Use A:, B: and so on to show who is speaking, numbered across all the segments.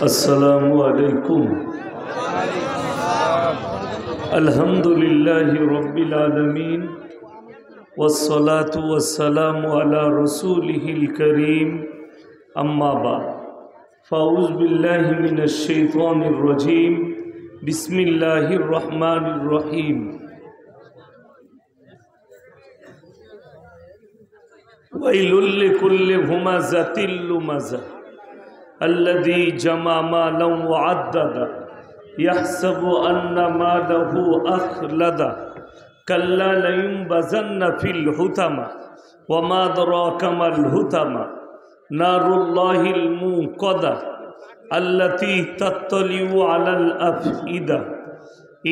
A: अस्सलामु अलैकुम। अल्हम्दुलिल्लाहि रब्बिल आलमीन वस्सलातु वस्सलामु अला रसूलिहिल करीम, अम्मा बाद। फ़ाऊज़ बिल्लाहि मिनश शैतानिर रजीम, बिस्मिल्लाहिर रहमानिर रहीम। वैलुल लिकुल्लि हुमाज़तिल लुमज़ा अल्लज़ी जमा मालन व अद्ददा यहसबु अन्ना मालहु अख़लदा कल्ला लयुनबज़न्ना फ़िल हुतमा वमा अदराका मल हुतमा नारुल्लाहिल मूक़दा अल्लती तत्तलिउ अलल अफ़इदा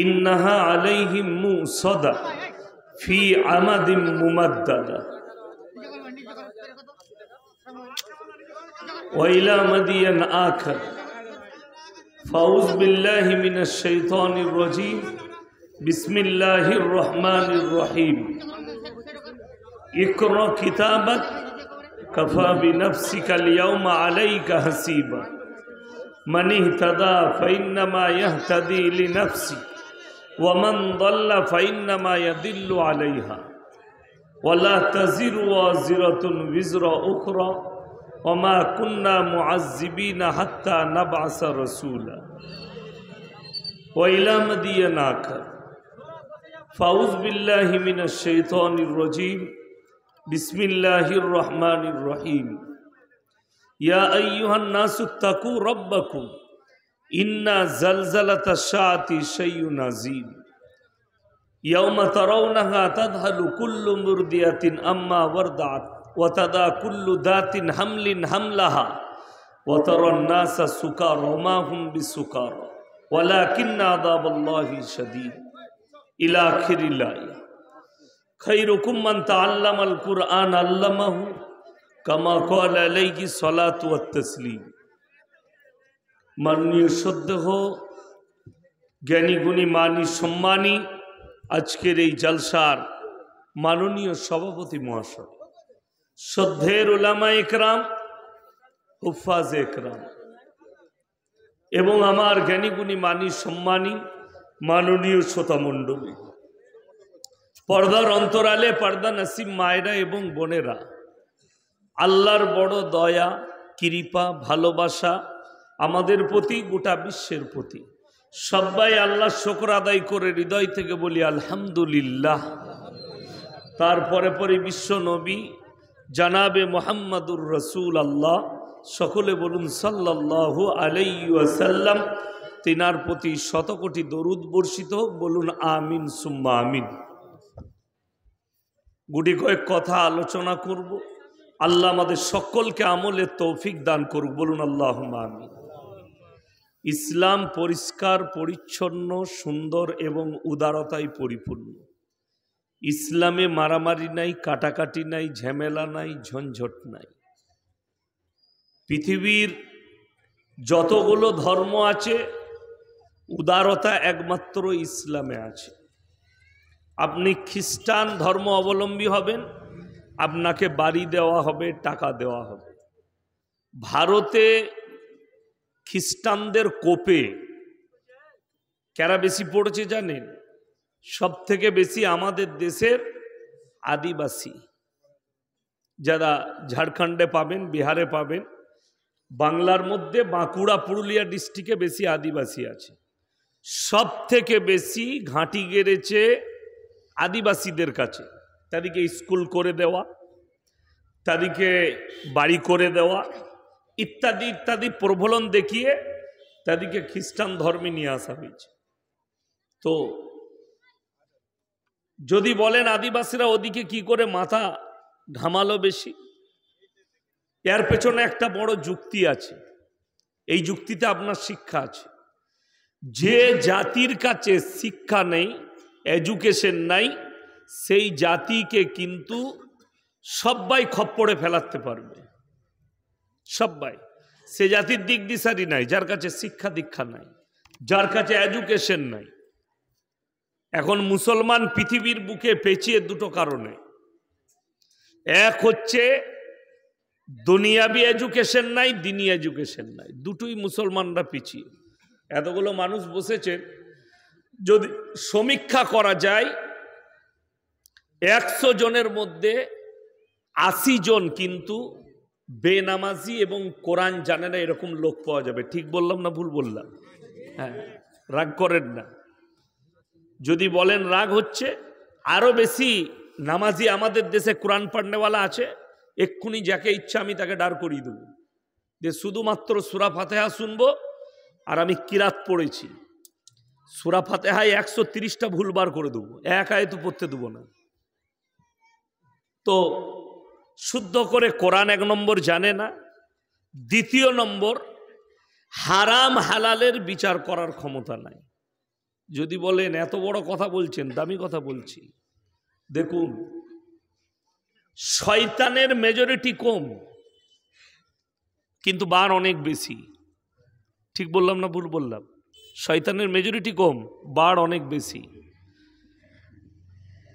A: इन्नहा अलैहिम मूसदा फ़ी अमदिन मुमद्ददा वइला मदियन आखर। फ़ाऊज़ बिल्लाहि मिनश शैतानिर रजीम, बिस्मिल्लाहिर रहमानिर रहीम। इक़रा किताबक कफ़ा बिनफ़्सिकल यौमा अलैका हसीबा मन इहतदा फ़इन्नमा यहतदी लिनफ़्सिही व मन ضل फ़इन्नमा यदिल्लु अलैहा वला तज़िरु वाज़िरतुन विज़रा उख़रा वमा कुन्ना मुअज़्ज़िबीना हत्ता नबअस रसूला व इला मदियन आखर। फ़ाऊज़ बिल्लाहि मिनश शैतानिर रजीम, बिस्मिल्लाहिर रहमानिर रहीम। या अय्युहन नासु तक़ू रब्बकुम इन्ना ज़लज़लतश शाअति शैउन अज़ीम यौम तरौनहा तज़हलु कुल्लु मुर्दियतिन अम्मा वरदअत वतदा कुल्लु दातिन हमलिन हमलहा वतरन नासा सुकारा वमा हुम बिसुकारा वलाकिन्ना अज़ाबल्लाहि शदीद इला आखिरिल आया। खैरुकुम मन तअल्लमल कुरआन अल्लमहु कमा क़ाल अलैहि सलातु व तस्लीम। माननीय श्रद्धेय ज्ञानी गुणी मानी सम्मानी आजकेर এই জলসার माननीय सभापति महाशय, श्रद्धेर उलामा एकराम, हुफ्फाज एकराम एवं आमार ज्ञानी गुणी मानी सम्मानी माननीय श्रोतामंडली, पर्दार अंतराले पर्दा नसीब मायेरा एवं बोनेरा, आल्लाहर बड़ दया कृपा भालोबासा आमादेर प्रति गोटा विश्वेर प्रति सबाई आल्लाह शुक्र आदाय करे हृदय थेके बोली आलহামদুলিল্লাহ। तारपरे परे विश्व नबी जनाबे मुहम्मदुर रसूल अल्लाह सकले बोलुन सल्लल्लाहु अलैहि वसल्लम। तिनार प्रति शत कोटी दरूद बर्षित होक, बोलुन आमीन सुम्मा आमीन। गुटी कयेक कथा आलोचना करब। आल्लाह आमादेर सकलके आमलेर तौफिक दान करुक, बोलुन आल्लाहुम्मा आमीन। इस्लाम परिष्कार परिच्छन्न सुंदर एवं उदारताय परिपूर्ण। इस्लामे मारामारी नाई, काटाकाटी नाई, झमेला नाई, झंझट नाई। पृथिवीर যতগুলো धर्म आछे उदारता एकमात्र इस्लामे आछे। आपनि ख्रिस्टान धर्म अवलम्बी हबेन, आपनाके बाड़ी देवा हबे, टाका देवा हबे। भारते ख्रिस्टानदेर कोपे कारा बेशी पड़ेছে জানেন? सब থেকে বেশি আমাদের দেশের आदिवासी, যারা ঝাড়খণ্ডে পাবেন, বিহারে পাবেন, বাংলার মধ্যে বাঁকুড়া পুরুলিয়া ডিস্ট্রিক্টে বেশি আদিবাসী আছে। সব থেকে বেশি ঘাঁটি গেড়েছে আদিবাসীদের কাছে। তাদেরকে স্কুল করে দেওয়া, তাদেরকে বাড়ি করে দেওয়া ইত্যাদি ইত্যাদি প্রবলন দেখিয়ে তাদেরকে খ্রিস্টান ধর্মে নিয়ে আসা হয়েছে। তো যদি বলেন আদিবাসীরা ওদিকে কি করে মাথা ঘামালো বেশি, এর পেছনে একটা বড় যুক্তি আছে। এই যুক্তিতে আপনার শিক্ষা আছে। যে জাতির কাছে শিক্ষা নেই, এডুকেশন নাই, সেই জাতিকে কিন্তু সবাই খপ্পরে ফেলাতে পারবে। সবাই সে জাতির দিক দিশারি নাই যার কাছে শিক্ষা দীক্ষা নাই, যার কাছে এডুকেশন নাই। এখন মুসলমান পৃথিবীর বুকে পেঁচিয়ে দুটো কারণে। এক হচ্ছে দুনিয়াবি এডুকেশন নাই, দিনী এডুকেশন নাই, দুটোই মুসলমানরা পিছিয়ে। এতগুলো মানুষ বসেছে, যদি সমীক্ষা করা যায় 100 জনের মধ্যে 80 জন কিন্তু বেনামাজি এবং কোরআন জানে না, এরকম লোক পাওয়া যাবে। ঠিক বললাম না ভুল বললাম? হ্যাঁ, রাগ করেন না। যদি বলেন রাগ হচ্ছে, আরো বেশি নামাজি আমাদের দেশে কোরআন পড়নেওয়ালা আছে, এক্ষুনি যাকে ইচ্ছা আমি তাকে দাঁড় করিয়ে দেবো, যে শুধুমাত্র সূরা ফাতিহা শুনবো আর আমি কিরাত পড়েছি, সূরা ফাতিহায় 130টা ভুলবার করে দেবো, এক আয়াত পড়তে দেবো না। তো শুদ্ধ করে কোরআন 1 নম্বর জানে না, দ্বিতীয় নম্বর হারাম হালালের বিচার করার ক্ষমতা নাই। যদি বলেন এত বড় কথা বলছেন, দামি কথা বলছি, দেখুন শয়তানের মেজরিটি কম কিন্তু বার অনেক বেশি। ঠিক বললাম না ভুল বললাম? শয়তানের মেজরিটি কম, বার অনেক বেশি।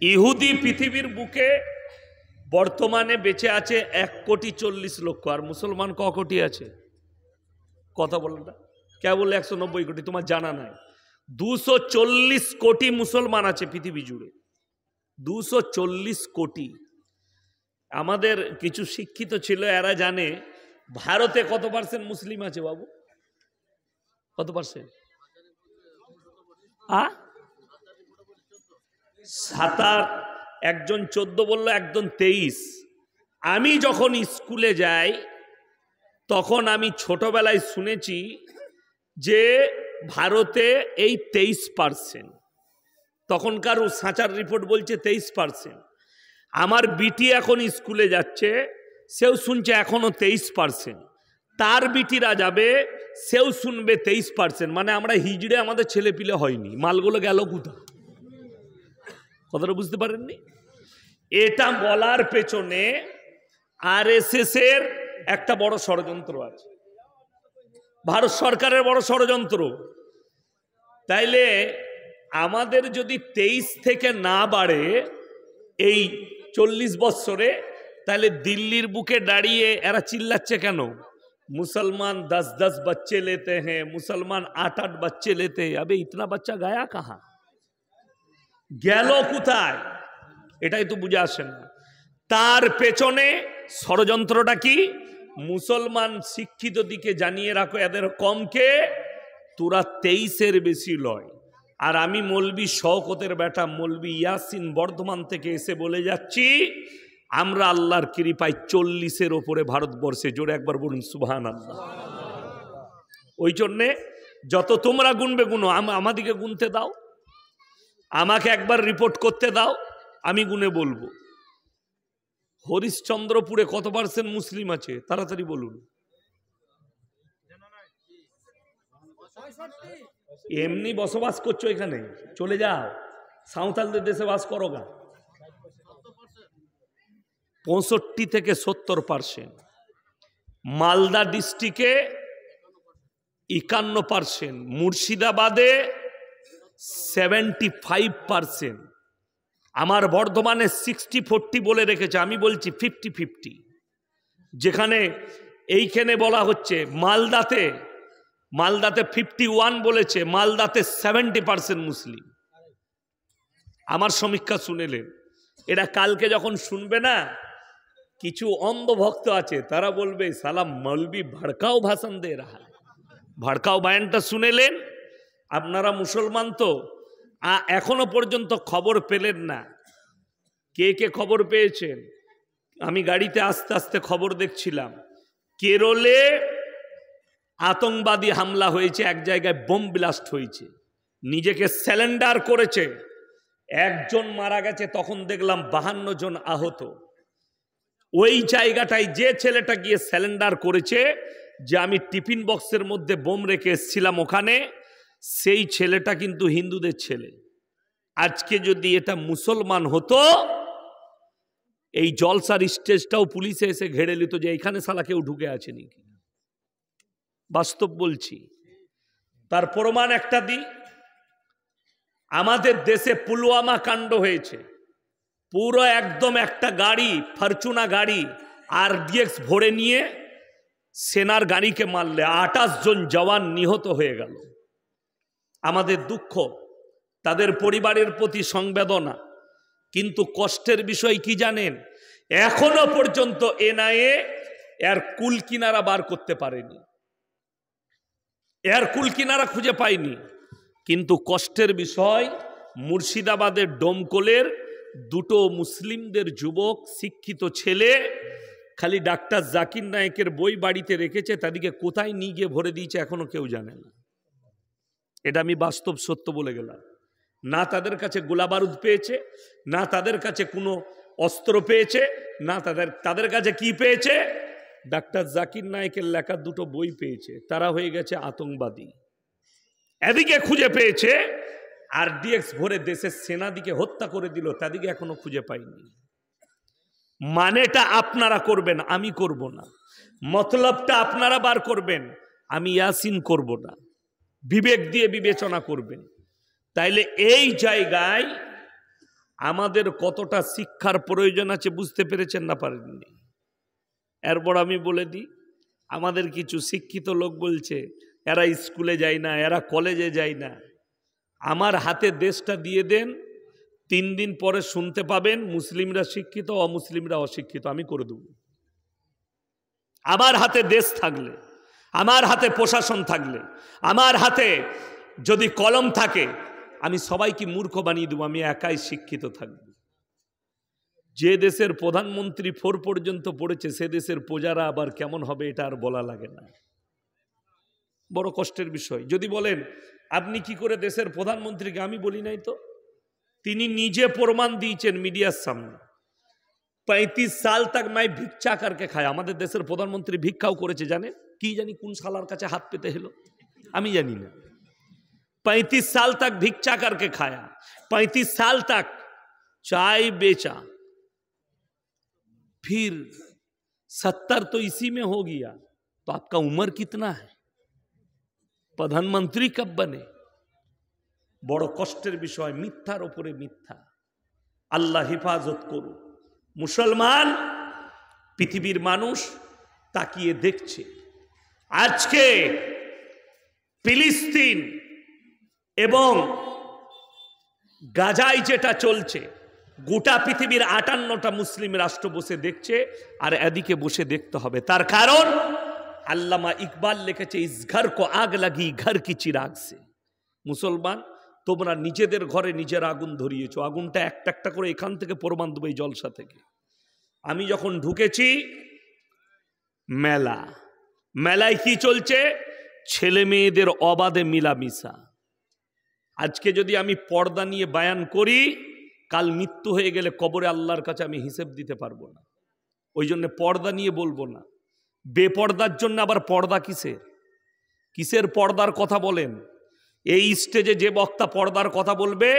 A: ইহুদি পৃথিবীর বুকে বর্তমানে বেঁচে আছে 1,40,00,000,000, আর মুসলমান ক কোটি আছে? কথা বলেন না, কে বললে 190 কোটি? তোমার জানা নাই। 240 কোটি মুসলমান আছে পৃথিবী জুড়ে, 240 কোটি। আমাদের কিছু শিক্ষিত ছিল, এরা জানে ভারতে কত পার্সেন্ট মুসলিম আছে বাবু? কত পার্সেন্ট? 7, একজন 14 বললো, একজন 23। আমি যখন স্কুলে যাই তখন আমি ছোটবেলায় শুনেছি যে ভারতে এই 23%, তখনকার সাঁচার রিপোর্ট বলছে 23%। আমার বিটি এখন স্কুলে যাচ্ছে, সেও শুনছে এখনো 23%। তার বিটিরা যাবে, সেও শুনবে 23%। মানে আমরা হিজড়ে আমাদের ছেলে পিলে হয়নি, মালগুলো গেল কোথায়? কথাটা বুঝতে পারেননি? এটা বলার পেছনে আরএসএস এর একটা বড় ষড়যন্ত্র আছে, ভারত সরকারের বড় ষড়যন্ত্র। তাইলে আমাদের যদি 23 থেকে না বাড়ে এই 40 বৎসরে, তাহলে দিল্লির বুকে দাঁড়িয়ে এরা চিল্লাচ্ছে কেন? মুসলমান 10-10 बच्चे लेते हैं, मुसलमान 8-8 बच्चे लेते हैं। अबे इतना बच्चा गया कहाँ? গেল কোথায়? এটাই তো বুঝে আসে না। তার পেছনে ষড়যন্ত্রটা কি? মুসলমান শিক্ষিত দিকে জানিয়ে রাখো, এদের কমকে তোরা 23-এর বেশি লয়। আর আমি মৌলবি শওকতের বেটা মৌলবি ইয়াসিন বর্ধমান থেকে এসে বলে যাচ্ছি, আমরা আল্লাহর কৃপায় 40-এর ওপরে ভারতবর্ষে। জোরে একবার বলুন সুবহানাল্লাহ। ওই জন্যে যত তোমরা গুনবে গুনো, আমাদিকে গুনতে দাও, আমাকে একবার রিপোর্ট করতে দাও, আমি গুনে বলবো। হরিশ্চন্দ্রপুরে কত পার্সেন্ট মুসলিম আছে? তাড়াতাড়ি বলুন। এমনি বসবাস করছো এখানে, চলে যাও সাঁওতালদের দেশে বাস করো গা। 65 থেকে 70%। মালদা ডিস্ট্রিক্টে 51%, মুর্শিদাবাদে 75%। আমার বর্ধমানে 60-40 বলে রেখেছে, আমি বলছি 50-50। যেখানে এইখানে বলা হচ্ছে মালদাতে 51 বলেছে, মালদাতে 70% মুসলিম। আমার সমীক্ষা শুনেলেন। এরা কালকে যখন শুনবে না, কিছু অন্ধভক্ত আছে, তারা বলবে সালাম মৌলবি ভড়কাও ভাষণ দে রাহা। ভড়কাও বায়ানটা শুনেলেন? আপনারা মুসলমান তো এখনো পর্যন্ত খবর পেলেন না। কে কে খবর পেয়েছেন? আমি গাড়িতে আস্তে আস্তে খবর দেখছিলাম, কেরলে আতঙ্কবাদী হামলা হয়েছে, এক জায়গায় বোম ব্লাস্ট হয়েছে, নিজেকে স্যালেন্ডার করেছে, একজন মারা গেছে, তখন দেখলাম 52 জন আহত। ওই জায়গাটায় যে ছেলেটা গিয়ে স্যালেন্ডার করেছে, যে আমি টিফিন বক্সের মধ্যে বোম রেখে এসেছিলাম ওখানে, সেই ছেলেটা কিন্তু হিন্দুদের ছেলে। আজকে যদি এটা মুসলমান হতো, এই জলসার স্টেজটাও পুলিশে এসে ঘেরে নিত যে এখানে শালা কেউ ঢুকে আছে নাকি। বাস্তব বলছি। তার প্রমাণ একটা দিই, আমাদের দেশে পুলওয়ামা কাণ্ড হয়েছে, পুরো একদম একটা গাড়ি, ফরচুনা গাড়ি RDX ভরে নিয়ে সেনার গাড়িকে মারলে 28 জন জওয়ান নিহত হয়ে গেল। আমাদের দুঃখ, তাদের পরিবারের প্রতি সংবেদনা। কিন্তু কষ্টের বিষয় কি জানেন? এখনো পর্যন্ত NIA এর কুল কিনারা বার করতে পারেনি, এর কুল কিনারা খুঁজে পায়নি। কিন্তু কষ্টের বিষয়, মুর্শিদাবাদের ডোমকলের দুটো মুসলিমদের যুবক শিক্ষিত ছেলে খালি ডাক্তার জাকির নায়েকের বই বাড়িতে রেখেছে, তাদেরকে কোথায় নিয়ে গিয়ে ভরে দিয়েছে এখনো কেউ জানে না। এটা আমি বাস্তব সত্য বলে গেলাম। না তাদের কাছে গোলাবারুদ পেয়েছে, না তাদের কাছে কোনো অস্ত্র পেয়েছে, না তাদের কাছে কি পেয়েছে? ডাক্তার জাকির নায়েকের লেখা দুটো বই পেয়েছে। তারা হয়ে গেছে আতঙ্কবাদী। এদিকে খুঁজে পেয়েছে RDX ভরে দেশের সেনাদিকে হত্যা করে দিল, তাদিকে এখনো খুঁজে পাইনি। মানেটা আপনারা করবেন, আমি করব না। মতলবটা আপনারা বার করবেন, আমি ইয়াসিন করব না। বিবেক দিয়ে বিবেচনা করবেন। তাইলে এই জায়গায় আমাদের কতটা শিক্ষার প্রয়োজন আছে বুঝতে পেরেছেন না পারেননি? এরপর আমি বলে দিই, আমাদের কিছু শিক্ষিত লোক বলছে এরা স্কুলে যায় না, এরা কলেজে যায় না। আমার হাতে দেশটা দিয়ে দেন, 3 দিন পরে শুনতে পাবেন মুসলিমরা শিক্ষিত, অমুসলিমরা অশিক্ষিত। আমি করে দেব। আমার হাতে দেশ থাকলে, আমার হাতে প্রশাসন থাকলে, আমার হাতে যদি কলম থাকে, আমি সবাইকে মূর্খ বানিয়ে দেবো, আমি একাই শিক্ষিত থাকব। যে দেশের প্রধানমন্ত্রী 4 পর্যন্ত পড়েছে সে দেশের প্রজারা আবার কেমন হবে এটা আর বলা লাগে না। বড় কষ্টের বিষয়। যদি বলেন আপনি কি করে দেশের প্রধানমন্ত্রীকে, আমি বলি নাই তো, তিনি নিজে প্রমাণ দিয়েছেন মিডিয়ার সামনে। 35 সাল तक मैं ভিক্ষা করকে খায়। আমাদের দেশের প্রধানমন্ত্রী ভিক্ষাও করেছে, জানেন? কি জানি কোন শালার কাছে হাত পেতে হলো, আমি জানি না। 35 साल तक भिक्षा करके खाया, 35 साल तक चाय बेचा, फिर 70 तो इसी में हो गया। तो आपका उम्र कितना है? प्रधानमंत्री कब बने? बड़ो कष्टेर विषय, मिथ्यार उपरे मिथ्या। आल्लाह हिफाजत करो। मुसलमान पृथिवीर मानुष ताकिए देखछे। आज के फिलिस्तीन এবং গাজায় যেটা চলছে, গোটা পৃথিবীর 58টা মুসলিম রাষ্ট্র বসে দেখছে, আর এদিকে বসে দেখতে হবে। তার কারণ আল্লামা ইকবাল লিখেছে, ইস ঘর কো আগ লাগি ঘর কি চিরাগ সে। মুসলমান তোমরা নিজেদের ঘরে নিজের আগুন ধরিয়েছো। আগুনটা একটা একটা করে এখান থেকে প্রমাণ দেবে, এই জলসা থেকে। আমি যখন ঢুকেছি মেলায় কি চলছে? ছেলে মেয়েদের অবাধে মিলামিশা। আজকে যদি আমি পর্দা নিয়ে বায়ান করি, কাল মৃত্যু হয়ে গেলে কবরে আল্লাহর কাছে আমি হিসেব দিতে পারবো না। ওই জন্য পর্দা নিয়ে বলবো না। বেপর্দার জন্য আবার পর্দা কিসের পর্দার কথা বলেন? এই স্টেজে যে বক্তা পর্দার কথা বলবে,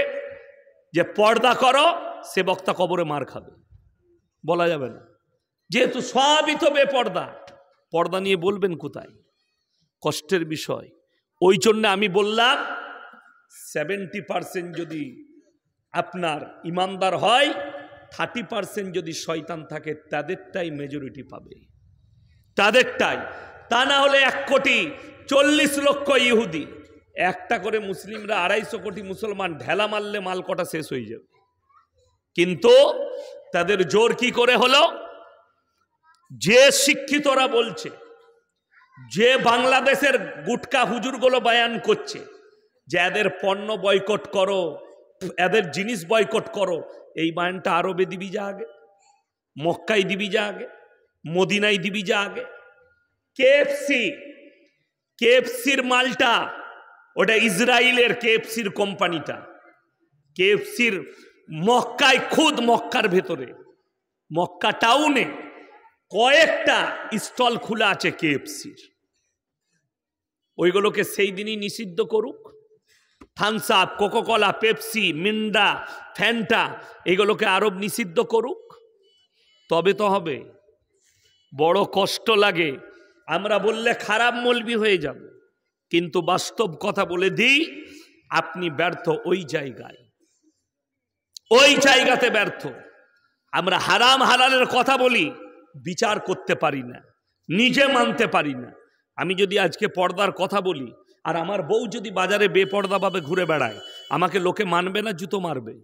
A: যে পর্দা করো, সে বক্তা কবরে মার খাবে, বলা যাবে না। যেহেতু সবই তো বেপর্দা, পর্দা নিয়ে বলবেন কোথায়? কষ্টের বিষয়। ওই জন্য আমি বললাম 70% যদি আপনার ইমানদার হয়, 30% যদি শয়তান থাকে, তাদেরটাই মেজরিটি পাবে, তাদেরটাই। তা না হলে 1,40,00,000 ইহুদি, একটা করে মুসলিমরা 250 কোটি মুসলমান ঢেলা মারলে মাল কটা শেষ হয়ে যাবে। কিন্তু তাদের জোর কি করে হলো? যে শিক্ষিতরা বলছে, যে বাংলাদেশের গুটকা হুজুরগুলো বয়ান করছে যে এদের পণ্য বয়কট করো, এদের জিনিস বয়কট করো, এই বয়ানটা আরবে দিবি যা আগে, মক্কায় দিবি যা আগে, মদিনায় দিবি যা আগে। কেএফসির মালটা, ওটা ইসরায়েলের কেএফসির কোম্পানিটা। কেএফসির মক্কায়, খুদ মক্কার ভেতরে, মক্কা টাউনে কয়েকটা স্টল খোলা আছে কেএফসির। ওইগুলোকে সেই দিনই নিষিদ্ধ করুক। Thums Up, Coca Cola, Pepsi, Mirinda, Fanta, এগুলোকে আরব নিষিদ্ধ করুক, তবে তো হবে। বড় কষ্ট লাগে, আমরা বললে খারাপ মৌলবি হয়ে যাব, কিন্তু বাস্তব কথা বলে দিই, আপনি ব্যর্থ ওই জায়গাতে ব্যর্থ। আমরা হারাম হালালের কথা বলি, বিচার করতে পারি না, নিজে মানতে পারি না। আমি যদি আজকে পর্দার কথা বলি আর আমার বউ যদি বাজারে বেপর্দাভাবে ঘুরে বেড়ায়, আমাকে লোকে মানবে না জুতো মারবে?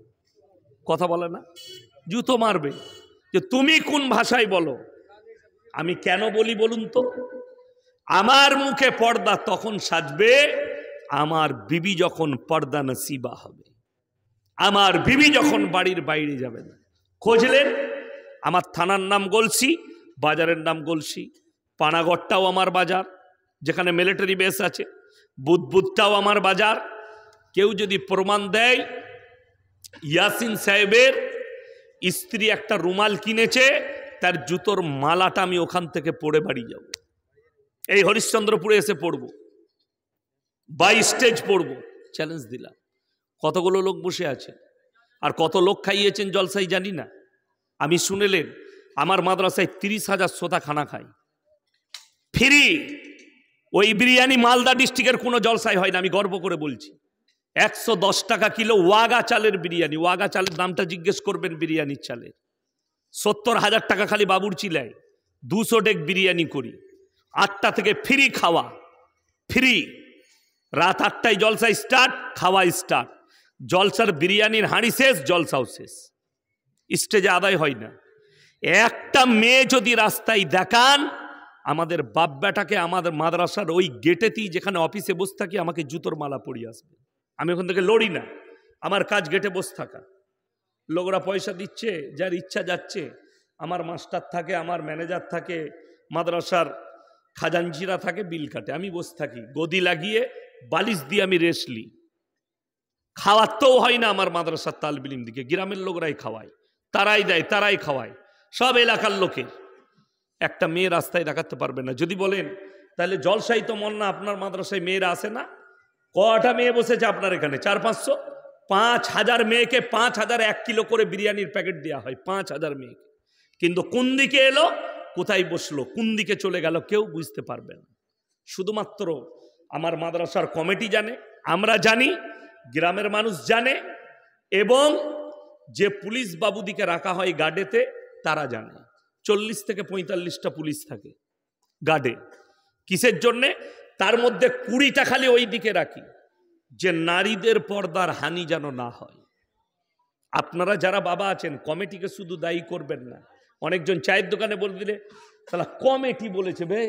A: কথা বলে না, জুতো মারবে যে তুমি কোন ভাষায় বলো। আমি কেন বলি বলুন তো? আমার মুখে পর্দা তখন সাজবে আমার বিবি যখন পর্দা নসিবা হবে, আমার বিবি যখন বাড়ির বাইরে যাবে না। খোঁজলেন, আমার থানার নাম গলসি, বাজারের নাম গলসি, পানাগড়টাও আমার বাজার যেখানে মিলিটারি বেস আছে, বুদবুদটাও আমার বাজার। কেউ যদি প্রমাণ দেয় ইয়াসিন সাহেবের স্ত্রী একটা রুমাল কিনেছে, তার জুতোর মালাটা আমি ওখান থেকে পরে বাড়ি যাব, এই হরিশ্চন্দ্রপুরে এসে পড়বো, বাই স্টেজ পড়বো, চ্যালেঞ্জ দিলাম। কতগুলো লোক বসে আছে আর কত লোক খাইয়েছেন জলসাই জানি না। আমি শুনেলেন আমার মাদ্রাসায় 30,000 শ্রোতা খানা খায় ফ্রি। ওই বিরিয়ানি মালদা ডিস্ট্রিক্টের কোনো জলসাই হয় না, আমি গর্ব করে বলছি। 110 টাকা কিলো ওয়াগা চালের বিরিয়ানি, ওয়াগা চালের দামটা জিজ্ঞেস করবেন বিরিয়ানির চালের। 70,000 টাকা খালি বাবুর চিলায়, 200 ডেক বিরিয়ানি করি, 8টা থেকে ফ্রি খাওয়া, ফ্রি। রাত 8টায় জলসা স্টার্ট, খাওয়া স্টার্ট, জলসার বিরিয়ানির হাঁড়ি শেষ, জলসাও শেষ, স্টেজে আদায় হয় না। একটা মেয়ে যদি রাস্তায় দেখান, আমাদের বাপ বেটাকে আমাদের মাদ্রাসার ওই গেটেতেই, যেখানে অফিসে বসে থাকি, আমাকে জুতোর মালা পরিয়ে আসবে। আমি ওখান থেকে লড়ি না, আমার কাজ গেটে বসে থাকা। লোকরা পয়সা দিচ্ছে, যার ইচ্ছা যাচ্ছে। আমার মাস্টার থাকে, আমার ম্যানেজার থাকে, মাদ্রাসার খাজাঞ্চিরা থাকে, বিল কাটে, আমি বসে থাকি গদি লাগিয়ে, বালিশ দিয়ে আমি রেস্ট নিই। খাওয়াতেও হয় না আমার মাদ্রাসার তালবিলিম দিকে, গ্রামের লোকরাই খাওয়ায়, তারাই দেয়, তারাই খাওয়ায়, সব এলাকার লোকের। একটা মেয়ে রাস্তায় দেখাতে পারবে না। যদি বলেন তাহলে জলসাই তো মন না, আপনার মাদ্রাসায় মেয়েরা আসে না? কটা মেয়ে বসেছে আপনার এখানে? 400-500? 5,000 মেয়েকে 5,000 1 কিলো করে বিরিয়ানির প্যাকেট দেওয়া হয়, 5,000 মেয়েকে। কিন্তু কোন দিকে এলো, কোথায় বসলো, কোন দিকে চলে গেল, কেউ বুঝতে পারবে না। শুধুমাত্র আমার মাদ্রাসার কমিটি জানে, আমরা জানি, গ্রামের মানুষ জানে, এবং যে পুলিশ বাবুদিকে রাখা হয় গার্ডেতে তারা জানে। 40 থেকে 45টা পুলিশ থাকে গার্ডে। কিসের জন্যে? তার মধ্যে 20টা খালি ওই দিকে রাখি যে নারীদের পর্দার হানি যেন না হয়। আপনারা যারা বাবা আছেন, কমিটিকে শুধু দায়ী করবেন না। অনেকজন চায়ের দোকানে বলে দিলে, তাহলে কমিটি বলেছে বে,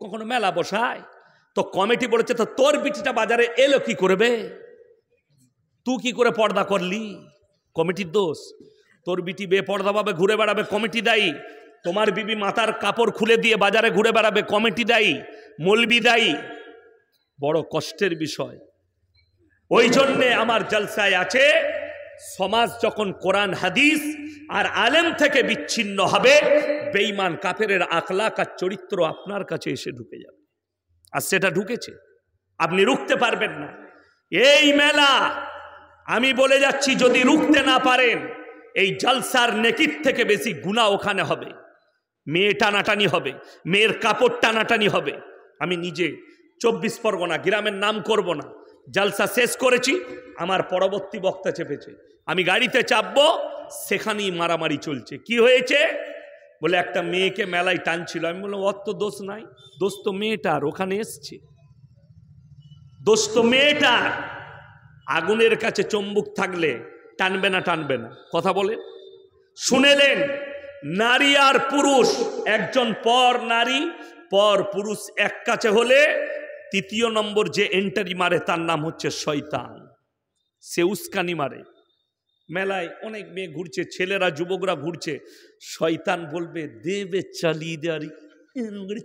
A: কখনো মেলা বসায় তো কমিটি বলেছে, তো তোর বিটিটা বাজারে এলো কি করবে, তুই কি করে পর্দা করলি? কমিটির দোষ। তোর বিটি বেপর্দা ভাবে ঘুরে বেড়াবে, কমিটি দায়ী। তোমার বিবি মাথার কাপড় খুলে দিয়ে বাজারে ঘুরে বেড়াবে, কমিটি দায়ী, মৌলবি দায়ী। বড় কষ্টের বিষয়। ওই জন্যে আমার জলসায় আছে, সমাজ যখন কোরআন হাদিস আর আলেম থেকে বিচ্ছিন্ন হবে, বেঈমান কাফেরের আখলাক আর চরিত্র আপনার কাছে এসে ঢুকে যাবে। আর সেটা ঢুকেছে, আপনি রুখতে পারবেন না। এই মেলা আমি বলে যাচ্ছি, যদি রুখতে না পারেন, এই জলসার নেকির থেকে বেশি গুনাহ ওখানে হবে। মেয়ে টানাটানি হবে, মেয়ের কাপড় টানাটানি হবে। আমি নিজে 24 পরগনা, গ্রামের নাম করব না, জলসা শেষ করেছি, আমার পরবর্তী বক্তা চেপেছে, আমি গাড়িতে চাপবো, সেখানেই মারামারি চলছে। কি হয়েছে বলে, একটা মেয়েকে মেলায় টানছিল। আমি বললাম, ওর তো দোষ নাই, দোষ তো মেয়েটার, ওখানে এসছে, দোষ তো মেয়েটার। আগুনের কাছে চুম্বক থাকলে টানবে না, টানবে না, কথা বলে শুনেলেন। নারী আর পুরুষ, একজন পর নারী পর পুরুষ এক কাছে হলে, 3য় নম্বর যে এন্ট্রি মারে তার নাম হচ্ছে শয়তান। সে উস্কানি মারে। মেলায় অনেক মেয়ে ঘুরছে, ছেলেরা যুবকরা ঘুরছে, শয়তান বলবে দেবে চালিয়ে দে, আরে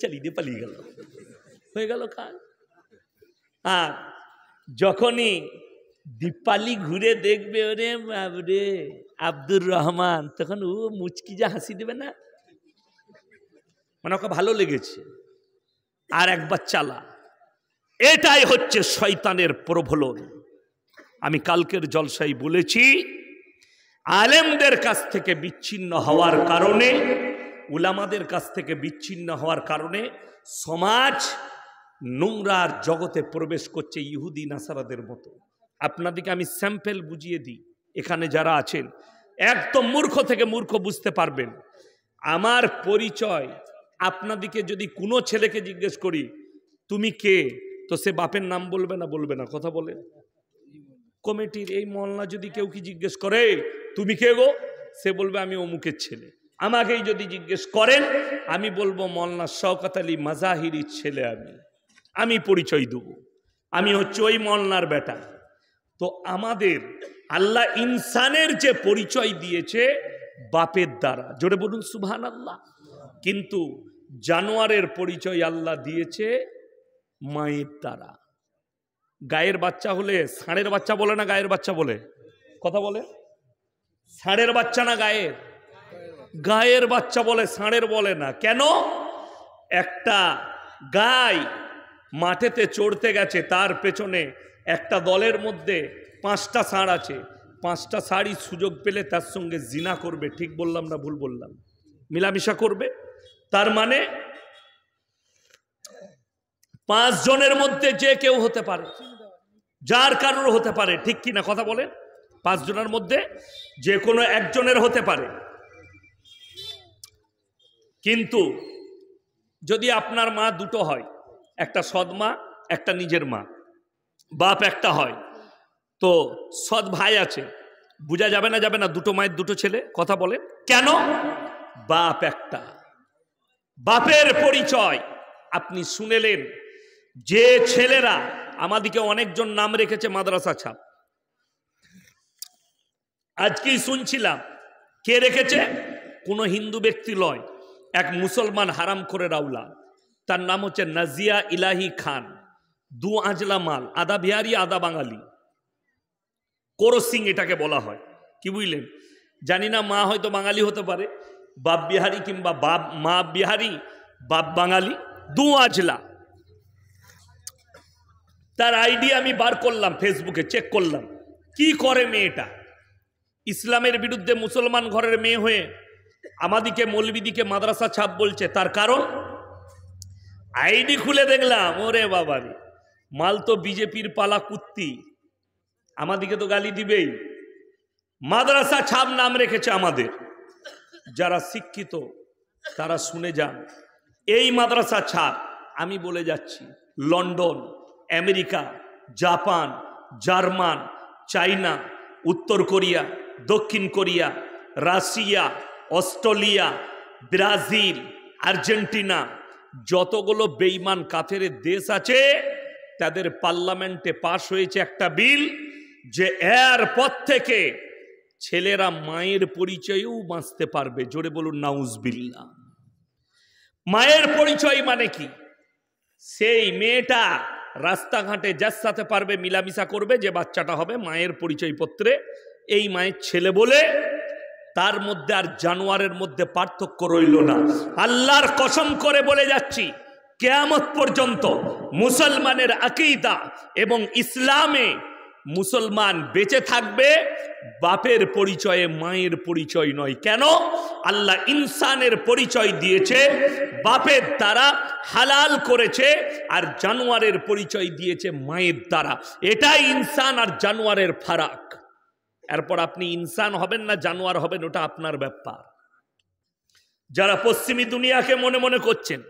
A: চালিয়ে দিয়ে পালিয়ে গেল, হয়ে গেল কাজ। আর যখনই দীপালি ঘুরে দেখবে, ওরে বাবরে আব্দুর রহমান, তখন ও মুচকি যা হাসি দেবে না, মানে ওকে ভালো লেগেছে, আর একবার চালা। এটাই হচ্ছে শয়তানের প্রবলন। আমি কালকের জলসায় বলেছি, আলেমদের কাছ থেকে বিচ্ছিন্ন হওয়ার কারণে, উলামাদের কাছ থেকে বিচ্ছিন্ন হওয়ার কারণে সমাজ নোংরার জগতে প্রবেশ করছে, ইহুদি নাসারাদের মতো। আপনাদেরকে আমি স্যাম্পল বুঝিয়ে দিই, এখানে যারা আছেন একদম মূর্খ থেকে মূর্খ বুঝতে পারবেন। আমার পরিচয় আপনাদিকে যদি কোনো ছেলেকে জিজ্ঞেস করি তুমি কে, তো সে বাপের নাম বলবে না বলবে না? কথা বলে। কমিটির এই মহল্লা যদি কেউ কি জিজ্ঞেস করে তুমি কে গো, সে বলবে আমি অমুকের ছেলে। আমাকেই যদি জিজ্ঞেস করেন আমি বলবো মওলানা শওকত আলী মাজাহিরির ছেলে। আমি পরিচয় দেব আমি হচ্ছে ওই মওলানার বেটা। তো আমাদের আল্লাহ ইনসানের যে পরিচয় দিয়েছে বাপের দ্বারা, জোরে বলুন সুবহানাল্লাহ। কিন্তু জানোয়ারের পরিচয় আল্লাহ দিয়েছে মায়ের দ্বারা। গায়ের বাচ্চা হলে ষাঁড়ের বাচ্চা বলে না গায়ের বাচ্চা বলে? কথা বলে। ষাঁড়ের বাচ্চা না গায়ের? গায়ের বাচ্চা বলে, ষাঁড়ের বলে না। কেন? একটা গাই মাঠেতে চড়তে গেছে, তার পেছনে একটা দলের মধ্যে 5টা ষাঁড় আছে, 5টা ষাঁড়ই সুযোগ পেলে তার সঙ্গে জিনা করবে। ঠিক বললাম না ভুল বললাম? মিলামিশা করবে। তার মানে 5 জনের মধ্যে যে কেউ হতে পারে, যার কারোর হতে পারে। ঠিক কি না কথা বলেন? 5 জনের মধ্যে যে কোনো একজনের হতে পারে। কিন্তু যদি আপনার মা দুটো হয়, একটা সৎ মা একটা নিজের মা, বাপ একটা হয়, তো সৎ ভাই আছে, বোঝা যাবে না যাবে না দুটো মায়ের দুটো ছেলে? কথা বলে। কেন? বাপ একটা। বাপের পরিচয় আপনি শুনেলেন। যে ছেলেরা আমাদিকে অনেকজন নাম রেখেছে মাদ্রাসা ছাপ, আজকেই শুনছিলাম কে রেখেছে? কোনো হিন্দু ব্যক্তি লয়, এক মুসলমান হারাম করে রাউলা, তার নাম হচ্ছে নাজিয়া ইলাহি খান। 2 আজলা মাল, আধা বিহারি আধা বাঙালি, কোরসিং এটাকে বলা হয়। কি বুঝলেন? জানি না, মা হয়তো বাঙালি হতে পারে, বাপ বিহারি কিংবা মা বিহারি বাপ বাঙালি, 2 আজলা। তার আইডি আমি বার করলাম, ফেসবুকে চেক করলাম কি করে মেয়েটা। ইসলামের বিরুদ্ধে মুসলমান ঘরের মেয়ে হয়ে আমাদিকে মৌলবিদিকে মাদ্রাসা ছাপ বলছে। তার কারণ আইডি খুলে দেখলাম, ওরে বাবা রে, মাল তো বিজেপির পালা কুত্তি, আমাদিকে তো গালি দিবেই। মাদ্রাসা ছাপ নাম রেখেছে আমাদের। যারা শিক্ষিত তারা শুনে যান, এই মাদ্রাসা ছাপ আমি বলে যাচ্ছি লন্ডন, আমেরিকা, জাপান, জার্মান, চাইনা, উত্তর কোরিয়া, দক্ষিণ Korea, Russia, Australia, Brazil, Argentina, যতগুলো বেঈমান কাফেরের দেশ আছে তাদের পার্লামেন্টে পাশ হয়েছে একটা বিল যে এর পর থেকে ছেলেরা মায়ের পরিচয়েও বাঁচতে পারবে। জোরে বলুন নাউজুবিল্লাহ। মায়ের পরিচয় মানে কি? সেই মেয়েটা রাস্তাঘাটে যার সাথে পারবে মিলামিশা করবে, যে বাচ্চাটা হবে মায়ের পরিচয়পত্রে এই মায়ের ছেলে বলে। তার মধ্যে আর জানোয়ারের মধ্যে পার্থক্য রইল না। আল্লাহর কসম করে বলে যাচ্ছি, কিয়ামত পর্যন্ত মুসলমানের আকীদা এবং ইসলামে মুসলমান বেঁচে থাকবে বাপের পরিচয়ে, মায়ের পরিচয় নয়। কেন? আল্লাহ ইনসানের পরিচয় দিয়েছে বাপের দ্বারা, হালাল করেছে, আর জানোয়ারের পরিচয় দিয়েছে মায়ের দ্বারা। এটাই ইনসান আর জানোয়ারের ফারাক। এরপর আপনি ইনসান হবেন না জানোয়ার হবেন, ওটা আপনার ব্যাপার। যারা পশ্চিমী দুনিয়াকে মনে মনে করছেন,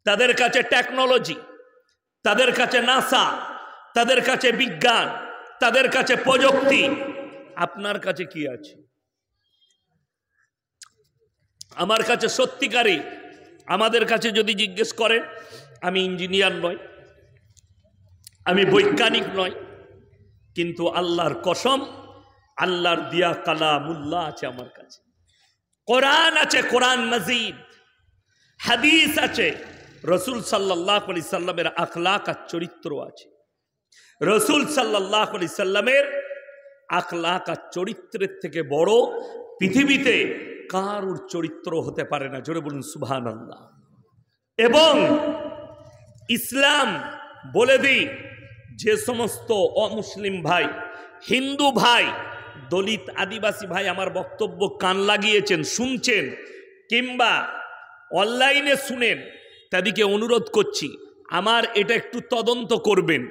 A: তাদের কাছে টেকনোলজি, তাদের কাছে নাসা, তাদের কাছে বিজ্ঞান, তাদের কাছে প্রযুক্তি, আপনার কাছে কি আছে? আমার কাছে সত্যিকারই, আমাদের কাছে যদি জিজ্ঞেস করেন, আমি ইঞ্জিনিয়ার নই, আমি বৈজ্ঞানিক নই, কিন্তু আল্লাহর কসম আল্লাহর দিয়া কালামুল্লাহ আছে আমার কাছে। কোরআন আছে, কোরআন মাজিদ, হাদিস আছে, রসুল সাল্লাল্লাহু আলাইহি সাল্লামের আখলাক আর চরিত্র আছে। রসুল সাল্লাল্লাহু আলাইহি সাল্লামের আখলাক আর চরিত্রের থেকে বড় পৃথিবীতে কারোর চরিত্র হতে পারে না। জোরে বলুন সুবহানাল্লাহ। এবং ইসলাম বলে দিই, যে সমস্ত অমুসলিম ভাই, হিন্দু ভাই, দলিত আদিবাসী ভাই আমার বক্তব্য কান লাগিয়েছেন, শুনছেন, কিংবা অনলাইনে শুনেন, তাদেরকে অনুরোধ করছি আমার এটা একটু তদন্ত করবেন।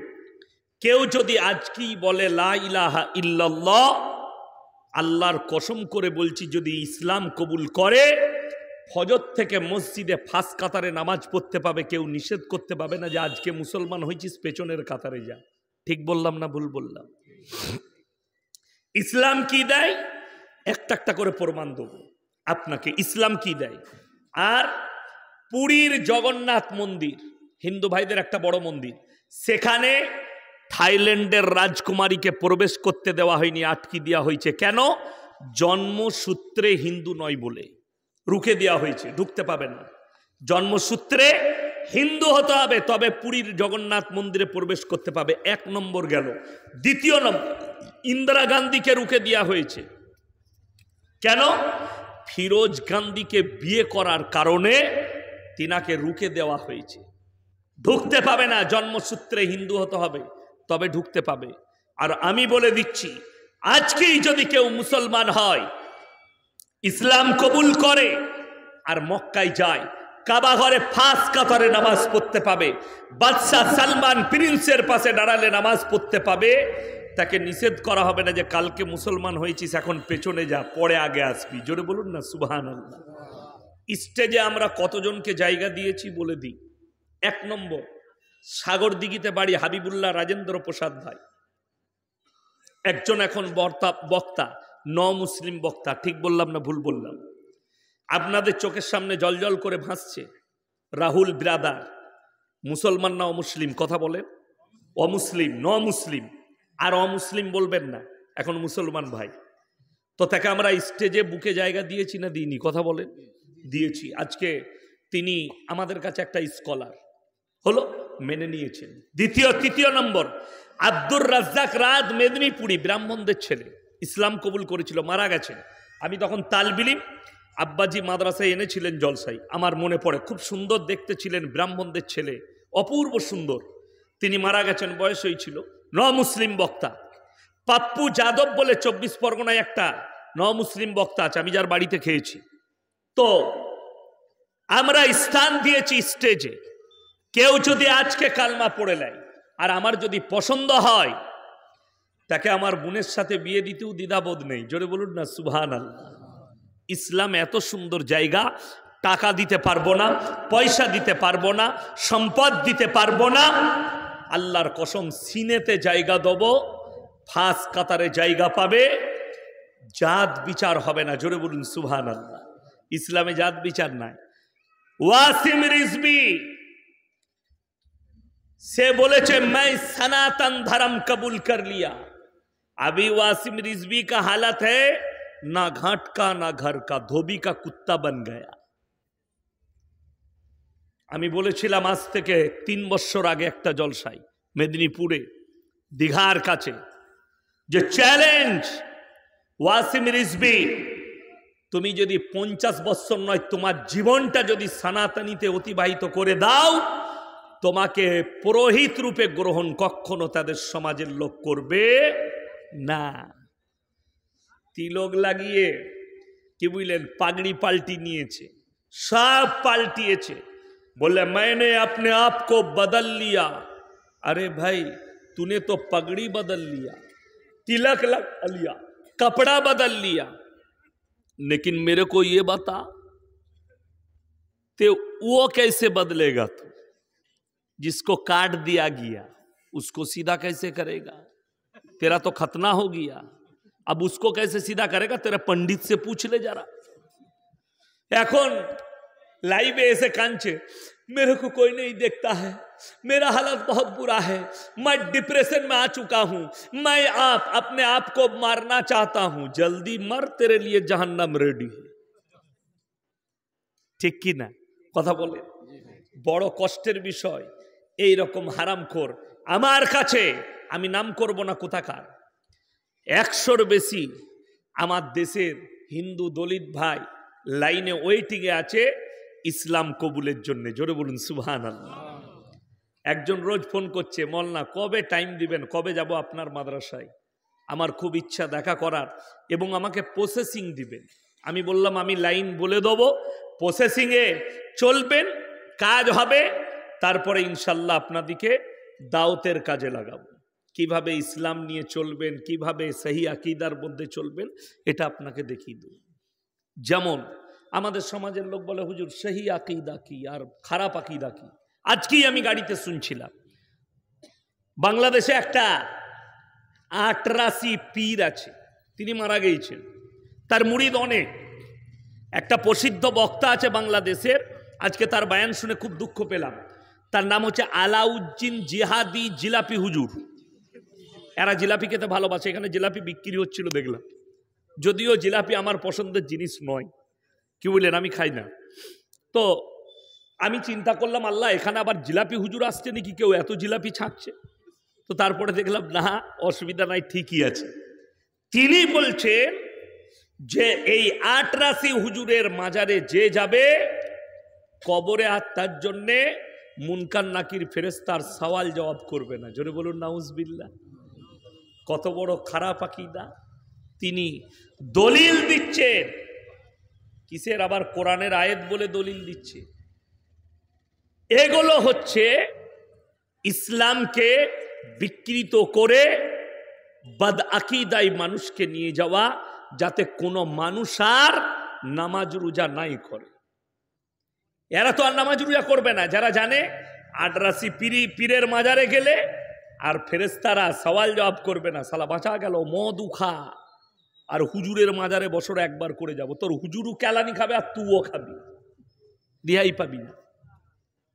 A: কেউ যদি আজকেই বলে লা ইলাহা ইল্লাল্লাহ, আল্লাহর কসম করে বলছি, যদি ইসলাম কবুল করে ফজর থেকে মসজিদে ফার্স্ট কাতারে নামাজ পড়তে পাবে, কেউ নিষেধ করতে পাবে না যে আজকে মুসলমান হয়েছিস পেছনের কাতারে যা। ঠিক বললাম না ভুল বললাম? ইসলাম কি দেয় একটা একটা করে প্রমাণ দেবো আপনাকে। ইসলাম কি দেয়? আর পুরীর জগন্নাথ মন্দির হিন্দু ভাইদের একটা বড় মন্দির, সেখানে থাইল্যান্ডের রাজকুমারীকে প্রবেশ করতে দেওয়া হয়নি, আটকে দেওয়া হয়েছে। কেন? জন্মসূত্রে হিন্দু নয় বলে রুখে দেওয়া হয়েছে, ঢুকতে পাবে না। জন্মসূত্রে হিন্দু হতে হবে, তবে পুরীর জগন্নাথ মন্দিরে প্রবেশ করতে পাবে। 1 নম্বর গেল। দ্বিতীয় নম্বর, ইন্দিরা গান্ধীকে রুখে দেওয়া হয়েছে। কেন? ফিরোজ গান্ধীকে বিয়ে করার কারণে তিনাকে রুখে দেওয়া হয়েছে। ঢুকতে পাবে না, জন্মসূত্রে হিন্দু হতে হবে তবে ঢুকতে পাবে। আর আমি বলে দিচ্ছি, আজকেই যদি কেউ মুসলমান হয়, ইসলাম কবুল করে আর মক্কায় যায়, কাবা ঘরে ফার্স্ট কাতারে নামাজ পড়তে পাবে, বাদশাহ সালমান প্রিন্সের পাশে দাঁড়ালে নামাজ পড়তে পাবে। তাকে নিষেধ করা হবে না যে কালকে মুসলমান হয়েছিস এখন পেছনে যা, পরে আগে আসবি। জোরে বলুন না সুবহানাল্লাহ। স্টেজে আমরা কতজনকে জায়গা দিয়েছি বলে দিই। 1 নম্বর, সাগরদিঘিতে বাড়ি হাবিবুল্লাহ রাজেন্দ্র প্রসাদ ভাই, একজন এখন বক্তা, মুসলিম বক্তা। ঠিক বললাম না ভুল বললাম? আপনাদের চোখের সামনে জলজল করে ভাসছে রাহুল ব্রাদার। মুসলমান না অমুসলিম? কথা বলেন। অমুসলিম, মুসলিম। আর অমুসলিম বলবেন না, এখন মুসলমান ভাই। তো তাকে আমরা স্টেজে বুকে জায়গা দিয়েছি না দিইনি? কথা বলেন। দিয়েছি। আজকে তিনি আমাদের কাছে একটা স্কলার হলো, মেনে নিয়েছেন। তৃতীয় নম্বর, আব্দুর রাজ্জাক রাত মেদিনীপুরি, ব্রাহ্মণদের ছেলে, ইসলাম কবুল করেছিল, মারা গেছেন। আমি তখন তালবিলিম, আব্বাজি মাদ্রাসায় এনেছিলেন জলসাই, আমার মনে পড়ে। খুব সুন্দর দেখতে ছিলেন, ব্রাহ্মণদের ছেলে, অপূর্ব সুন্দর। তিনি মারা গেছেন, বয়স হয়েছিল। মুসলিম বক্তা পাপ্পু যাদব বলে 24 পরগনায় একটা মুসলিম বক্তা আছে, আমি যার বাড়িতে খেয়েছি। তো আমরা স্থান দিয়েছি স্টেজে। কেউ যদি আজকে কালমা পড়ে নেয় আর আমার যদি পছন্দ হয়, তাকে আমার বোনের সাথে বিয়ে দিতেও দ্বিধাবোধ নেই। জোরে বলুন না সুবহানাল্লাহ। ইসলাম এত সুন্দর জায়গা, টাকা দিতে পারবো না, পয়সা দিতে পারবো না, সম্পদ দিতে পারবো না। আল্লাহর কসম, সিনেতে জায়গা দেবো, ফার্স্ট কাতারে জায়গা পাবে, জাত বিচার হবে না। জোরে বলুন সুবহানাল্লাহ। ইসলামে জাত বিচার নাই। ওয়াসিম রিজভী से बोले मैं सनातन धर्म कबूल कर लिया। अभी वासिम रिजवी का हालत है ना घाट का ना घर का, धोबी का कुत्ता बन गया। আমি বলেছিলাম আজ থেকে 3 বছর আগে একটা জলসায় মেদিনীপুরে দীঘার কাছে, যে চ্যালেঞ্জ ওয়াসিম রিজভী, তুমি যদি 50 বছর নয় তোমার জীবনটা যদি সনাতনীতে অতিবাহিত করে দাও, তোমাকে পুরোহিত রূপে গ্রহণ কখনো তাদের সমাজের লোক করবে না। তিলক লাগিয়ে কি বুঝলেন, পাগড়ি পাল্টি নিয়েছে, সব পাল্টিয়েছে। बोले मैंने अपने आप को बदल लिया। अरे भाई तूने तो पगड़ी बदल लिया, तिलक लगा लिया, कपड़ा बदल लिया, लेकिन मेरे को ये बता ते वो कैसे बदलेगा? तू जिसको काट दिया गया उसको सीधा कैसे करेगा? तेरा तो खतना हो गया, अब उसको कैसे सीधा करेगा? तेरा पंडित से पूछ ले जरा। এখন लाइव ऐसे कांचे, मेरे को कोई नहीं देखता है, मेरा हालत बहुत बुरा है, मैं डिप्रेशन में आ चुका हूं, मैं अपने आप को मारना चाहता हूं। जल्दी मर, तेरे लिए जहन्नम रेडी है। ठीक की ना কথা বলে? বড় কষ্টের বিষয়। এই রকম হারামখোর আমার কাছে, আমি নাম করব না কোথাকার, 100-র বেশি আমার দেশের হিন্দু দলিত ভাই লাইনে ওয়েটিংয়ে আছে ইসলাম কবুলের জন্য। জোরে বলুন সুবহানাল্লাহ। একজন রোজ ফোন করছে, মৌলানা কবে টাইম দিবেন, কবে যাব আপনার মাদ্রাসায়? আমার খুব ইচ্ছা দেখা করার, এবং আমাকে প্রসেসিং দিবেন। আমি বললাম আমি লাইন বলে দেবো, প্রসেসিংয়ে চলবেন, কাজ হবে, তারপরে ইনশাল্লাহ আপনাদিকে দাওয়াতের কাজে লাগাবো। কিভাবে ইসলাম নিয়ে চলবেন, কিভাবে সহি আকীদার মধ্যে চলবেন, এটা আপনাকে দেখিয়ে দেব। যেমন আমাদের সমাজের লোক বলে হুজুর সহি আকীদা কি আর খারাপ আকীদা কি। আজকেই আমি গাড়িতে শুনছিলাম বাংলাদেশে একটা ৮৮ পীর আছে, তিনি মারা গিয়েছেন, তার মুরিদ অনেক। একটা প্রসিদ্ধ বক্তা আছে বাংলাদেশের, আজকে তার বয়ান শুনে খুব দুঃখ পেলাম। তার নাম হচ্ছে আলাউদ্দিন জিহাদি জিলাপি হুজুর। এরা জিলাপি খেতে ভালোবাসে, এখানে জিলাপি বিক্রি হচ্ছিল দেখলাম, যদিও জিলাপি আমার পছন্দের জিনিস নয়, কি বললেন, আমি খাই না। তো আমি চিন্তা করলাম আল্লাহ এখানে আবার জিলাপি হুজুর আসছে নাকি, কেউ এত জিলাপি ছাঁকছে। তো তারপরে দেখলাম না, অসুবিধা নাই, ঠিকই আছে। তিনি বলছেন যে এই ৮৮ হুজুরের মাজারে যে যাবে কবরে, আর তার জন্যে মুনকার নাকির ফেরেশতার সওয়াল জবাব করবে না। জোরে বলুন নাউজুবিল্লাহ। কত বড় খারাপ আকীদা। তিনি দলিল দিচ্ছেন কিসের, আবার কোরআনের আয়াত বলে দলিল দিচ্ছে। এগুলো হচ্ছে ইসলামকে বিকৃত করে বদ আকীদায় মানুষকে নিয়ে যাওয়া, যাতে কোনো মানুষ আর নামাজ রোজা নাই করে। এরা তো আর নামাজ রোজা করবে না, যারা জানে ৮৮ পীরের মাজারে গেলে আর ফেরেশতারা সওয়াল জবাব করবে না, সালা বাঁচা গেল, মদ খা আর হুজুরের মাজারে বছরে একবার করে যাব, তোর হুজুরও কেলানি খাবে আর তুইও খাবি, রিহাই পাবি না।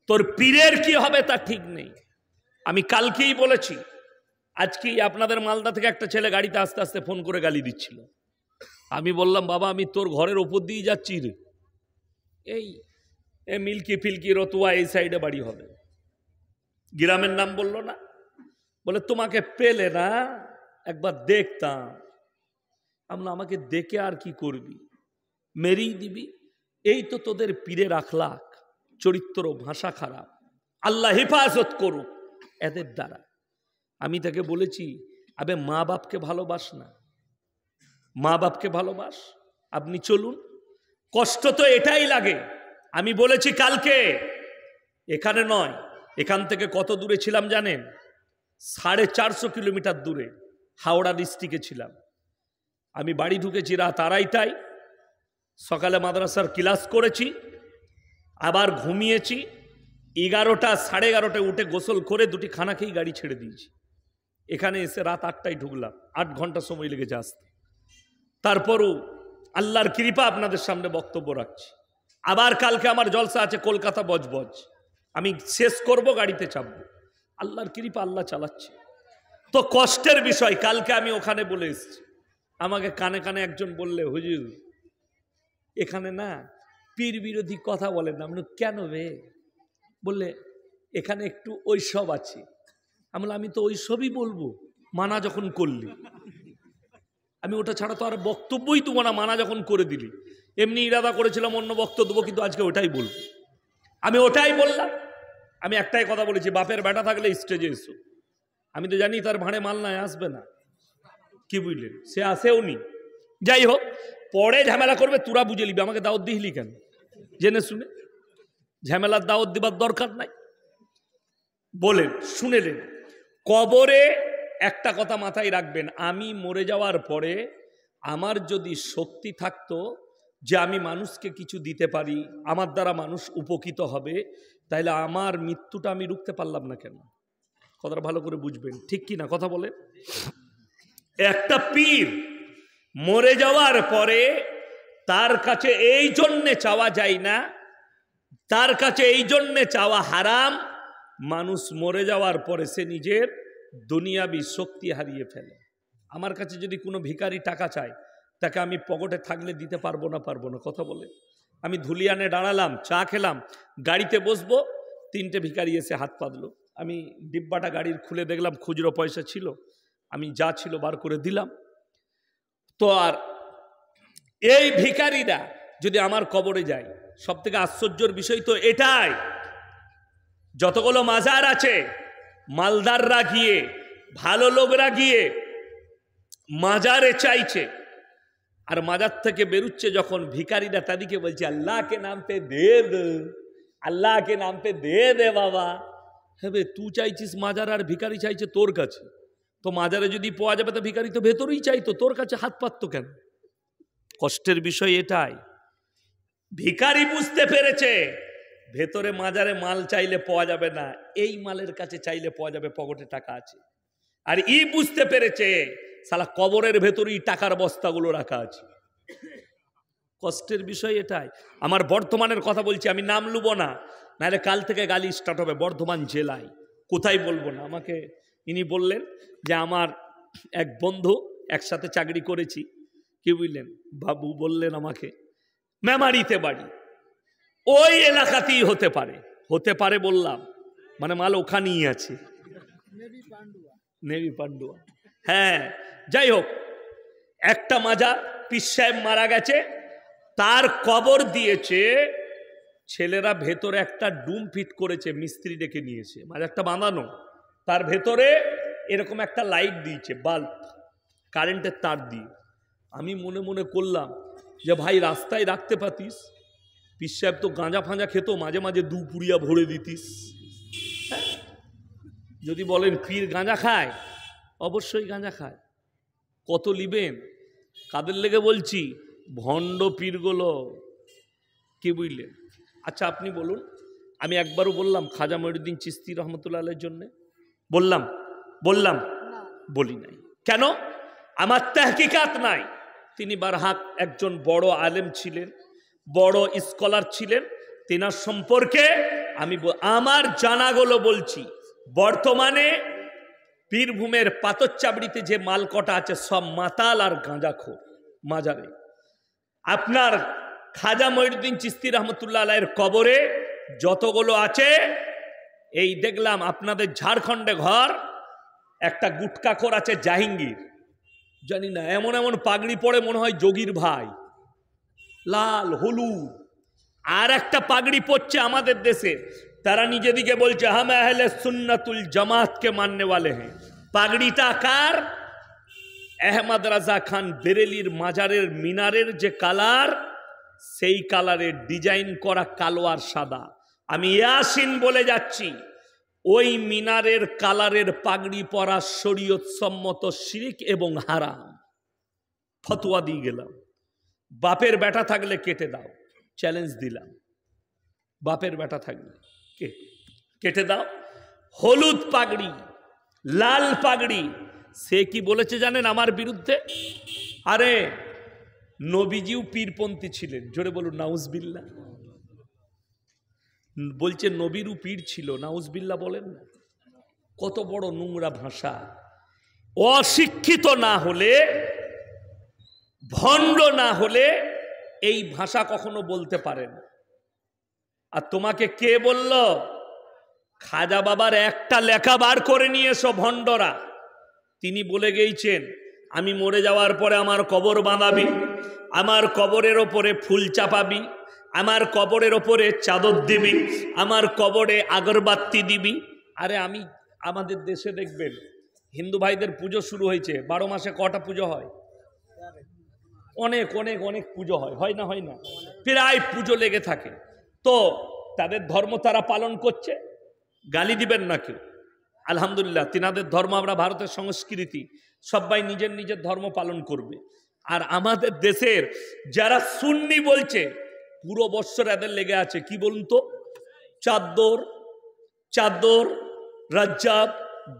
A: তোর পীরের কি হবে তা ঠিক নেই। আমি কালকেই বলেছি, আজকেই আপনাদের মালদা থেকে একটা ছেলে গাড়িতে আস্তে আস্তে ফোন করে গালি দিচ্ছিল। আমি বললাম বাবা আমি তোর ঘরের ওপর দিয়ে যাচ্ছি রে, এই মিল্কি ফিল্কি রতুয়া এই সাইডে বাড়ি হবে, গ্রামের নাম বললো না, বলে তোমাকে পেলে না একবার দেখতাম। আমরা আমাকে দেখে আর কি করবি, মেরেই দিবি। এই তো তোদের পীরের আখলাক, চরিত্র, ভাষা খারাপ, আল্লাহ হেফাজত করুক এদের দ্বারা। আমি তাকে বলেছি আবে মা বাপকে ভালোবাস না, মা বাপকে ভালোবাস, আপনি চলুন। কষ্ট তো এটাই লাগে। আমি বলেছি কালকে, এখানে নয়, এখান থেকে কত দূরে ছিলাম জানেন? 450 কিলোমিটার দূরে হাওড়া ডিস্ট্রিক্টে ছিলাম। আমি বাড়ি ঢুকেছি রাত 2:30টায়, সকালে মাদ্রাসার ক্লাস করেছি, আবার ঘুমিয়েছি, 11টা 11:30টায় উঠে গোসল করে দুটি খানা খেয়ে গাড়ি ছেড়ে দিয়েছি। এখানে এসে রাত 8টায় ঢুকলাম, 8 ঘন্টা সময় লেগেছে আসতে। তারপরও আল্লাহর কৃপা আপনাদের সামনে বক্তব্য রাখছি। আবার কালকে আমার জলসা আছে কলকাতা বজবজ, আমি শেষ করব, গাড়িতে চাপবো। আল্লাহর কৃপা, আল্লাহ চালাচ্ছে। তো কষ্টের বিষয়, কালকে আমি ওখানে বলে এসেছি। আমাকে কানে কানে একজন বললে হুজুর এখানে না পীর বিরোধী কথা বলেন না। আমি কেন রে? বললে এখানে একটু ওইসব আছে। আমি তো ওইসবই বলবো মানা যখন করলি। আমি ওটা ছাড়া তো আর বক্তব্যই দেবো না, মানা যখন করে দিলি। এমনি ইরাদা করেছিলাম অন্য বক্তব্য দেবো, কিন্তু আজকে ওটাই বলবো। আমি ওটাই বললাম। আমি একটাই কথা বলেছি, বাপের বেটা থাকলে স্টেজে এসো। আমি তো জানি তার ভাড়ে মাল নাই, আসবে না, কি বুঝলেন? সে আসেও নি। যাই হোক, পরে ঝামেলা করবে, তোরা বুঝে নিবি। আমাকে দাওয়াত দিলি কেন? জেনে শুনে ঝামেলার দাওয়াত দিবার দরকার নাই। বলেন, শুনেলেন। কবরে একটা কথা মাথায় রাখবেন, আমি মরে যাওয়ার পরে আমার যদি শক্তি থাকতো যে আমি মানুষকে কিছু দিতে পারি, আমার দ্বারা মানুষ উপকৃত হবে, তাইলে আমার মৃত্যুটা আমি রুখতে পারলাম না কেন? কথাটা ভালো করে বুঝবেন, ঠিক কি না? কথা বলে। একটা পীর মরে যাওয়ার পরে তার কাছে এই জন্যে চাওয়া যায় না, তার কাছে এই জন্যে চাওয়া হারাম, মানুষ মরে যাওয়ার পরে সে নিজের দুনিয়াবি শক্তি হারিয়ে ফেলে। আমার কাছে যদি কোনো ভিখারি টাকা চায়, তাকে আমি পকেটে থাকলে দিতে পারবো না? কথা বলে। আমি ধুলিয়ানে দাঁড়ালাম, চা খেলাম, গাড়িতে বসবো, 3টে ভিখারি এসে হাত পাতলো। আমি ডিব্বাটা গাড়ির খুলে দেখলাম খুচরো পয়সা ছিল, আমি যা ছিল বার করে দিলাম। তো আর এই ভিখারিরা যদি আমার কবরে যায়, সব থেকে আশ্চর্যের বিষয় তো এটাই, যতগুলো মাজার আছে মালদাররা গিয়ে, ভালো লোকরা গিয়ে মাজারে চাইছে, আর মাজার থেকে বেরুচ্ছে যখন ভিখারিরা, তাদেরকে বলছে আল্লাহকে নাম পে দে দে, আল্লাহকে নাম পে দে দে বাবা। হ্যাঁ, তুই চাইছিস মাজার, আর ভিখারি চাইছে তোর কাছে। তো মাজারে যদি পাওয়া যাবে তো ভিখারি তো ভেতরেই চাইতো, তোর কাছে হাত পাততো কেন? কষ্টের বিষয় এটাই, ভিখারি বুঝতে পেরেছে ভেতরে মাজারে মাল চাইলে পাওয়া যাবে না, এই মালের কাছে চাইলে পাওয়া যাবে, পকেটে টাকা আছে। আর ই বুঝতে পেরেছে শালা কবরের ভেতরেই টাকার বস্তাগুলো রাখা আছে। কষ্টের বিষয় এটাই। আমার বর্ধমানের কথা বলছি, আমি নাম লুব না, নাহলে কাল থেকে গালি স্টার্ট হবে। বর্ধমান জেলায়, কোথায় বলবো না, আমাকে ইনি বললেন যে আমার এক বন্ধু, একসাথে চাকরি করেছি, কি বুঝলেন, বাবু বললেন আমাকে মেমারিতে বাড়ি, ওই এলাকাতেই হতে পারে, হতে পারে বললাম, মানে মাল ওখানেই আছে, নেভি পান্ডুয়া। হ্যাঁ, যাই হোক, একটা মাজার পীর সাহেব মারা গেছে, তার কবর দিয়েছে ছেলেরা, ভেতরে একটা ডুম ফিট করেছে, মিস্ত্রি ডেকে নিয়েছে, মাজারটা বাঁধানো, তার ভেতরে এরকম একটা লাইট দিয়েছে, বাল্ব, কারেন্টের তার দিয়ে। আমি মনে মনে করলাম যে ভাই রাস্তায় রাখতে পাতিস, পীর সাহেব তো গাঁজা ফাঁজা খেত, মাঝে মাঝে দু পুড়িয়া ভরে দিতিস। হ্যাঁ, যদি বলেন পীর গাঁজা খায়, অবশ্যই গাঁজা খায়। কত লিবেন? কাদের লেগে বলছি? ভণ্ড পীরগুলো, কি বুঝলেন? আচ্ছা আপনি বলুন, আমি একবারও বললাম খাজা মঈনুদ্দিন চিশতি রহমতুল্লাহ আলাইহির জন্য? বললাম? বলি নাই। কেন? আমার তাহকিকাত নাই। তিনি বারহাক একজন বড় আলেম ছিলেন, বড় স্কলার ছিলেন, তেনার সম্পর্কে আমি আমার জানাগুলো বলছি। বর্তমানে বীরভূমের পাথরচাবড়িতে যে মালকটা আছে সব মাতাল আর গাঁজাখোর মাজারে। আপনার খাজা মঈনুদ্দিন চিশতি রহমতুল্লাহ আলাইহির কবরে যতগুলো আছে, এই দেখলাম আপনাদের ঝাড়খণ্ডে ঘর, একটা গুটকাখোর আছে জাহাঙ্গীর, জানি না, এমন এমন পাগড়ি পরে মনে হয় যোগীর ভাই, লাল হলুদ। আর একটা পাগড়ি পরছে আমাদের দেশে, তারা নিজেদিকে বলছে হাম আহলে সুন্নাতুল জামাতকে মাননে ওয়ালে হ্যাঁ। পাগড়িটা কার? আহমদ রাজা খান বেরেলির মাজারের মিনারের যে কালার, সেই কালারের ডিজাইন করা, কালো আর সাদা। আমি ইয়াসিন বলে যাচ্ছি, ওই মিনারের কালারের পাগড়ি পরা শরীয়ত সম্মত শিরক এবং হারাম। ফতোয়া দিয়ে গেলাম, বাপের বেটা থাকলে কেটে দাও, চ্যালেঞ্জ দিলাম, বাপের বেটা থাকলে কেটে দাও। হলুদ পাগড়ি, লাল পাগড়ি, সে কি বলেছে জানেন আমার বিরুদ্ধে? আরে নবীজিও পীরপন্থী ছিলেন, জোরে বলুন নাউজবিল্লাহ। বলছে নবীরও পীর ছিল, নাউজবিল্লাহ বলেন না। কত বড় নোংরা ভাষা! অশিক্ষিত না হলে, ভণ্ড না হলে এই ভাষা কখনো বলতে পারে না। আর তোমাকে কে বলল? খাজা বাবার একটা লেখা বার করে নিয়ে এসো ভণ্ডরা। তিনি বলে গেছেন আমি মরে যাওয়ার পরে আমার কবর বাঁধাবি, আমার কবরের ওপরে ফুল চাপাবি, আমার কবরের ওপরে চাদর দিবি, আমার কবরে আগরবাতি দিবি। আরে আমি, আমাদের দেশে দেখবেন হিন্দু ভাইদের পুজো শুরু হয়েছে, 12 মাসে কটা পুজো হয়? অনেক অনেক অনেক পুজো হয়, হয় না? হয় না? প্রায় পুজো লেগে থাকে। তো তাদের ধর্ম তারা পালন করছে, গালি দিবেন না কেউ। আলহামদুলিল্লাহ, তিনাদের ধর্ম, আমরা ভারতের সংস্কৃতি, সবাই নিজের নিজের ধর্ম পালন করবে। আর আমাদের দেশের যারা সুন্নি বলছে, পুরো বৎসর এদের লেগে আছে কি বলুন তো? চাদর, চাদর, রাজ্জাব,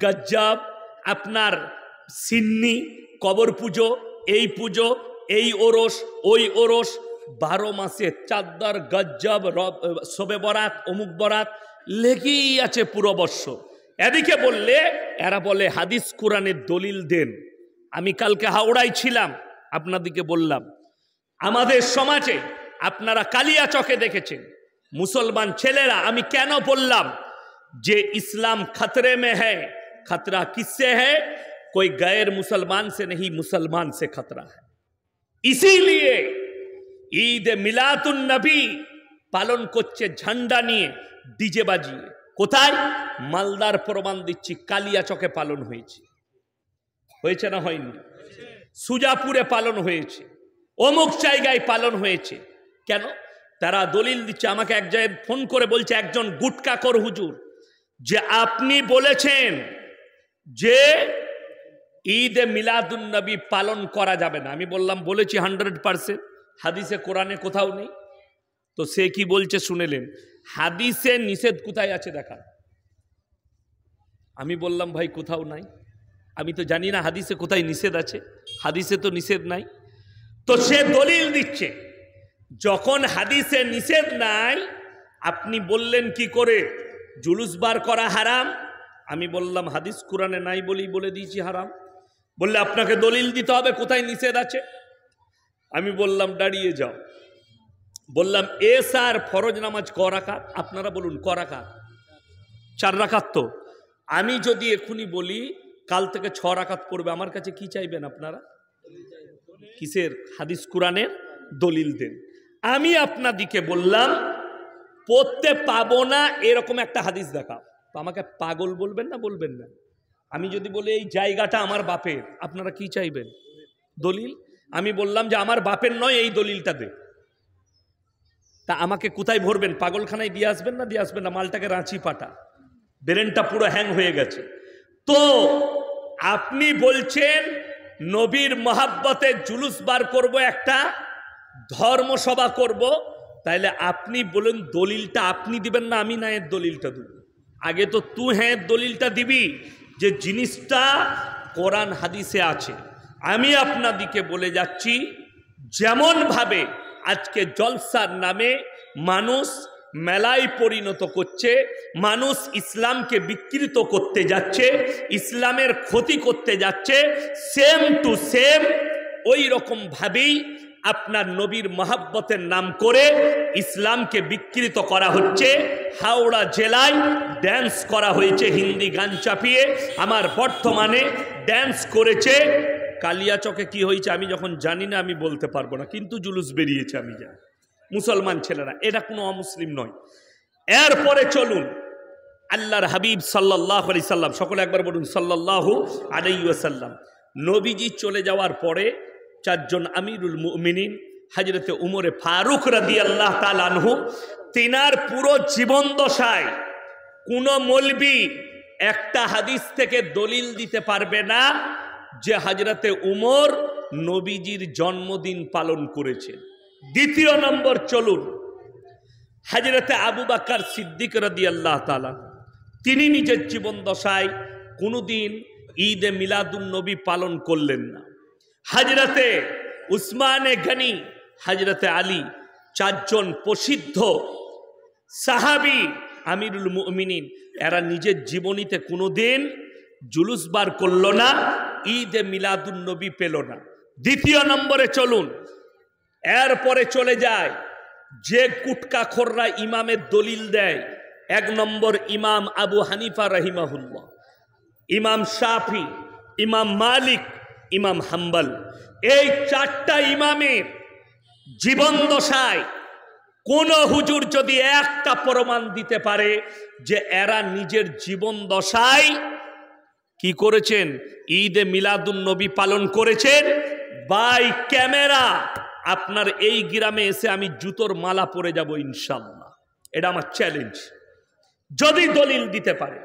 A: গজ্জাব, আপনার সিন্নি, কবর পুজো, এই পুজো, এই ওরস, ওই ওরস, 12 মাসে চাদর, গজ্জাব, শবে বরাত, অমুক বরাত লেগেই আছে পুরো বৎসর। এদিকে বললে এরা বলে হাদিস কোরআনের দলিল দেন। আমি কালকে হাওড়ায় ছিলাম, আপনাদেরকে বললাম আমাদের সমাজে আপনারা কালিয়াচকে দেখেছেন মুসলমান ছেলেরা, আমি কেন বললাম যে ইসলাম खतरे में है? खतरा किससे है? कोई गैर मुसलमान से नहीं, मुसलमान से खतरा है। इसीलिए ईद मिलादुन नबी পালন করছে ঝান্ডা নিয়ে, ডিজে বাজিয়ে। কোথায়? মালদার প্রমাণ দিচ্ছি, কালিয়াচকে পালন হয়েছে। হয়েছে না হয়নি? সুজাপুরে পালন হয়েছে, অমুক জায়গায় পালন হয়েছে। কেন? তারা দলিল দিচ্ছে। আমাকে এক জায়গায় ফোন করে বলছে একজন গুটকাখোর হুজুর, যে আপনি বলেছেন যে ঈদে মিলাদুন নবী পালন করা যাবে না। আমি বললাম বলেছি 100%, হাদিসে কোরআনে কোথাও নেই। তো সে কি বলছে শুনেলেন, হাদিসে নিষেধ কোথায় আছে দেখা। আমি বললাম ভাই কোথাও নাই, আমি তো জানি না হাদিসে কোথায় নিষেধ আছে, হাদিসে তো নিষেধ নাই। তো সে দলিল দিচ্ছে, যখন হাদিসে নিষেধ নাই আপনি বললেন কি করে জুলুস বার করা হারাম। আমি বললাম হাদিস কোরআনে নাই বলেই বলে দিয়েছি হারাম। বললে আপনাকে দলিল দিতে হবে কোথায় নিষেধ আছে। আমি বললাম দাঁড়িয়ে যাও। বললাম এসার ফরজ নামাজ ক রাকাত, আপনারা বলুন ক রাকাত? 4 রাকাত। তো আমি যদি এখনই বলি কাল থেকে 6 রাকাত পড়বে, আমার কাছে কি চাইবেন আপনারা? কিসের? হাদিস কোরআনের দলিল দেন। আমি আপনাদিকে বললাম পড়তে পাবো না এরকম একটা হাদিস দেখাও, তো আমাকে পাগল বলবেন না? বলবেন না? আমি যদি বলি এই জায়গাটা আমার বাপের, আপনারা কি চাইবেন? দলিল। আমি বললাম যে আমার বাপের নয়, এই দলিলটা দে। তা আমাকে কোথায় ভরবেন? পাগলখানায় দিয়ে আসবেন না? দিয়ে আসবেন না? মালটাকে রাঁচি পাঠা, ব্রেনটা পুরো হ্যাং হয়ে গেছে। তো আপনি বলছেন নবীর মহাব্বতে জুলুস বার করব, একটা ধর্মসভা করব, তাইলে আপনি বলেন দলিলটা আপনি দিবেন না আমি না এর দলিলটা দেব? আগে তো তুই হ্যাঁ দলিলটা দিবি যে জিনিসটা কোরআন হাদিসে আছে। আমি আপনাদিকে বলে যাচ্ছি যেমন ভাবে আজকে জলসার নামে মানুষ মেলায় পরিণত করছে, মানুষ ইসলামকে বিকৃত করতে যাচ্ছে, ইসলামের ক্ষতি করতে যাচ্ছে, সেম টু সেম ওই রকম ভাবেই আপনার নবীর মহাব্বতের নাম করে ইসলামকে বিকৃত করা হচ্ছে। হাওড়া জেলায় ড্যান্স করা হয়েছে হিন্দি গান চাপিয়ে, আমার বর্তমানে ড্যান্স করেছে। কালিয়াচকে কি হয়েছে আমি যখন জানি না আমি বলতে পারবো না, কিন্তু জুলুস বেরিয়েছে আমি জানি, মুসলমান ছেলেরা, এটা কোনো অমুসলিম নয়। এরপরে চলুন আল্লাহর হাবিব সাল্লাল্লাহু আলাইহি সাল্লাম, সকলে একবার বলুন সাল্লাল্লাহু আলাইহি ওয়াসাল্লাম। নবীজি চলে যাওয়ার পরে 4 জন আমিরুল মুমিনিন হযরতে উমরে ফারুক রাদিয়াল্লাহু তাআলা আনহু, তিনার পুরো জীবন দশায় কোন মৌলবি একটা হাদিস থেকে দলিল দিতে পারবে না যে হযরতে উমর নবীজির জন্মদিন পালন করেছে। দ্বিতীয় নম্বর চলুন হযরতে আবু বকর সিদ্দিক রাদিয়াল্লাহু তাআলা, তিনি নিজের জীবন দশায় কোনোদিন ঈদে মিলাদুন নবী পালন করলেন না। হযরতে উসমানে গনি, হযরতে আলী, 4 জন প্রসিদ্ধ সাহাবী আমিরুল মুমিনিন, এরা নিজের জীবনীতে কোনোদিন জুলুস বার করলো না, ঈদে মিলাদুন নবী পেল না। দ্বিতীয় নম্বরে চলুন, এরপরে চলে যায় যে কুটকাখোররা ইমামের দলিল দেয়। 1 নম্বর ইমাম আবু হানিফা রাহিমাহুল্লাহ, ইমাম শাফি, ইমাম মালিক, ইমাম হাম্বল। এই 4টা ইমামের জীবন দশায় কোন হুজুর যদি একটা প্রমাণ দিতে পারে যে এরা নিজের জীবন দশায় কি করেছেন, ঈদে মিলাদুন নবী পালন করেছেন, বাই ক্যামেরা আপনার এই গ্রামে এসে আমি জুতোর মালা পরে যাব ইনশাআল্লাহ। এটা আমার চ্যালেঞ্জ, যদি দলিল দিতে পারে।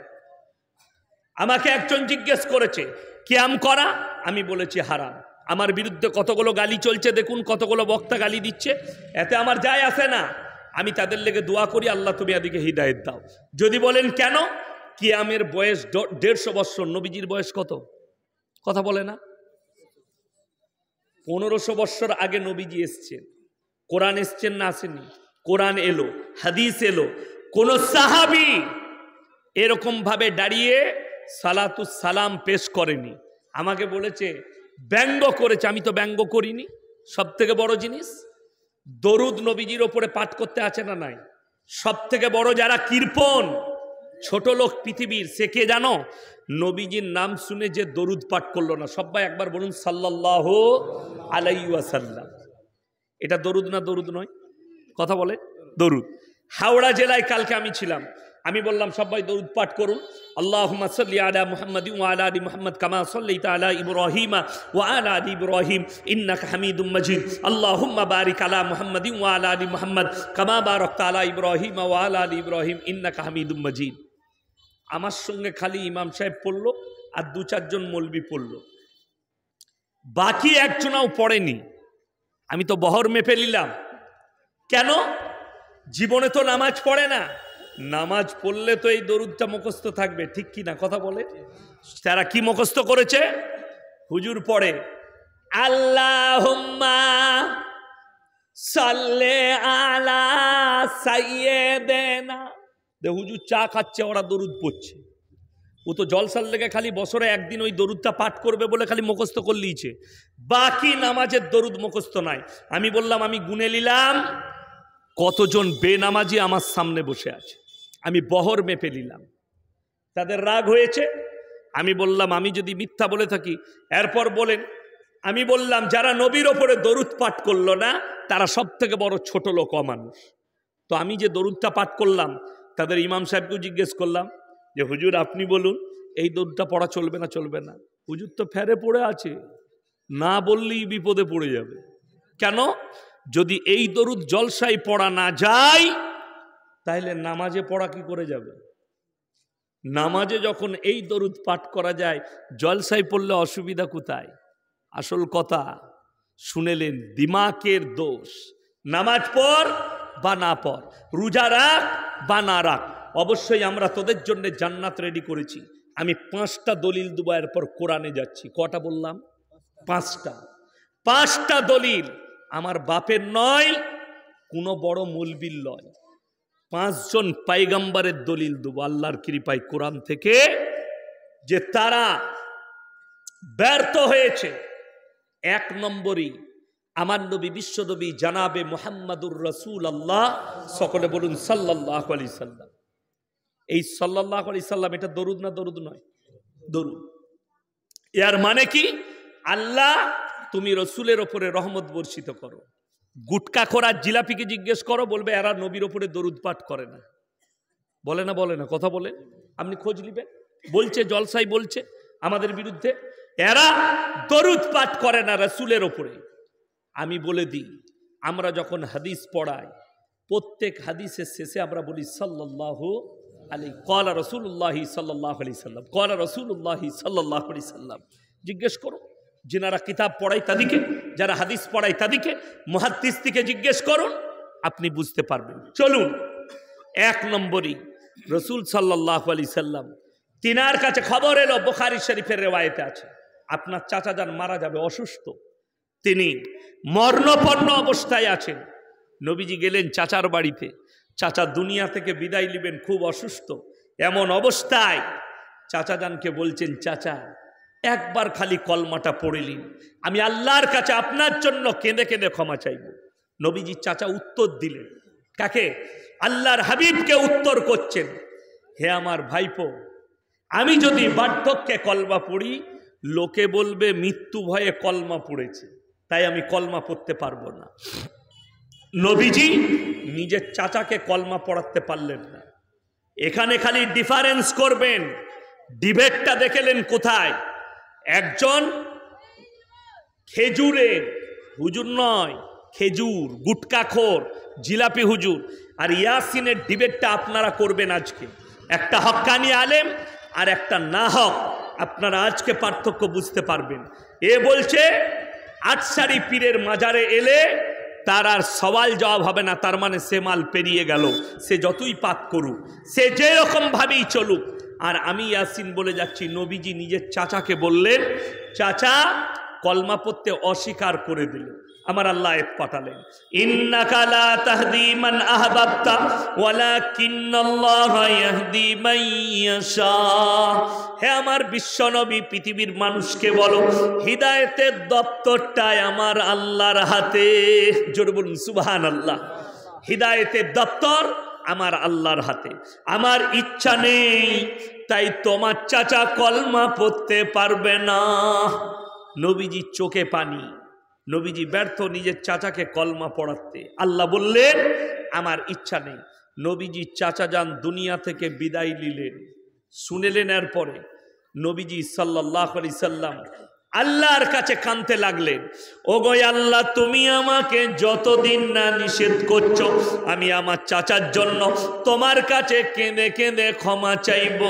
A: আমাকে একজন জিজ্ঞেস করেছে কিয়াম করা, আমি বলেছি হারাম। আমার বিরুদ্ধে কতগুলো গালি চলছে দেখুন, কতগুলো বক্তা গালি দিচ্ছে, এতে আমার যায় আসে না। আমি তাদের লেগে দোয়া করি আল্লাহ তুমি এদিকে হিদায়েত দাও। যদি বলেন কেন, কিয়ামের বয়স 150 বছর, নবীজির বয়স কত? কথা বলে না? 1500 বছর আগে নবীজি এসছেন, কোরআন এসছেন না আসেনি? কোরআন এলো, হাদিস এলো, কোন সাহাবী এরকম ভাবে দাঁড়িয়ে সালাতুস সালাম পেশ করেনি। আমাকে বলেছে ব্যঙ্গ করেছে, আমি তো ব্যঙ্গ করিনি। সব থেকে বড় জিনিস দরুদ নবীজির ওপরে পাঠ করতে আছে না নাই? সব থেকে বড় যারা কৃপণ ছোট লোক পৃথিবীর, সে কে জানো? নবীজির নাম শুনে যে দরুদ পাঠ করলো না। সবাই একবার বলুন সাল্লাল্লাহু আলাইহি ওয়াসাল্লাম। এটা দরুদ না দরুদ নয়? কথা বলে দরুদ। হাওড়া জেলায় কালকে আমি ছিলাম, আমি বললাম সবাই দরুদ পাঠ করুন। আল্লাহুম্মা সাল্লি আলা মুহাম্মাদিন ওয়া আলা আলি মুহাম্মাদ কামা সাল্লাইতা আলা ইব্রাহিমা ওয়া আলা আলি ইব্রাহিম ইন্নাকা হামিদুম মাজিদ। আল্লাহুম্মা বারিক আলা মুহাম্মাদিন ওয়া আলা আলি মুহাম্মাদ কামা বারাকতা আলা ইব্রাহিমা ওয়া আলা আলি ইব্রাহিম ইন্নাকা হামিদুম মাজিদ। আমার সঙ্গে খালি ইমাম সাহেব পড়লো আর 2-4 জন মৌলবি পড়লো। বাকি একজনাও পড়েনি। আমি তো বহর মেপে নিলাম। কেন? জীবনে তো নামাজ পড়ে না, নামাজ পড়লে তো এই দরুদটা মুখস্থ থাকবে, ঠিক কি না কথা বলে? তারা কি মুখস্থ করেছে? হুজুর পড়ে আল্লাহুম্মা সাল্লি আলা সাইয়্যিদিনা। হুজুর চা খাচ্ছে, ওরা দরুদ পড়ছে। ও তো জলসার লেগে খালি বছরে একদিন ওই দরুদটা পাঠ করবে বলে খালি মুখস্থ করলিছে, বাকি নামাজের দরুদ মুখস্থ নাই। আমি বললাম, আমি গুনে নিলাম কতজন বেনামাজি আমার সামনে বসে আছে। আমি বহর মেপে নিলাম। তাদের রাগ হয়েছে। আমি বললাম, আমি যদি মিথ্যা বলে থাকি এরপর বলেন। আমি বললাম, যারা নবীর ওপরে দরুদ পাঠ করলো না তারা সব থেকে বড় ছোট লোক, অমানুষ। তো আমি যে দরুদটা পাঠ করলাম, তাদের ইমাম সাহেবকেও জিজ্ঞেস করলাম যে হুজুর আপনি বলুন এই দরুদটা পড়া চলবে না চলবে না? হুজুর তো ফেরে পড়ে আছে, না বললেই বিপদে পড়ে যাবে। কেন? যদি এই দরুদ জলসায় পড়া না যায় তাহলে নামাজে পড়া কি করে যাবে? নামাজে যখন এই দরুদ পাঠ করা যায়, জলসায় পড়লে অসুবিধা কোথায়? আসল কথা শুনেলেন, দিমাকের দোষ। নামাজ পড় বা না পড়, রোজা রাখ বা না রাখ, অবশ্যই আমরা তোদের জন্য জান্নাত রেডি করেছি। আমি 5টা দলিল দেবো, এরপর কোরআনে যাচ্ছি। কটা বললাম? 5টা দলিল আমার বাপের নয়, কোনো বড় মৌলবীর নয়, 5 জন পাইগাম্বারের দলিল দেবো আল্লাহর কৃপায় কোরআন থেকে, যে তারা ব্যর্থ হয়েছে। 1 নম্বরই আমার নবী, বিশ্বনবী জানাবে মুহাম্মাদুর রাসূলুল্লাহ, সকলে বলুন সাল্লাল্লাহু আলাইহি সাল্লাম। এই সাল্লাল্লাহু আলাইহি সাল্লাম এটা দরুদ না দরুদ নয়? দরুদ। এর মানে কি? আল্লাহ তুমি রসুলের ওপরে রহমত বর্ষিত করো। গুটকা খোরা জিলাপিকে জিজ্ঞেস করো, বলবে এরা নবীর ওপরে দরুদ পাঠ করে না। বলে না? বলে না? কথা বলে। আপনি খোঁজ নিবেন, বলছে জলসাই বলছে আমাদের বিরুদ্ধে এরা দরুদ পাঠ করে না রসুলের ওপরে। আমি বলে দিই, আমরা যখন হাদিস পড়াই, প্রত্যেক হাদিসের শেষে আমরা বলি সাল্লাল্লাহু আলাইহি ক্বালা রাসূলুল্লাহি সাল্লাল্লাহু আলাইহি সাল্লাম, ক্বালা রাসূলুল্লাহি সাল্লাল্লাহু আলাইহি সাল্লাম। জিজ্ঞেস করো যিনারা কিতাব পড়াই তাদেরকে, যারা হাদিস পড়াই তাদেরকে, মুহাদ্দিস থেকে জিজ্ঞেস করুন, আপনি বুঝতে পারবেন। চলুন, 1 নম্বরই রসুল সাল্লাল্লাহু আলাইহি সাল্লাম, তিনার কাছে খবর এলো, বুখারী শরীফের রিওয়ায়েতে আছে, আপনার চাচা যান মারা যাবে, অসুস্থ, তিনি মরণাপন্ন অবস্থায় আছেন। নবীজি গেলেন চাচার বাড়িতে, চাচা দুনিয়া থেকে বিদায় নেবেন, খুব অসুস্থ। এমন অবস্থায় চাচা যানকে বলছেন, চাচা একবার খালি কলমাটা পড়িলেন, আমি আল্লাহর কাছে আপনার জন্য কেঁদে কেঁদে ক্ষমা চাইব। নবীজি চাচা উত্তর দিলেন, কাকে? আল্লাহর হাবিবকে উত্তর করছেন, হে আমার ভাইপো, আমি যদি বার্ধক্যে কলমা পড়ি লোকে বলবে মৃত্যু ভয়ে কলমা পড়েছে, তাই আমি কলমা পড়তে পারবো না। নবীজি নিজের চাচাকে কলমা পড়াতে পারলেন না। এখানে খালি ডিফারেন্স করবেন, ডিবেটটা দেখলেন কোথায়? একজন খেজুরের হুজুর নয়, খেজুর গুটকাখোর জিলাপি হুজুর, আর ইয়াসিনের ডিবেটটা আপনারা করবেন আজকে। একটা হক্কানি আলেম আর একটা না হক, আপনারা আজকে পার্থক্য বুঝতে পারবেন। এ বলছে আটসারি পীরের মাজারে এলে তার আর সওয়াল জবাব হবে না, তার মানে সে মাল পেরিয়ে গেল, সে যতই পাপ করুক, সে যেরকম ভাবেই চলুক। আর আমি ইয়াসিন বলে যাচ্ছি, নবীজি নিজের চাচাকে বললেন, চাচা কলমা পড়তে অস্বীকার করে দিল। আমার আল্লাহ আয়াত পাঠালেন, ইন্নাকা লা তাহদি মান আহবাবতা ওয়ালাকিন্নাল্লাহা ইয়াহদি মান ইয়াশা। হে আমার বিশ্বনবী, পৃথিবীর মানুষকে বলো হিদায়াতের দপ্তরটাই আমার আল্লাহর হাতে। জোরে বলুন সুবহানাল্লাহ। হিদায়াতের দপ্তর আমার আল্লাহর হাতে। আমার ইচ্ছা নেই তাই তোমার চাচা কলমা পড়তে পারবে না। নবীজি চোখে পানি, নবীজি ব্যর্থ নিজের চাচাকে কলমা পড়াতে। আল্লাহ বললেন আমার ইচ্ছা নেই। নবীজি চাচা যান দুনিয়া থেকে বিদায় নিলেন, শুনেলেন। এরপরে নবীজি সাল্লাল্লাহু আলাইহি সাল্লাম আল্লাহর কাছে কাঁদতে লাগলেন, ওগো আল্লাহ, তুমি আমাকে যতদিন না নিষেধ করছো আমি আমার চাচার জন্য তোমার কাছে কেঁদে কেঁদে ক্ষমা চাইব।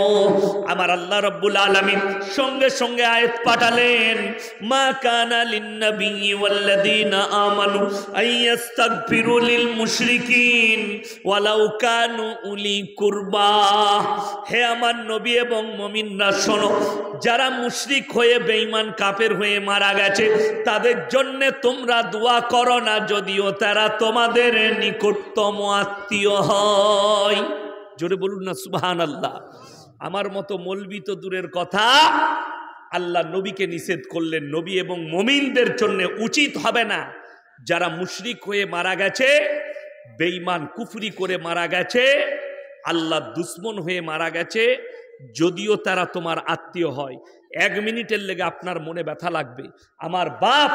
A: আমার আল্লাহ রাব্বুল আলামিন সঙ্গে সঙ্গে আয়াত পাঠালেন, মা কানা লিন-নাবিয়্যি ওয়াল্লাযীনা আমানু আইয়াস্তাগফিরু লিল মুশরিকিন ওয়ালাউ কানু উলি কুরবা। হে আমার নবী এবং মুমিনরা শোনো, যারা মুশরিক হয়ে বেঈমান কাফের হয়ে মারা গেছে তাদের জন্য তোমরা দোয়া করো না, যদিও তারা তোমাদের নিকটতম আত্মীয় হয়। জোরে বলুন না সুবহানাল্লাহ। আমার মতো মৌলবি তো দূরের কথা, আল্লাহ নবীকে নিষেধ করলেন। নবী এবং মুমিনদের জন্য উচিত হবে না, যারা মুশরিক হয়ে মারা গেছে, বেঈমান কুফরি করে মারা গেছে, আল্লাহ দুশ্মন হয়ে মারা গেছে, যদিও তারা তোমার আত্মীয় হয়, 1 মিনিটের লেগে আপনার মনে ব্যথা লাগবে। আমার বাপ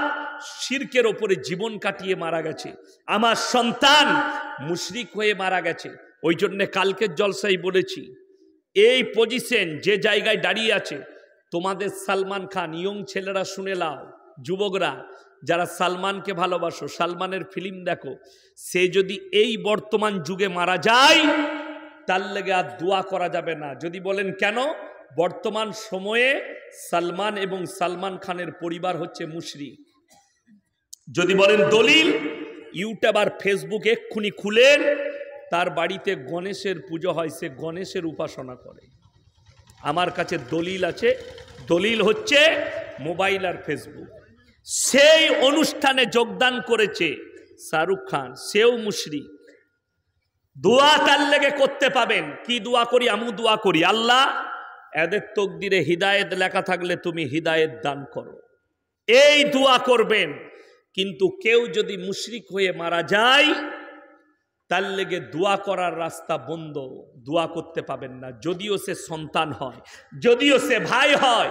A: শিরকের ওপরে জীবন কাটিয়ে মারা গেছে, আমার সন্তান মুশরিক হয়ে মারা গেছে। ওই জন্যে কালকের জলসাই বলেছি, এই পজিশন যে জায়গায় দাঁড়িয়ে আছে, তোমাদের সালমান খান, ইয়ং ছেলেরা শুনে লাও, যুবকরা যারা সালমানকে ভালোবাসো, সালমানের ফিল্ম দেখো, সে যদি এই বর্তমান যুগে মারা যায় তার লেগে আর দোয়া করা যাবে না। যদি বলেন কেন, বর্তমান সময়ে সালমান এবং সালমান খানের পরিবার হচ্ছে মুশরিক। যদি বলেন দলিল, ইউটিউব আর ফেসবুক এক্ষুনি খুলেন, তার বাড়িতে গণেশের পুজো হয়, সে গণেশের উপাসনা করে। আমার কাছে দলিল আছে, দলিল হচ্ছে মোবাইল আর ফেসবুক। সেই অনুষ্ঠানে যোগদান করেছে শাহরুখ খান, সেও মুশরিক। দোয়া তার লেগে করতে পাবেন। কি দোয়া করি? আমি দোয়া করি, আল্লাহ এদের তকদিরে হিদায়েত লেখা থাকলে তুমি হিদায়েত দান করো, এই দোয়া করবেন। কিন্তু কেউ যদি মুশরিক হয়ে মারা যায়, তার লেগে দোয়া করার রাস্তা বন্ধ, দোয়া করতে পাবেন না। যদিও সে সন্তান হয়, যদিও সে ভাই হয়,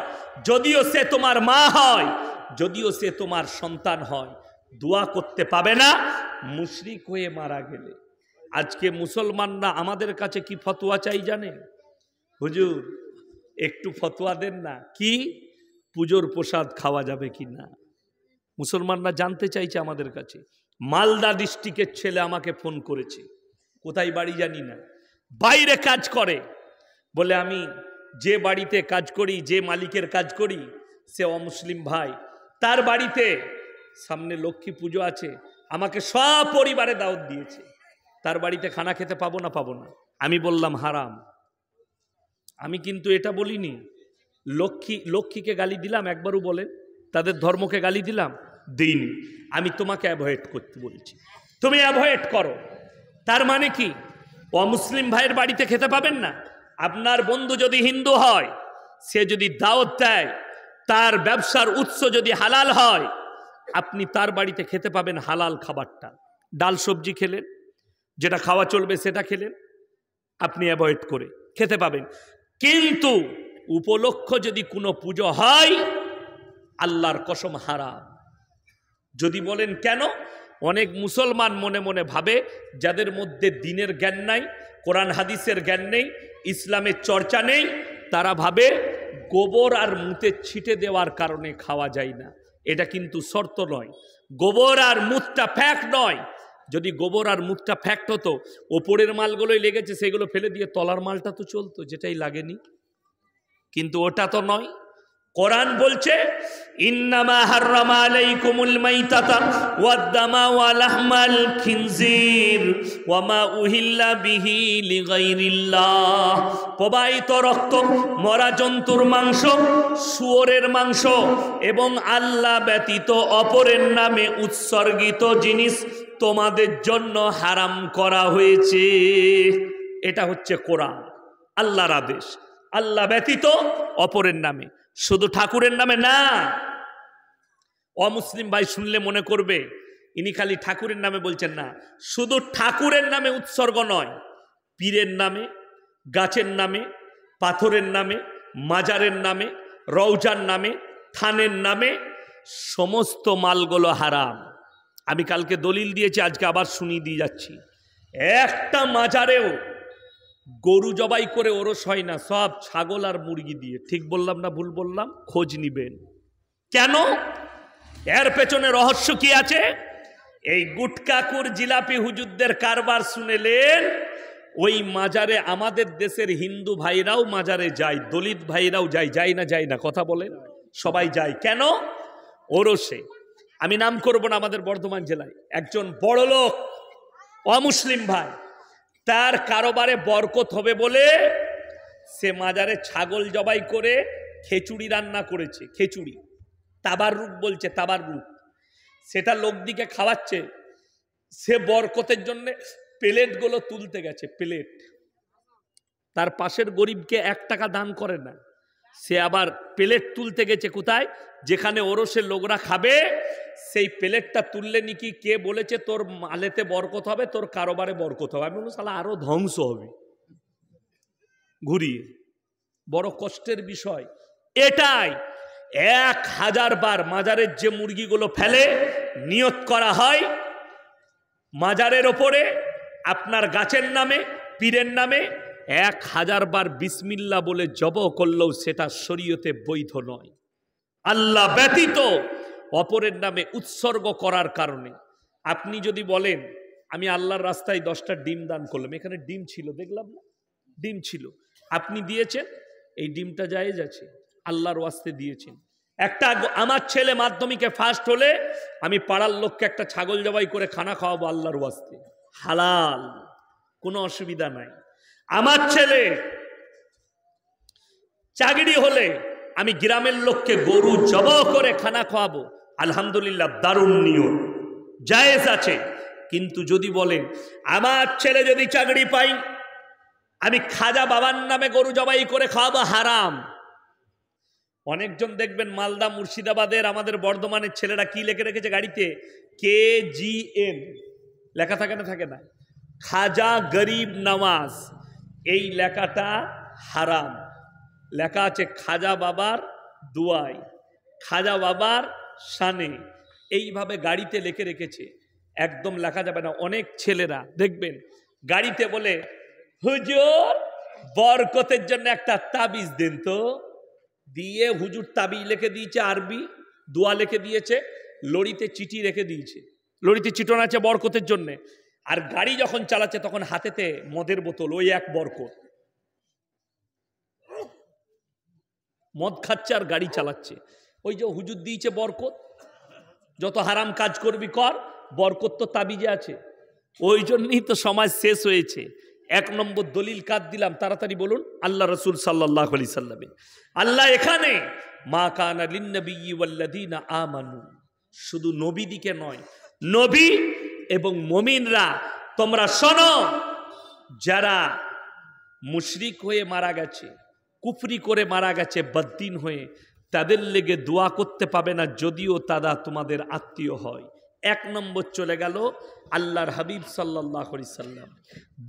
A: যদিও সে তোমার মা হয়, যদিও সে তোমার সন্তান হয়, দোয়া করতে পাবে না মুশরিক হয়ে মারা গেলে। আজকে মুসলমানরা আমাদের কাছে কি ফতোয়া চাই জানেন? হুজুর একটু ফতোয়া দেন না, কি পুজোর প্রসাদ খাওয়া যাবে কি না। মুসলমানরা জানতে চাইছে আমাদের কাছে। মালদা ডিস্ট্রিক্টের ছেলে আমাকে ফোন করেছে, কোথায় বাড়ি জানি না, বাইরে কাজ করে, বলে আমি যে বাড়িতে কাজ করি, যে মালিকের কাজ করি, সে অমুসলিম ভাই, তার বাড়িতে সামনে লক্ষ্মী পুজো আছে, আমাকে সব পরিবারে দাওয়াত দিয়েছে, তার বাড়িতে খানা খেতে পাবো না পাবো না। আমি বললাম হারাম। আমি কিন্তু এটা বলিনি লক্ষ্মীকে গালি দিলাম, একবারও বলে তাদের ধর্মকে গালি দিলাম দিন। আমি তোমাকে অ্যাভয়েড করতে বলেছি, তুমি অ্যাভয়েড করো। তার মানে কি অমুসলিম ভাইয়ের বাড়িতে খেতে পাবেন না? আপনার বন্ধু যদি হিন্দু হয়, সে যদি দাওয়াত দেয়, তার ব্যবসার উৎস যদি হালাল হয়, আপনি তার বাড়িতে খেতে পাবেন হালাল খাবারটা। ডাল সবজি খেলেন, যেটা খাওয়া চলবে সেটা খেলেন, আপনি অ্যাভয়েড করে খেতে পাবেন। কিন্তু উপলক্ষ যদি কোনো পুজো হয়, আল্লাহর কসম হারাম। যদি বলেন কেন, অনেক মুসলমান মনে মনে ভাবে, যাদের মধ্যে দ্বীনের জ্ঞান নাই, কোরআন হাদিসের জ্ঞান নেই, ইসলামের চর্চা নেই, তারা ভাবে গোবর আর মুতে ছিটে দেওয়ার কারণে খাওয়া যায় না। এটা কিন্তু শর্ত নয়, গোবর আর মুতটা ফ্যাক্ট নয়। যদি গোবর আর মুতটা ফ্যাক্ট হতো, ওপরের মালগুলোই লেগেছে সেগুলো ফেলে দিয়ে তলার মালটা তো চলতো, যেটাই লাগেনি। কিন্তু ওটা তো নয়। কোরআন বলছে ইন্নামা হাররামা আলাইকুমুল মাইতাতা ওয়াদ-দামা ওয়া লাহমাল খিনজির ওয়া মা উহিল্লা বিহি লিগাইরিল্লাহ। প্রবাহিত রক্ত, মরা জন্তুর মাংস, শুয়োরের মাংস এবং আল্লাহ ব্যতীত অপরের নামে উৎসর্গিত জিনিস তোমাদের জন্য হারাম করা হয়েছে। এটা হচ্ছে কোরআন, আল্লাহর আদেশ। আল্লাহ ব্যতীত অপরের নামে, শুধু ঠাকুরের নামে না। অমুসলিম ভাই শুনলে মনে করবে ইনি খালি ঠাকুরের নামে বলছেন। না, শুধু ঠাকুরের নামে উৎসর্গ নয়, পীরের নামে, গাছের নামে, পাথরের নামে, মাজারের নামে, রওজার নামে, থানের নামে, সমস্ত মালগুলো হারাম। আমি কালকে দলিল দিয়েছি, আজকে আবার শুনিয়ে দিয়ে যাচ্ছি। একটা মাজারেও গরু জবাই করে ওরস হয় না, সব ছাগল আর মুরগি দিয়ে। ঠিক বললাম না ভুল বললাম? খোঁজ নিবেন। কেন? এর পেছনে রহস্য কি আছে? এই গুটকাকুর জিলাপি হুজুরদের কারবার শুনেলেন, ওই মাজারে আমাদের দেশের হিন্দু ভাইরাও মাজারে যায়, দলিত ভাইরাও যায়, যায় না যায় না কথা বলেন? সবাই যায়। কেন? ওরসে, আমি নাম করব না, আমাদের বর্ধমান জেলায় একজন বড় লোক অমুসলিম ভাই, তার কারবারে বরকত হবে বলে সে মাজারে ছাগল জবাই করে খিচুড়ি রান্না করেছে। খিচুড়ি তাবাররুক বলছে, তাবাররুক, সেটা লোকদিকে খাওয়াচ্ছে। সে বরকতের জন্য প্লেটগুলো তুলতে গেছে, প্লেট, তার পাশের গরিবকে 1 টাকা দান করে না, সে আবার প্লেট তুলতে গেছে কোথায়? যেখানে ওরসের লোকরা খাবে, সেই প্লেটটা তুললে নাকি কে বলেছে তোর মালেতে বরকত হবে, তোর কারোবারে বরকত হবে। আমি বললাম শালা আরো ধ্বংস হবে ঘুরিয়ে। বড় কষ্টের বিষয় এটাই। 1000 বার মাজারের যে মুরগিগুলো ফেলে, নিয়ত করা হয় মাজারের ওপরে আপনার গাছের নামে, পীরের নামে, 1000 বার বিসমিল্লাহ বলে জব করলেও সেটা শরীয়তে বৈধ নয়। আল্লাহ ব্যতীত অপরের নামে উৎসর্গ করার কারণে আপনি যদি বলেন আমি আল্লাহর রাস্তায় 10টা ডিম দান করলাম, এখানে ডিম ছিল দেখলাম না, ডিম ছিল, আপনি দিয়েছেন, এই ডিমটা জায়েজ আছে, আল্লাহর ওয়াস্তে দিয়েছেন। একটা আমার ছেলে মাধ্যমিকে ফার্স্ট হলে আমি পাড়ার লোককে একটা ছাগল জবাই করে খানা খাওয়াবো আল্লাহর ওয়াস্তে, হালাল, কোনো অসুবিধা নাই। আমার ছেলে চাকরি হলে আমি গ্রামের লোককে গরু জবাই করে খানা খাওয়াবো, আলহামদুলিল্লাহ, দারুণ নিয়ম, জায়েজ আছে। কিন্তু যদি বলেন আমার ছেলে যদি চাকরি পাই আমি খাজা বাবার নামে গরু জবাই করে খাওয়াবো, হারাম। অনেকজন দেখবেন মালদা মুর্শিদাবাদের আমাদের বর্ধমানের ছেলেরা কি লিখে রেখেছে গাড়িতে, KGN লেখা থাকে না, থাকে না, খাজা গরিব নওয়াজ, এই লেখাটা হারাম। লেখা আছে খাজা বাবার দুয়াই, খাজা বাবার শানে, এইভাবে গাড়িতে লিখে রেখেছে, একদম লেখা যাবে না। অনেক ছেলেরা দেখবেন গাড়িতে বলে হুজুর বরকতের জন্য একটা তাবিজ দেন তো, দিয়ে হুজুর তাবিজ লিখে দিয়েছে, আরবি দোয়া লিখে দিয়েছে, লড়িতে চিঠি রেখে দিয়েছে, লড়িতে চিঠন আছে বরকতের জন্য, আর গাড়ি যখন চালাচ্ছে তখন হাতেতে মদের বোতল, ওই এক বরকত, মদ খাচ্ছে আর গাড়ি চালাচ্ছে, ওই যে হুজুর দিয়েছে বরকত, যত হারাম কাজ করবি কর, বরকত তো তাবিজে আছে। ওই জন্যই তো সমাজ শেষ হয়েছে। 1 নম্বর দলিল কাদ দিলাম, তাড়াতাড়ি বলুন, আল্লাহ রসুল সাল্লাল্লাহু আলাইহি সাল্লাম। আল্লাহ এখানে মা কানা লিন্নবিয়্যি ওয়াল্লাযীনা আমানু, শুধু নবীদিকে নয়, নবী এবং মুমিনরা তোমরা শোনো, যারা মুশরিক হয়ে মারা গেছে, কুফরি করে মারা গেছে, বদ্দিন হয়ে, তাদের লেগে দোয়া করতে পাবে না যদিও তারা তোমাদের আত্মীয় হয়। 1 নম্বর চলে গেল আল্লাহর হাবিব সাল্লাল্লাহু আলাইহি সাল্লাম।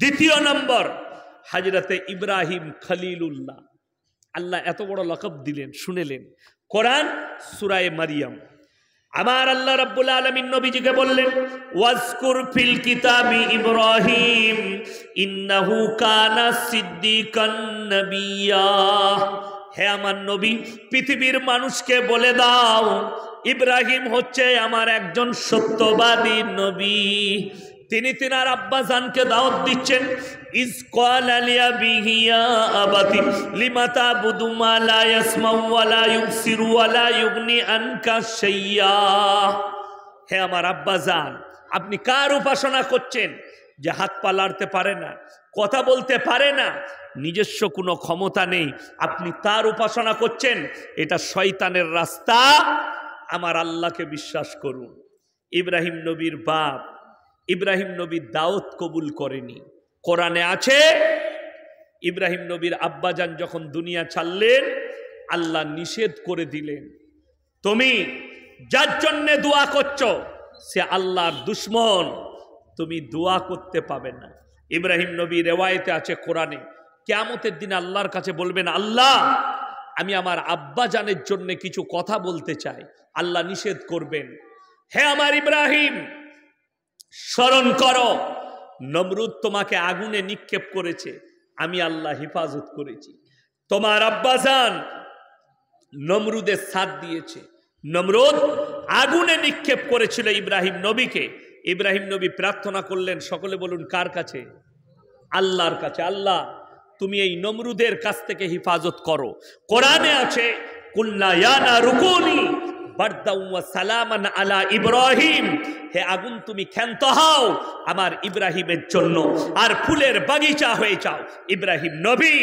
A: 2 নম্বর হযরতে ইব্রাহিম খলিলুল্লাহ। আল্লাহ এত বড় লকব দিলেন, শুনেলেন কোরআন সূরা মারিয়াম। আমার আল্লাহ রাব্বুল আলামিন নবীজিকে বললেন ওয়াজকুর ফিল কিতাবি ইব্রাহিম ইন্নাহু কানা সিদ্দিকান নাবিয়্যা। হে আমার নবী, পৃথিবীর মানুষকে বলে দাও ইব্রাহিম হচ্ছে আমার একজন সত্যবাদী নবী। তিনি তিনার আব্বাজানকে দাওয়াত দিচ্ছেন, ইজ ক্বালা লিআবিহি ইয়া আবাতি লিমা তা'বুদু মা লা ইয়াসমাউ ওয়া লা ইউবসিরু ওয়া লা ইউগনি আনকা শাইয়্যা। হে আমার আব্বাজান, আপনি কার উপাসনা করছেন যে হাত পা লাড়তে পারে না, কথা বলতে পারে না, নিজস্ব কোনো ক্ষমতা নেই, আপনি তার উপাসনা করছেন? এটা শয়তানের রাস্তা, আমার আল্লাহকে বিশ্বাস করুন। ইব্রাহিম নবীর বাপ ইব্রাহিম নবীর দাওয়াত কবুল করেনি। কোরআনে আছে ইব্রাহিম নবীর আব্বাজান যখন দুনিয়া ছাড়লেন, আল্লাহ নিষেধ করে দিলেন, তুমি যার জন্যে দোয়া করছো সে আল্লাহর দুশ্মন, তুমি দোয়া করতে পাবে না। ইব্রাহিম নবী রেওয়ায়েতে আছে কোরআনে, কিয়ামতের দিন আল্লাহর কাছে বলবেন, আল্লাহ আমি আমার আব্বাজানের জন্য কিছু কথা বলতে চাই। আল্লাহ নিষেধ করবেন, হে আমার ইব্রাহিম স্মরণ করো, নমরুদ তোমাকে আগুনে নিক্ষেপ করেছে, আমি আল্লাহ হেফাজত করেছি। তোমার আব্বাজান নমরুদের সাথ দিয়েছে, নমরুদ আগুনে নিক্ষেপ করেছিল ইব্রাহিম নবীকে। ইব্রাহিম নবী প্রার্থনা করলেন, সকলে বলুন কার কাছে? আল্লাহর কাছে। আল্লাহ তুমি এই নমরুদের কাছ থেকে হিফাজত করো। কোরআনে আছে কুল্লা ইয়া নারু কুনি বারদাও ওয়া সালামান আলা ইব্রাহিম, হে আগুন তুমি ক্ষান্ত হও আমার ইব্রাহিমের জন্য, আর ফুলের বাগিচা হয়ে যাও। ইব্রাহিম নবী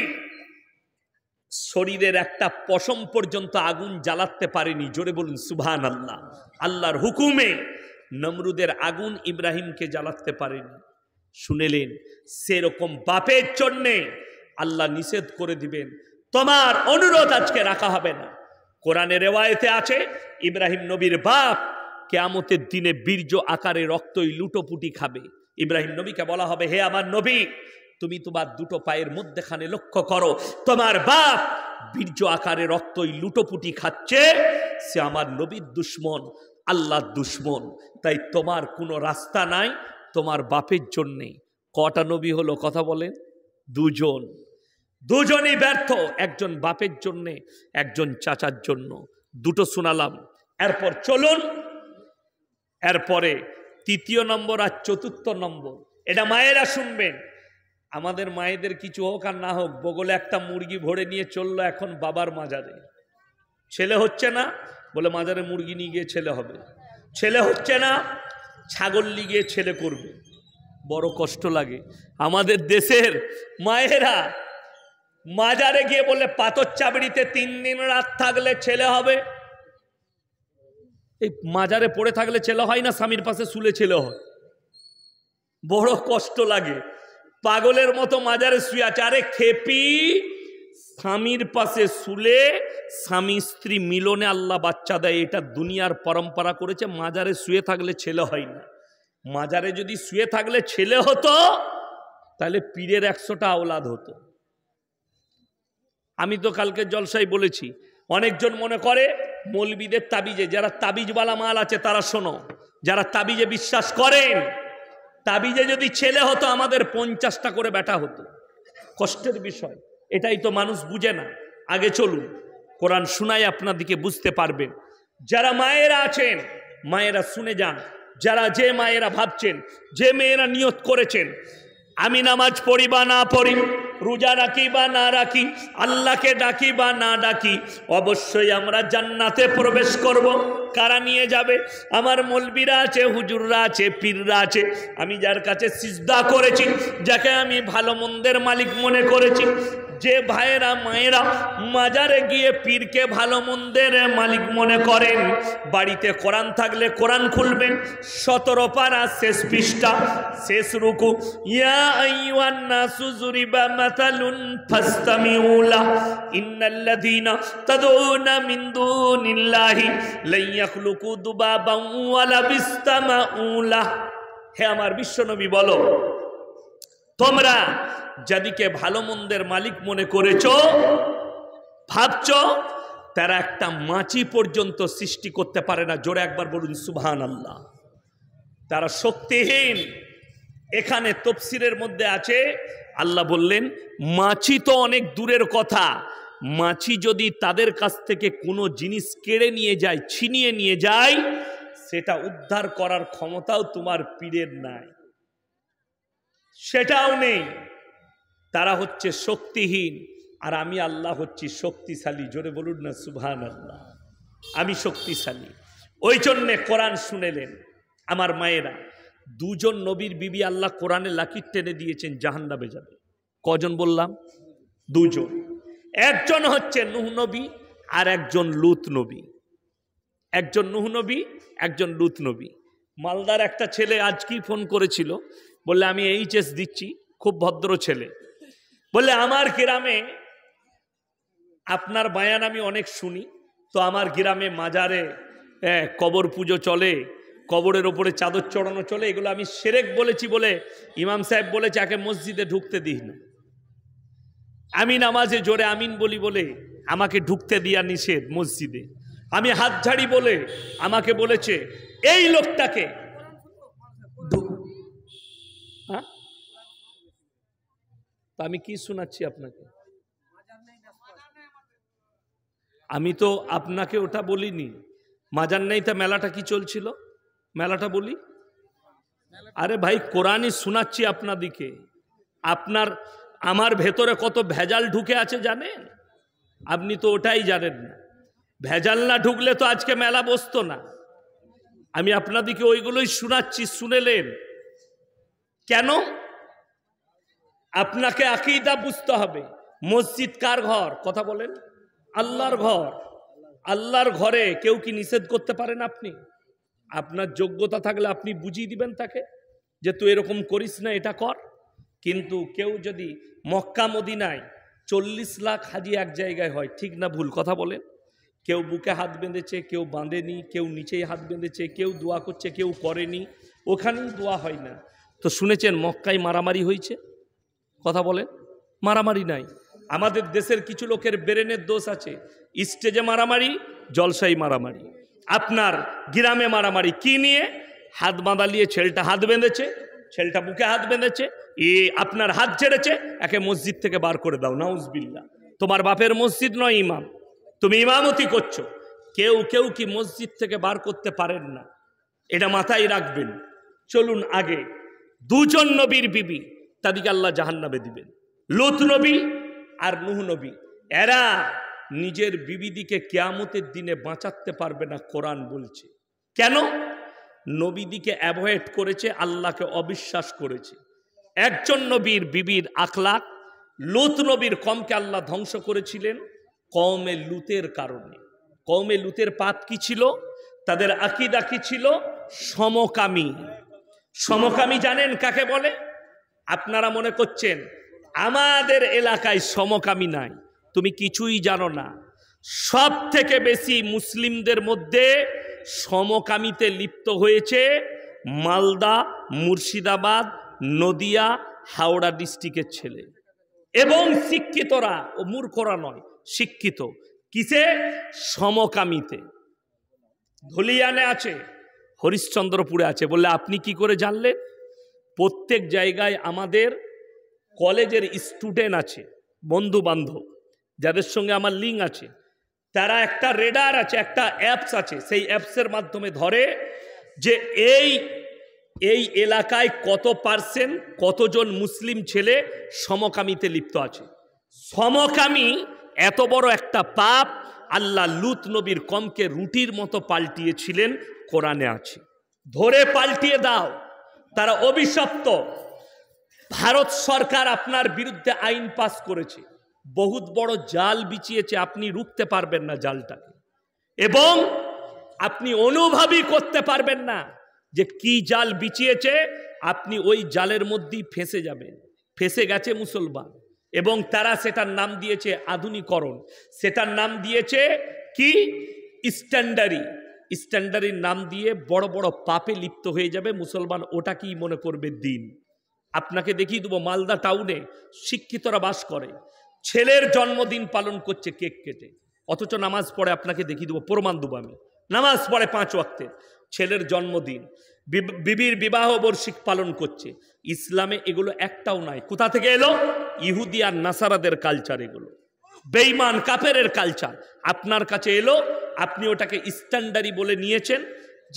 A: শরীরের একটা পশম পর্যন্ত আগুন জ্বালাতে পারেনি। জোরে বলুন সুবহানাল্লাহ। আল্লাহর হুকুমে নমরুদের আগুন ইব্রাহিমকে জ্বালাতে পারেনি। শুনেলেন, সেরকম বাপের জন্যে আল্লাহ নিষেধ করে দিবেন, তোমার অনুরোধ আজকে রাখা হবে না। কোরআনের রেওয়ায়েতে আছে ইব্রাহিম নবীর বাপ কিয়ামতের দিনে বীর্য আকারে রক্তই লুটোপুটি খাবে। ইব্রাহিম নবীকে বলা হবে, হে আমার নবী, তুমি তোমার দুটো পায়ের মধ্যেখানে লক্ষ্য করো, তোমার বাপ বীর্য আকারে রক্তই লুটোপুটি খাচ্ছে, সে আমার নবীর দুশ্মন, আল্লাহর দুশ্মন। তাই তোমার কোনো রাস্তা নাই তোমার বাপের জন্যে। কটা নবী হলো কথা বলেন? দুজন। দুজনই ব্যর্থ, একজন বাপের জন্যে, একজন চাচার জন্য। দুটো শোনালাম। এরপর চলুন, এরপরে তৃতীয় নম্বর আর চতুর্থ নম্বর, এটা মায়েরা শুনবেন। আমাদের মায়েদের কিছু হোক আর না হোক, বগলে একটা মুরগি ভরে নিয়ে চললো এখন বাবার মাজারে। ছেলে হচ্ছে না বলে মাজারে মুরগি নিয়ে গিয়ে ছেলে হবে। ছেলে হচ্ছে না, ছাগল নিয়ে গিয়ে ছেলে করবে। বড় কষ্ট লাগে। আমাদের দেশের মায়েরা মাজারে গিয়ে বলে পাথর চাবড়িতে 3 দিন রাত থাকলে ছেলে হবে। এই মাজারে পড়ে থাকলে ছেলে হয় না, স্বামীর পাশে শুলে ছেলে হয়। বড় কষ্ট লাগে। পাগলের মতো মাজারে শুয়ে আছে। আরে খেপি, স্বামীর পাশে শুলে স্বামী স্ত্রী মিলনে আল্লাহ বাচ্চা দেয়, এটা দুনিয়ার পরম্পরা করেছে। মাজারে শুয়ে থাকলে ছেলে হয় না। মাজারে যদি শুয়ে থাকলে ছেলে হতো তাহলে পীরের 100টা আওলাদ হতো। আমি তো কালকে জলসায় বলেছি, অনেকজন মনে করে মৌলবীদের তাবিজে, যারা তাবিজওয়ালা মাল আছে তারা শোনো, যারা তাবিজে বিশ্বাস করেন, তাবিজে যদি ছেলে হতো আমাদের 50টা করে বেটা হতো। কষ্টের বিষয়। এটাই তো মানুষ বুঝে না। আগে চলুন, কোরআন শুনাই আপনাদেরকে বুঝতে পারবেন। যারা মায়েরা আছেন, মায়েরা শুনে যান। যে মায়েরা ভাবছেন, যে মেয়েরা নিয়ত করেছেন আমি নামাজ পড়ি বা না পড়ি, রোজা রাখি বা না রাখি, আল্লাহকে ডাকি বা না ডাকি, অবশ্যই আমরা জান্নাতে প্রবেশ করব। কারা নিয়ে যাবে? আমার মৌলবীরা আছে, হুজুররা আছে, পীররা আছে। আমি যার কাছে সিজদা করেছি, যাকে আমি ভালো মন্দের মালিক মনে করেছি, যে ভাইয়েরা মায়েরা মাজারে গিয়ে পীরকে ভালো মন্দের মালিক মনে করেন, বাড়িতে কোরআন থাকলে কোরআন খুলবেন। 17 পারা শেষ পৃষ্ঠা, শেষ রুকু। ইয়া আইয়ুহান নাসু যুরিবা মাতালুন ফাসতামিউ লাহু ইন্নাল্লাযীনা তাদউনা মিন দুনিল্লাহি লা ইয়াখলুকু দুবাবান ওয়ালা বিসতামাউ লাহু। হে আমার বিশ্বনবী বলো, তোমরা যাদিকে ভালো মন্দের মালিক মনে করেছো, ভাবছ, তারা একটা মাছি পর্যন্ত সৃষ্টি করতে পারে না। জোরে একবার বলুন সুবহানাল্লাহ। তারা শক্তিহীন। এখানে তাফসীরের মধ্যে আছে, আল্লাহ বললেন মাছি তো অনেক দূরের কথা, মাছি যদি তাদের কাছ থেকে কোনো জিনিস কেড়ে নিয়ে যায়, ছিনিয়ে নিয়ে যায়, সেটা উদ্ধার করার ক্ষমতাও তোমার পীরের নাই, সেটাও নেই। তারা হচ্ছে শক্তিহীন, আর আমি আল্লাহ হচ্ছি শক্তিশালী। জোরে বলুন না সুবহানাল্লাহ। আমি শক্তিশালী। ওই জন্যে কোরআন শুনেলেন আমার মায়েরা। দুজন নবীর বিবি আল্লাহ কোরআনে লাকির টেনে দিয়েছেন জাহান্নামে যাবে। কজন বললাম? দুজন। একজন হচ্ছে নূহ নবী আর একজন লূত নবী। একজন নূহ নবী, একজন লূত নবী। মালদার একটা ছেলে আজকেই ফোন করেছিল, বললে আমি এইচএস দিচ্ছি, খুব ভদ্র ছেলে। বললে আমার গ্রামে আপনার বায়ান আমি অনেক শুনি, তো আমার গ্রামে মাজারে কবর পুজো চলে, কবরের ওপরে চাদর চড়ানো চলে, এগুলো আমি শিরক বলেছি বলে ইমাম সাহেব বলেছে একে মসজিদে ঢুকতে দিই না। আমি নামাজে জোরে আমিন বলি বলে আমাকে ঢুকতে দিয়া নিষেধ মসজিদে। আমি হাত ঝাড়ি বলে আমাকে বলেছে এই লোকটাকে। আমি কি শোনাচ্ছি আপনাকে? আমি তো আপনাকে ওটা বলিনি, মাজার নেই তা মেলাটা কি চলছিল? মেলাটা বলি, আরে ভাই কোরআনই শোনাচ্ছি আপনাদিকে। আপনার আমার ভেতরে কত ভেজাল ঢুকে আছে জানেন? আপনি তো ওটাই জানেন না। ভেজাল না ঢুকলে তো আজকে মেলা বসতো না। আমি আপনাদিকে ওইগুলোই শোনাচ্ছি, শুনেলেন কেন? আপনাকে আকীদা বুঝতে হবে। মসজিদ কার ঘর? কথা বলেন। আল্লাহর ঘর। আল্লাহর ঘরে কেউ কি নিষেধ করতে পারেন? আপনি আপনার যোগ্যতা থাকলে আপনি বুঝিয়ে দিবেন তাকে যে তুই এরকম করিস না, এটা কর। কিন্তু কেউ যদি মক্কা মদিনায় 40 লাখ হাজি এক জায়গায় হয়, ঠিক না ভুল? কথা বলেন। কেউ বুকে হাত বেঁধেছে, কেউ বাঁধেনি, কেউ নিচেই হাত বেঁধেছে, কেউ দোয়া করছে, কেউ করেনি, ওখানেই দোয়া হয় না। তো শুনেছেন মক্কায় মারামারি হয়েছে? কথা বলেন। মারামারি নাই। আমাদের দেশের কিছু লোকের ব্রেনের দোষ আছে। স্টেজে মারামারি, জলসাই মারামারি, আপনার গ্রামে মারামারি। কি নিয়ে? হাত বাঁধা নিয়ে। ছেলেটা হাত বেঁধেছে, ছেলেটা বুকে হাত বেঁধেছে, আপনার হাত ছেড়েছে, একে মসজিদ থেকে বার করে দাও। নাউজুবিল্লাহ। তোমার বাপের মসজিদ নয় ইমাম, তুমি ইমামতি করছো। কেউ কেউ কি মসজিদ থেকে বার করতে পারেন না, এটা মাথায় রাখবেন। চলুন আগে, দুজন নবীর বিবি, তাদেরকে আল্লাহ জাহান্নামে দিবেন। লূত নবী আর নূহ নবী। এরা নিজের বিবিদিকে কিয়ামতের দিনে বাঁচাতে পারবে না, কোরআন বলছে। কেন? নবীদিকে অ্যাভয়েড করেছে, আল্লাহকে অবিশ্বাস করেছে। একজন নবীর বিবির আখলাক, লূত নবীর কমকে আল্লাহ ধ্বংস করেছিলেন কওমে লূতের কারণে। কওমে লূতের পাপ কি ছিল? তাদের আকীদা কি ছিল? সমকামী। সমকামী জানেন কাকে বলে? আপনারা মনে করছেন আমাদের এলাকায় সমকামী নাই, তুমি কিছুই জানো না। সব থেকে বেশি মুসলিমদের মধ্যে সমকামীতে লিপ্ত হয়েছে মালদা, মুর্শিদাবাদ, নদিয়া, হাওড়া ডিস্ট্রিক্টের ছেলে। এবং শিক্ষিতরা, ও মূর্খরা নয়, শিক্ষিত। কিসে? সমকামীতে। ধুলিয়ানে আছে, হরিশ্চন্দ্রপুরে আছে। বললে আপনি কি করে জানলেন? প্রত্যেক জায়গায় আমাদের কলেজের স্টুডেন্ট আছে, বন্ধু বান্ধব, যাদের সঙ্গে আমার লিঙ্ক আছে। তারা একটা রেডার আছে, একটা অ্যাপস আছে, সেই অ্যাপসের মাধ্যমে ধরে যে এই এলাকায় কত পার্সেন্ট, কতজন মুসলিম ছেলে সমকামীতে লিপ্ত আছে। সমকামী এত বড় একটা পাপ, আল্লাহ লূত নবীর কমকে রুটির মতো পাল্টিয়েছিলেন, কোরআনে আছে। ধরে পাল্টিয়ে দাও, তারা অভিশপ্ত। ভারত সরকার আপনার বিরুদ্ধে আইন পাস করেছে, বহুত বড় জাল বিছিয়েছে, আপনি রুখতে পারবেন না জালটাকে, এবং আপনি অনুভবই করতে পারবেন না যে কি জাল বিছিয়েছে। আপনি ওই জালের মধ্যেই ফেঁসে যাবেন। ফেঁসে গেছে মুসলমান, এবং তারা সেটার নাম দিয়েছে আধুনিকরণ, সেটার নাম দিয়েছে কি? স্ট্যান্ডার্ডির নাম দিয়ে বড় বড় পাপে লিপ্ত হয়ে যাবে মুসলমান। ওটা কি মনে করবে দিন? আপনাকে দেখিয়ে দেবো, মালদা টাউনে শিক্ষিতরা বাস করে, ছেলের জন্মদিন পালন করছে কেক কেটে, অথচ নামাজ পড়ে। আপনাকে দেখিয়ে দেবো, প্রমাণ দেবো আমি। নামাজ পড়ে 5 ওয়াক্তের, ছেলের জন্মদিন, বিবির বিবাহ বার্ষিক পালন করছে। ইসলামে এগুলো একটাও নাই। কোথা থেকে এলো? ইহুদি আর নাসারাদের কালচার, এগুলো বেঈমান কাফেরের কালচার আপনার কাছে এলো। আপনি ওটাকে স্ট্যান্ডার্ডি বলে নিয়েছেন।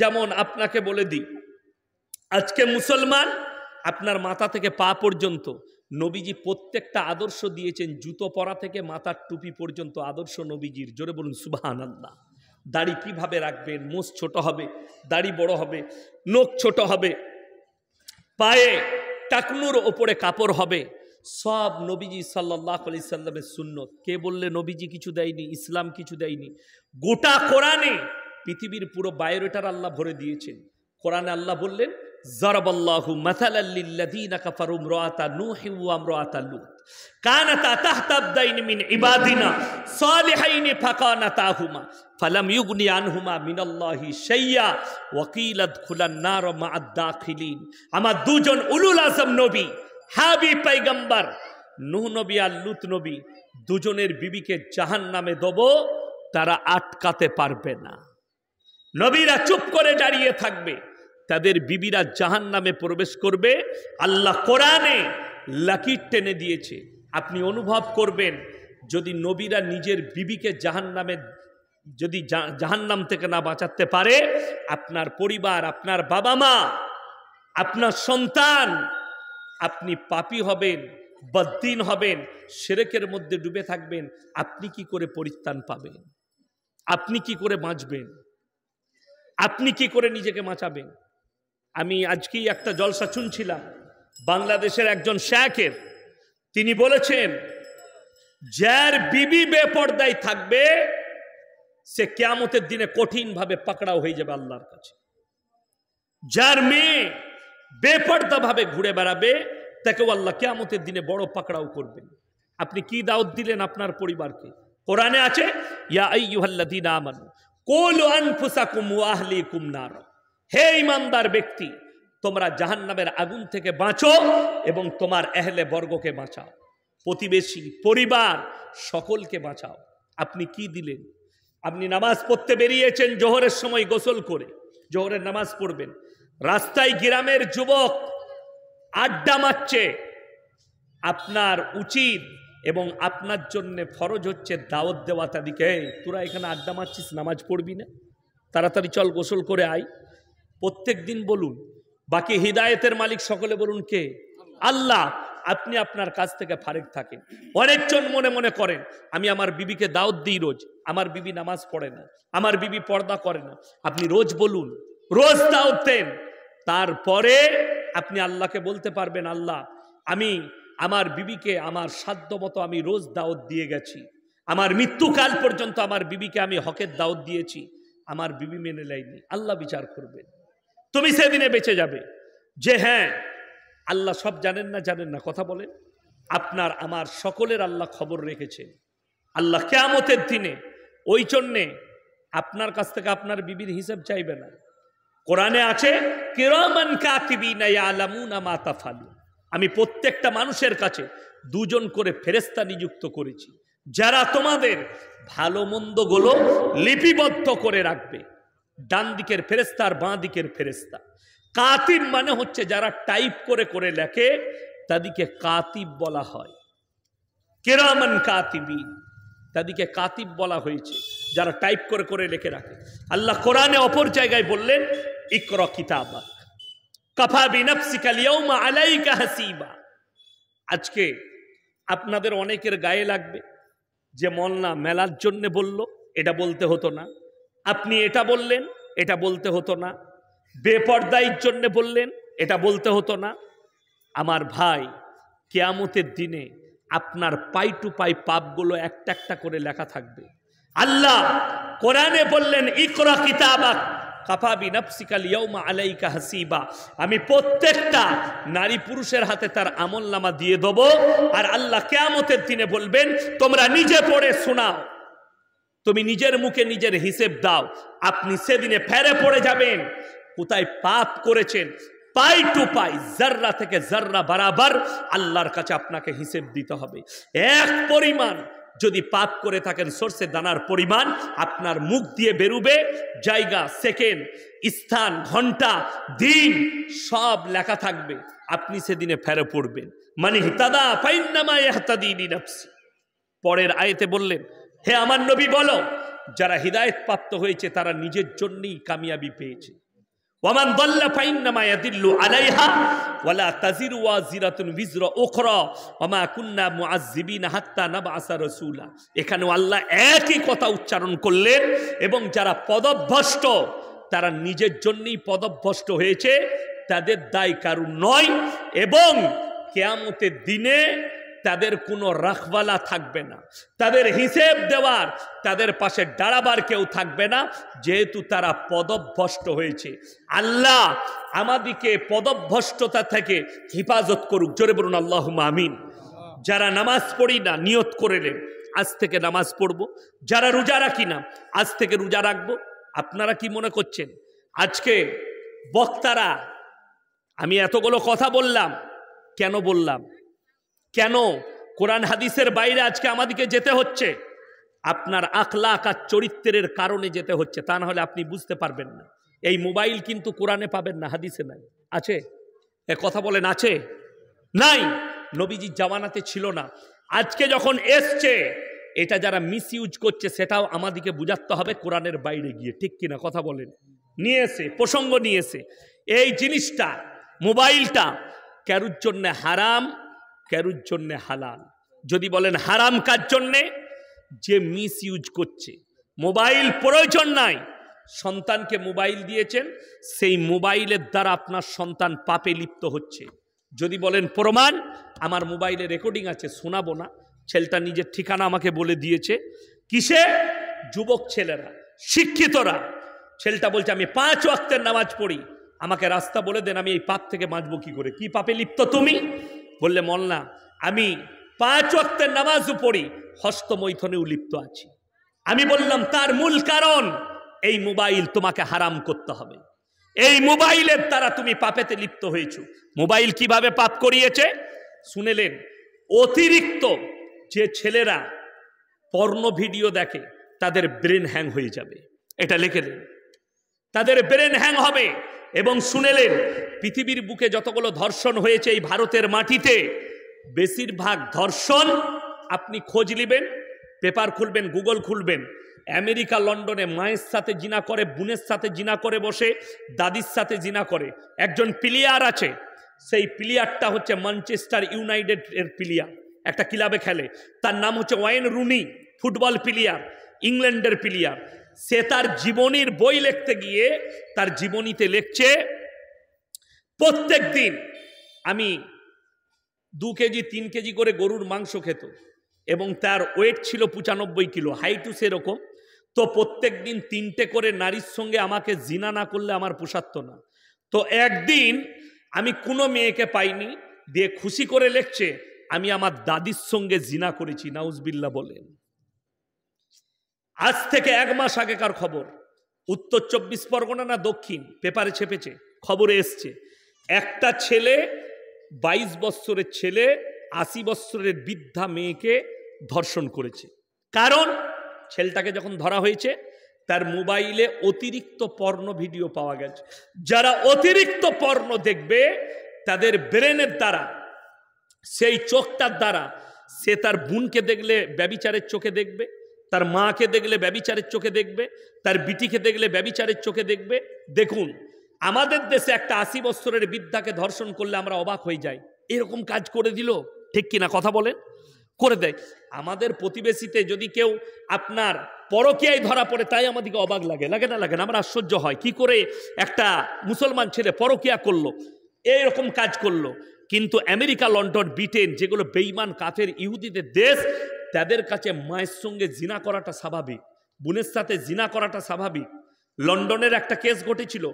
A: যেমন আপনাকে বলে দিই, আজকে মুসলমান, আপনার মাথা থেকে পা পর্যন্ত নবীজি প্রত্যেকটা আদর্শ দিয়েছেন। জুতো পরা থেকে মাথার টুপি পর্যন্ত আদর্শ নবীজির। জোরে বলুন সুবহানাল্লাহ। দাড়ি কিভাবে রাখবেন? মোষ ছোট হবে, দাড়ি বড় হবে, নখ ছোট হবে, পায়ে টাকনুর ওপরে কাপড় হবে, সব নবীজি সাল্লাল্লাহু আলাইহি সাল্লামের সুন্নত। কে বললে নবীজি কিছু দেয়নি, ইসলাম কিছু দেয়নি? গোটা কোরআনে পৃথিবীর পুরো বায়োডাটা আল্লাহ ভরে দিয়েছেন। কোরআনে আল্লাহ বললেন, যারাবাল্লাহু মাসালাল লিল্লাযীনা কাফারু ইমরাআতা নূহি ওয়া ইমরাআতা লূত কানাতা তাহতা আবদাইনি মিন ইবাদিনা সালিহাইনি ফাকানাতাহুমা ফালাম ইউগনি আনহুমা মিনাল্লাহি শাইয়্যা ওয়া কিলা দুখুলান নার মা'আদ দাখিলিন। আমার দুজন উলুল আযম নবী, হাবিব পয়গম্বর নূহ নবী আর লূত নবী, দুজনের বিবিকে জাহান্নামে দেব, তারা আটকাতে পারবে না। নবীরা চুপ করে দাঁড়িয়ে থাকবে, তাদের বিবিরা জাহান্নামে প্রবেশ করবে। আল্লাহ কোরআনে লাকির টেনে দিয়েছে। আপনি অনুভব করবেন, যদি নবীরা নিজের বিবিকে জাহান্নামে যদি জাহান্নাম থেকে না বাঁচাতে পারে, আপনার পরিবার, আপনার বাবা মা, আপনার সন্তান, আপনি পাপী হবেন, বদ্দিন হবেন, শিরকের মধ্যে ডুবে থাকবেন। আপনি কি করে পরিত্রাণ পাবেন? আপনি কি করে বাঁচবেন? আপনি কি করে নিজেকে বাঁচাবেন? আমি আজকেই একটা জলসা শুনছিলাম বাংলাদেশের একজন শেখের। তিনি বলেছেন, যার বিবি বেপরদায় থাকবে সে কিয়ামতের দিনে কঠিনভাবে পাকড়াও হয়ে যাবে আল্লাহর কাছে। যার মেয়ে বেপরদা ভাবে ঘুরে বেড়াবে তাকেও আল্লাহ কিয়ামতের দিনে বড় পাকড়াও করবেন। আপনি কি দাওয়াত দিলেন আপনার পরিবারকে? কোরআনে আছে, ইয়া আইয়ুহাল্লাযীনা আমানু কুলু আনফুসাকুম ওয়া আহলিকুম নার। হে ঈমানদার ব্যক্তি, তোমরা জাহান্নামের আগুন থেকে বাঁচো এবং তোমার আহলে বর্গকে বাঁচাও, প্রতিবেশী, পরিবার সকলকে বাঁচাও। আপনি কি দিলেন? আপনি নামাজ পড়তে বেরিয়েছেন জোহরের সময় গোসল করে, জোহরের নামাজ পড়বেন, রাস্তায় গ্রামের যুবক আড্ডা মারছে, আপনার উচিত এবং আপনার জন্য ফরজ হচ্ছে দাওয়াত দেওয়া তাদেরকে, তোরা এখানে আড্ডা মারছিস, নামাজ পড়বি না, তাড়াতাড়ি চল গোসল করে আয়। প্রত্যেক দিন বলুন। বাকি হিদায়েতের মালিক সকলে বলুন কে? আল্লাহ। আপনি আপনার কাছ থেকে ফারেক থাকেন। অনেকজন মনে মনে করেন আমি আমার বিবিকে দাওয়াত দিই রোজ, আমার বিবি নামাজ পড়ে না, আমার বিবি পর্দা করে না। আপনি রোজ বলুন, রোজ দাওয়াত দেন, তারপরে আপনি আল্লাহকে বলতে পারবেন, আল্লাহ আমি আমার বিবিকে আমার সাধ্য মতো আমি রোজ দাওয়াত দিয়ে গেছি, আমার মৃত্যুকাল পর্যন্ত আমার বিবিকে আমি হকের দাওয়াত দিয়েছি, আমার বিবি মেনে নেয়নি। আল্লাহ বিচার করবেন, তুমি সেদিনে বেঁচে যাবে। যে হ্যাঁ আল্লাহ সব জানেন না, জানেন না কথা বলেন। আপনার আমার সকলের আল্লাহ খবর রেখেছে। আল্লাহ কিয়ামতের দিনে ওই জন্যে আপনার কাছ থেকে আপনার বিবির হিসাব চাইবে না। কোরআনে আছে, কিরামান কাতিবিনা ইয়ালামুনা মা তাফআলুন। আমি প্রত্যেকটা মানুষের কাছে দুজন করে ফেরেশতা নিযুক্ত করেছি, যারা তোমাদের ভালো মন্দগুলো লিপিবদ্ধ করে রাখবে। ডান দিকের ফেরেশতা আর বাঁ দিকের ফেরেশতা। কাতিব মানে হচ্ছে যারা টাইপ করে করে লেখে, তাদেরকে কাতিব বলা হয়। কিরামান কাতিবিন, তাদেরকে কাতিব বলা হয়েছে, যারা টাইপ করে করে লিখে রাখে। আল্লাহ কোরআনে অপর জায়গায় বললেন, ইকরা কিতাবাক কাফা বিনাফসিকা আল-ইয়াওমা আলাইকা হাসিবা। আজকে আপনাদের অনেকের গায়ে লাগবে যে মোল্লা মেলার জন্য বলল, এটা বলতে হতো না। আপনি এটা বললেন, এটা বলতে হতো না। বেপরদাইর জন্য বললেন, এটা বলতে হতো না। আমার ভাই, কিয়ামতের দিনে আপনার পাই টু পাই পাপগুলো একটা একটা করে লেখা থাকবে। আল্লাহ কোরআনে বললেন, ইকরা কিতাবাক কাফা বিনাফসিকা আল-ইয়াওমা আলাইকা হাসিবা। আমি প্রত্যেকটা নারী পুরুষের হাতে তার আমলনামা দিয়ে দেব। আর আল্লাহ কিয়ামতের দিনে বলবেন, তোমরা নিজে পড়ে শোনাও, তুমি নিজের মুখে নিজের হিসেব দাও। আপনি সেদিনে ফেরে পড়ে যাবেন কোথায় পাপ করেছেন। পাই টু পাই, জাররা থেকে জাররা বরাবর আল্লাহর কাছে আপনাকে হিসেব দিতে হবে। এক পরিমাণ যদি পাপ করে থাকেন, সরষে দানার পরিমাণ আপনার মুখ দিয়ে বেরুবে, জায়গা, সেকেন্ড, স্থান, ঘন্টা, দিন সব লেখা থাকবে। আপনি সেদিনে ফেরে পড়বেন। মানে হিতাদা ফাইন্নামা ইয়াহতাদি লিনাফসি। পরের আয়াতে বললেন, হে আমার নবী বলো, যারা হিদায়েত প্রাপ্ত হয়েছে তারা নিজের জন্যই কামিয়াবি পেয়েছে। ওয়ামান দাল্লা ফাইন্নামা ইয়াদিল্লু আলাইহা ওয়ালা তাজিরু ওয়াজিরাতুন বিজরা উখরা ওয়ামা কুন্না মুআযযিবিনা হাত্তা নাবআসা রাসূলা। এখানে আল্লাহ একই কথা উচ্চারণ করলেন। এবং যারা পদভ্রষ্ট, তারা নিজের জন্যই পদভ্রষ্ট হয়েছে, তাদের দায় কারুর নয়। এবং কিয়ামতের দিনে তাদের কোনো রাখওয়ালা থাকবে না, তাদের হিসেব দেওয়ার, তাদের পাশে দাঁড়াবার কেউ থাকবে না, যেহেতু তারা পদভ্রষ্ট হয়েছে। আল্লাহ আমাদিকে পদভ্রষ্টতা থেকে হেফাজত করুক। জোরে বলুন আল্লাহুম্মা আমিন। যারা নামাজ পড়ি না, নিয়ত করে নেন আজ থেকে নামাজ পড়ব। যারা রোজা রাখি না, আজ থেকে রোজা রাখবো। আপনারা কি মনে করছেন আজকে বক্তারা, আমি এতগুলো কথা বললাম, কেন বললাম? কেন কোরআন হাদিসের বাইরে আজকে আমাদেরকে যেতে হচ্ছে? আপনার আখলাক আর চরিত্রের কারণে যেতে হচ্ছে, তা না হলে আপনি বুঝতে পারবেন না। এই মোবাইল কিন্তু কোরআনে পাবেন না, হাদিসে নাই। আছে? এ কথা বলেন, আছে? নাই। নবীজির জামানাতে ছিল না। আজকে যখন এসছে, এটা যারা মিস ইউজ করছে সেটাও আমাদেরকে বুঝাতে হবে কোরআনের বাইরে গিয়ে, ঠিক কিনা কথা বলেন। নিয়ে এসে প্রসঙ্গ নিয়ে এসে এই জিনিসটা মোবাইলটা কারুর জন্য হারাম, কারুর জন্য হালাল। যদি বলেন হারাম কার জন্যে, যে মিস ইউজ করছে, মোবাইল প্রয়োজন নাই, সন্তানকে মোবাইল দিয়েছেন, সেই মোবাইলের দ্বারা আপনার সন্তান পাপে লিপ্ত হচ্ছে। যদি বলেন প্রমাণ, আমার মোবাইলে রেকর্ডিং আছে, শোনাবো না, ছেলেটা নিজের ঠিকানা আমাকে বলে দিয়েছে। কিসে? যুবক ছেলেরা, শিক্ষিতরা, ছেলেটা বলছে আমি 5 ওয়াক্তের নামাজ পড়ি, আমাকে রাস্তা বলে দেন, আমি এই পাপ থেকে বাঁচবো কি করে? কি পাপে লিপ্ত তুমি? বললে মোল্লা আমি 5 ওয়াক্তের নামাজও পড়ি, হস্তমৈথনেও লিপ্ত আছি। আমি বললাম তার মূল কারণ এই মোবাইল তোমাকে হারাম করতে হবে, এই মোবাইলের দ্বারা তুমি পাপেতে লিপ্ত হয়েছো। মোবাইল কিভাবে পাপ করিয়েছে শুনেলেন? অতিরিক্ত যে ছেলেরা পর্ন ভিডিও দেখে তাদের ব্রেন হ্যাং হয়ে যাবে, এটা লিখে দেন, তাদের ব্রেন হ্যাং হবে। এবং শুনেলেন পৃথিবীর বুকে যতগুলো ধর্ষণ হয়েছে এই ভারতের মাটিতে, বেশিরভাগ ধর্ষণ আপনি খোঁজ নেবেন, পেপার খুলবেন, গুগল খুলবেন, আমেরিকা লন্ডনে মায়ের সাথে জিনা করে, বোনের সাথে জিনা করে বসে, দাদির সাথে জিনা করে। একজন প্লেয়ার আছে, সেই প্লেয়ারটা হচ্ছে ম্যানচেস্টার ইউনাইটেড এর প্লেয়ার, একটা ক্লাবে খেলে, তার নাম হচ্ছে ওয়েন রুনি, ফুটবল প্লেয়ার, ইংল্যান্ডের প্লেয়ার। সে তার জীবনীর বই লিখতে গিয়ে তার জীবনীতে লিখছে প্রত্যেক দিন আমি 2 কেজি 3 কেজি করে গরুর মাংস খেত এবং তার ওয়েট ছিল 95 কিলো, হাইটু সেরকম। তো প্রত্যেক দিন 3টে করে নারীর সঙ্গে আমাকে জিনা না করলে আমার পোষাত না। তো একদিন আমি কোনো মেয়েকে পাইনি, দিয়ে খুশি করে লিখছে আমি আমার দাদির সঙ্গে জিনা করেছি। নাউজবিল্লাহ বলেন। আজ থেকে 1 মাস আগেকার খবর, উত্তর 24 পরগনা না দক্ষিণ, পেপারে ছেপেছে, খবরে এসছে, একটা ছেলে 22 বছরের ছেলে 80 বছরের বৃদ্ধা মেয়েকে ধর্ষণ করেছে। কারণ ছেলেটাকে যখন ধরা হয়েছে তার মোবাইলে অতিরিক্ত পর্ন ভিডিও পাওয়া গেছে। যারা অতিরিক্ত পর্ন দেখবে তাদের ব্রেনের দ্বারা, সেই চোখটার দ্বারা, সে তার বোনকে দেখলে ব্যভিচারের চোখে দেখবে, তার মাকে দেখলে ব্যভিচারের চোখে দেখবে, তার বিটিকে দেখলে ব্যভিচারের চোখে দেখবে। দেখুন আমাদের দেশে একটা 80 বছরের বৃদ্ধাকে ধর্ষণ করলে আমরা অবাক হয়ে যাই, এরকম কাজ করে দিল, ঠিক কিনা কথা বলেন? করে দেয়। আমাদের প্রতিবেশীতে যদি কেউ আপনার পরকীয়ায় ধরা পড়ে, তাই আমাদেরকে অবাক লাগে, লাগে না লাগে না? আমরা আশ্চর্য হয় কি করে একটা মুসলমান ছেলে পরকীয়া করলো, এইরকম কাজ করলো। কিন্তু আমেরিকা, লন্ডন, ব্রিটেন, যেগুলো বেঈমান কাফের ইহুদিদের দেশ, তাদের কাছে মায়ের সঙ্গে জিনা করাটা স্বাভাবিক, বোনের সাথে জিনা করাটা স্বাভাবিক। লন্ডনের একটা কেস ঘটেছিল,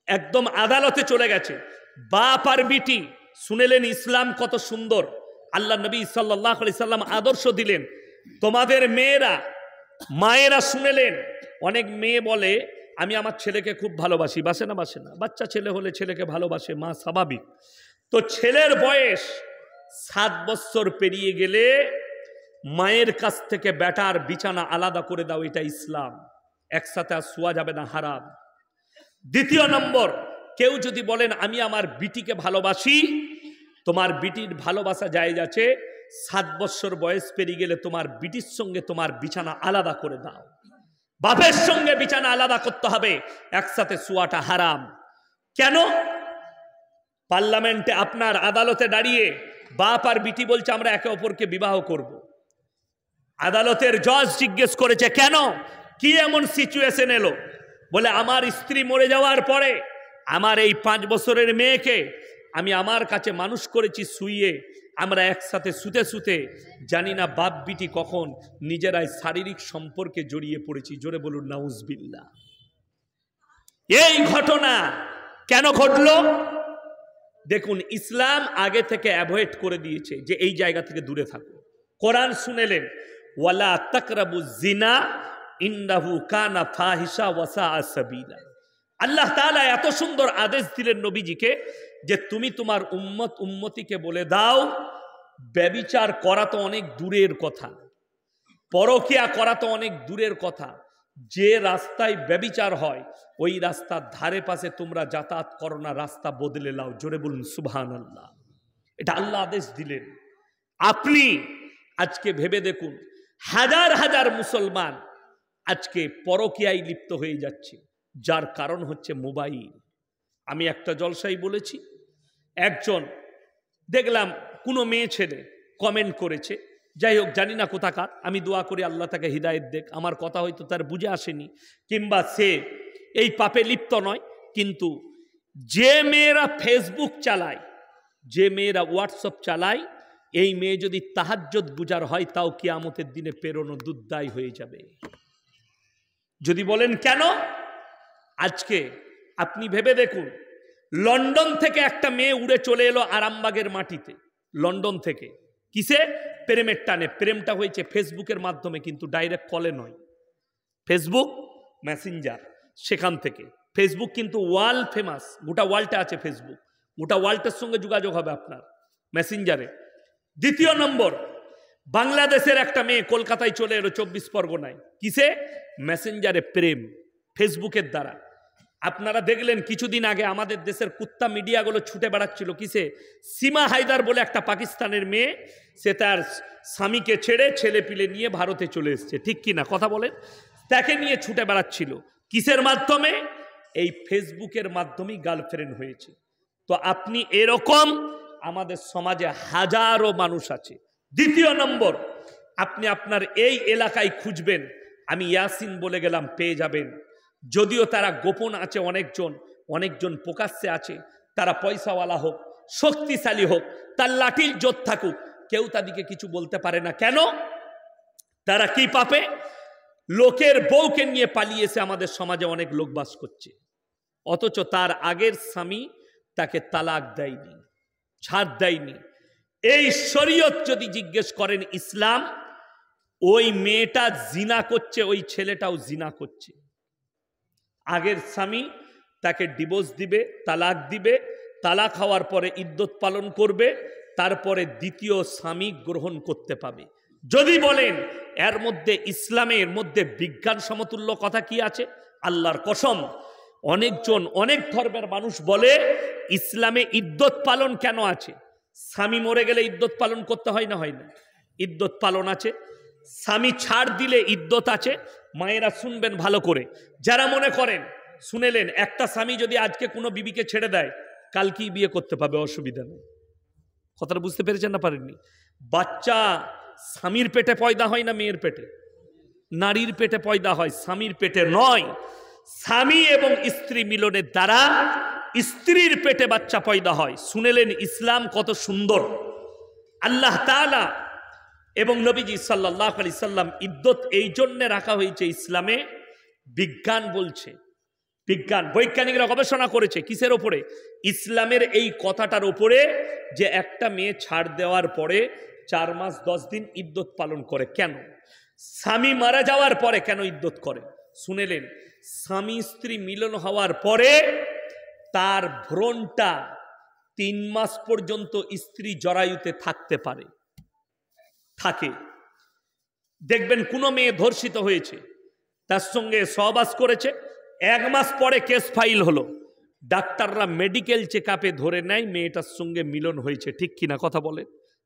A: একদম আদালতে চলে গেছে, বাপ আর বিটি। শুনেলেন ইসলাম কত সুন্দর, আল্লাহ নবী সাল্লাল্লাহু আলাইহি সাল্লাম আদর্শ দিলেন। তোমাদের মেয়েরা, মায়েরা শুনেলেন, অনেক মেয়ে বলে আমি আমার ছেলেকে খুব ভালোবাসি, বাসে না? বাসে না। বাচ্চা ছেলে হলে ছেলেকে ভালোবাসে মা, স্বাভাবিক। তো ছেলের বয়স 7 বছর পেরিয়ে গেলে মায়ের কাছ থেকে বেটার বিছানা আলাদা করে দাও, এটা ইসলাম। একসাথে আর শোয়া যাবে না, হারাম। দ্বিতীয় নম্বর, কেউ যদি বলেন আমি আমার বিটিকে ভালোবাসি, তোমার বিটির ভালোবাসা জায়েজ আছে, 7 বছর বয়স পেরিয়ে গেলে তোমার বিটির সঙ্গে তোমার বিছানা আলাদা করে দাও। বাপের সঙ্গে বিছানা আলাদা করতে হবে, একসাথে শোয়াটা হারাম। কেন? পার্লামেন্টে আপনার আদালতে দাঁড়িয়ে বাপ আর বিটি বলছে আমরা একে অপরকে বিবাহ করব। আদালতের জজ জিজ্ঞেস করেছে কেন, কি এমন সিচুয়েশন এলো? বলে আমার স্ত্রী মরে যাওয়ার পরে আমার এই 5 বছরের মেয়েকে আমি আমার কাছে মানুষ করেছি শুইয়ে, আমরা একসাথে শুতে শুতে জানি না বাপ বিটি কখন নিজেরাই শারীরিক সম্পর্কে জড়িয়ে পড়েছি। জোরে বলুন নাউজুবিল্লাহ। এই ঘটনা কেন ঘটলো? দেখুন ইসলাম আগে থেকে অ্যাভয়েড করে দিয়েছে যে এই জায়গা থেকে দূরে থাকো। কোরআন শুনেলেন ওয়ালা তাকরাবুজ জিনা ইন্নাহু কানা ফাহিশা ওয়া সাআ সাবিলা। আল্লাহ তাআলা এত সুন্দর আদেশ দিলেন নবীজিকে যে তুমি তোমার উম্মতিকে বলে দাও ব্যভিচার করা তো অনেক দূরের কথা, পরকীয়া করা তো অনেক দূরের কথা, যে রাস্তায় ব্যভিচার হয় ওই রাস্তার ধারে পাশে তোমরা যাতায়াত করো না, রাস্তা বদলে নাও। জোরে বলুন সুবহানাল্লাহ। এটা আল্লাহ আদেশ দিলেন। আপনি আজকে ভেবে দেখুন হাজার হাজার মুসলমান আজকে পরকীয়ায় লিপ্ত হয়ে যাচ্ছে, যার কারণ হচ্ছে মোবাইল। আমি একটা জলসাই বলেছি, একজন দেখলাম কোনো মেয়ে ছেলে কমেন্ট করেছে, যাই হোক জানি না কোথাকার, আমি দোয়া করি আল্লাহ তাকে হিদায়েত দেখ। আমার কথা হয়তো তার বুঝে আসেনি, কিংবা সে এই পাপে লিপ্ত নয়, কিন্তু যে মেয়েরা ফেসবুক চালায়, যে মেয়েরা হোয়াটসঅ্যাপ চালায়, এই মেয়ে যদি তাহাজ্জুদ গুজার হয় তাও কিয়ামতের দিনে পেরোনো দুধদাই হয়ে যাবে। যদি বলেন কেন, আজকে আপনি ভেবে দেখুন, লন্ডন থেকে একটা মেয়ে উড়ে চলে এলো আরামবাগের মাটিতে, লন্ডন থেকে। কিসে? প্রেমের টানে। প্রেমটা হয়েছে ফেসবুকের মাধ্যমে, কিন্তু ডাইরেক্ট কলে নয়, ফেসবুক মেসেঞ্জার, সেখান থেকে। ফেসবুক কিন্তু ওয়ার্ল্ড ফেমাস, গোটা ওয়ার্ল্ডে আছে ফেসবুক, গোটা ওয়ার্ল্ডের সঙ্গে যোগাযোগ হবে আপনার মেসেঞ্জারে। দ্বিতীয় নম্বর, বাংলাদেশের একটা মেয়ে কলকাতায় চলে এলো 24 পরগনায়, কিসে? মেসেঞ্জারে প্রেম, ফেসবুকের দ্বারা। আপনারা দেখলেন কিছুদিন আগে আমাদের দেশের কুত্তা মিডিয়াগুলো ছুটে বেড়াচ্ছিল, কিসে? সীমা হায়দার বলে একটা পাকিস্তানের মেয়ে, সে তার স্বামীকে ছেড়ে ছেলে পিলে নিয়ে ভারতে চলে এসছে, ঠিক কি না কথা বলেন? তাকে নিয়ে ছুটে বেড়াচ্ছিল, কিসের মাধ্যমে? এই ফেসবুকের মাধ্যমেই গার্লফ্রেন্ড হয়েছে। তো আপনি এরকম আমাদের সমাজে হাজারো মানুষ আছে। দ্বিতীয় নম্বর, আপনি আপনার এই এলাকায় খুঁজবেন, আমি ইয়াসিন বলে গেলাম, পেয়ে যাবেন। যদিও তারা গোপন আছে, অনেকজন প্রকাশ্যে আছে, তারা পয়সাওয়ালা হোক, শক্তিশালী হোক, তার লাঠির জোর থাকুক, কেউ তাদেরকে কিছু বলতে পারে না। কেন? তারা কি পাপে? লোকের বউকে নিয়ে পালিয়েছে। আমাদের সমাজে অনেক লোক বাস করছে, অথচ তার আগের স্বামী তাকে তালাক দেয়নি, ছাড় দেয়নি। এই শরীয়ত যদি জিজ্ঞেস করেন ইসলাম, ওই মেয়েটা জিনা করছে, ওই ছেলেটাও জিনা করছে। আগের স্বামী তাকে ডিভোর্স দিবে, তালাক দিবে, তালাক হওয়ার পরে ইদ্যত পালন করবে, তারপরে দ্বিতীয় স্বামী গ্রহণ করতে পাবে। যদি বলেন এর মধ্যে, ইসলামের মধ্যে বিজ্ঞান সমতুল্য কথা কি আছে? আল্লাহর কসম, অনেক ধর্মের মানুষ বলে ইসলামে ইদ্যত পালন কেন আছে? স্বামী মরে গেলে ইদ্যত পালন করতে হয় না? হয় না? ইদ্যত পালন আছে। স্বামী ছাড় দিলে ইদ্যত আছে। মায়েরা শুনবেন ভালো করে, যারা মনে করেন, শুনেলেন, একটা স্বামী যদি আজকে কোনো বিবিকে ছেড়ে দেয়, কালকেই বিয়ে করতে পাবে, অসুবিধা নেই। কথাটা বুঝতে পেরেছেন না পারেননি? বাচ্চা স্বামীর পেটে পয়দা হয় না মেয়ের পেটে? নারীর পেটে পয়দা হয়, স্বামীর পেটে নয়। স্বামী এবং স্ত্রী মিলনের দ্বারা স্ত্রীর পেটে বাচ্চা পয়দা হয়। শুনেলেন ইসলাম কত সুন্দর। আল্লাহ তাআলা এবং নবীজি সাল্লাল্লাহু আলাইহি সাল্লাম ইদ্যত এই জন্য রাখা হয়েছে ইসলামে। বিজ্ঞান বলছে, বিজ্ঞান বৈজ্ঞানিকরা গবেষণা করেছে, কিসের ওপরে? ইসলামের এই কথাটার ওপরে, যে একটা মেয়ে ছাড় দেওয়ার পরে 4 মাস 10 দিন ইদ্যত পালন করে। কেন? স্বামী মারা যাওয়ার পরে কেন ইদ্যত করে? শুনেলেন, স্বামী স্ত্রী মিলন হওয়ার পরে তার ভ্রূণটা 3 মাস পর্যন্ত স্ত্রী জরায়ুতে থাকতে পারে, থাকে। দেখবেন কোনো মেয়ে ধর্ষিত হয়েছে, তার সঙ্গে সহবাস করেছে, 1 মাস পরে কেস ফাইল হলো, ডাক্তাররা মেডিকেল চেকআপে ধরে নেয় মেয়েটার সঙ্গে মিলন হয়েছে, ঠিক কিনা কথা বলে?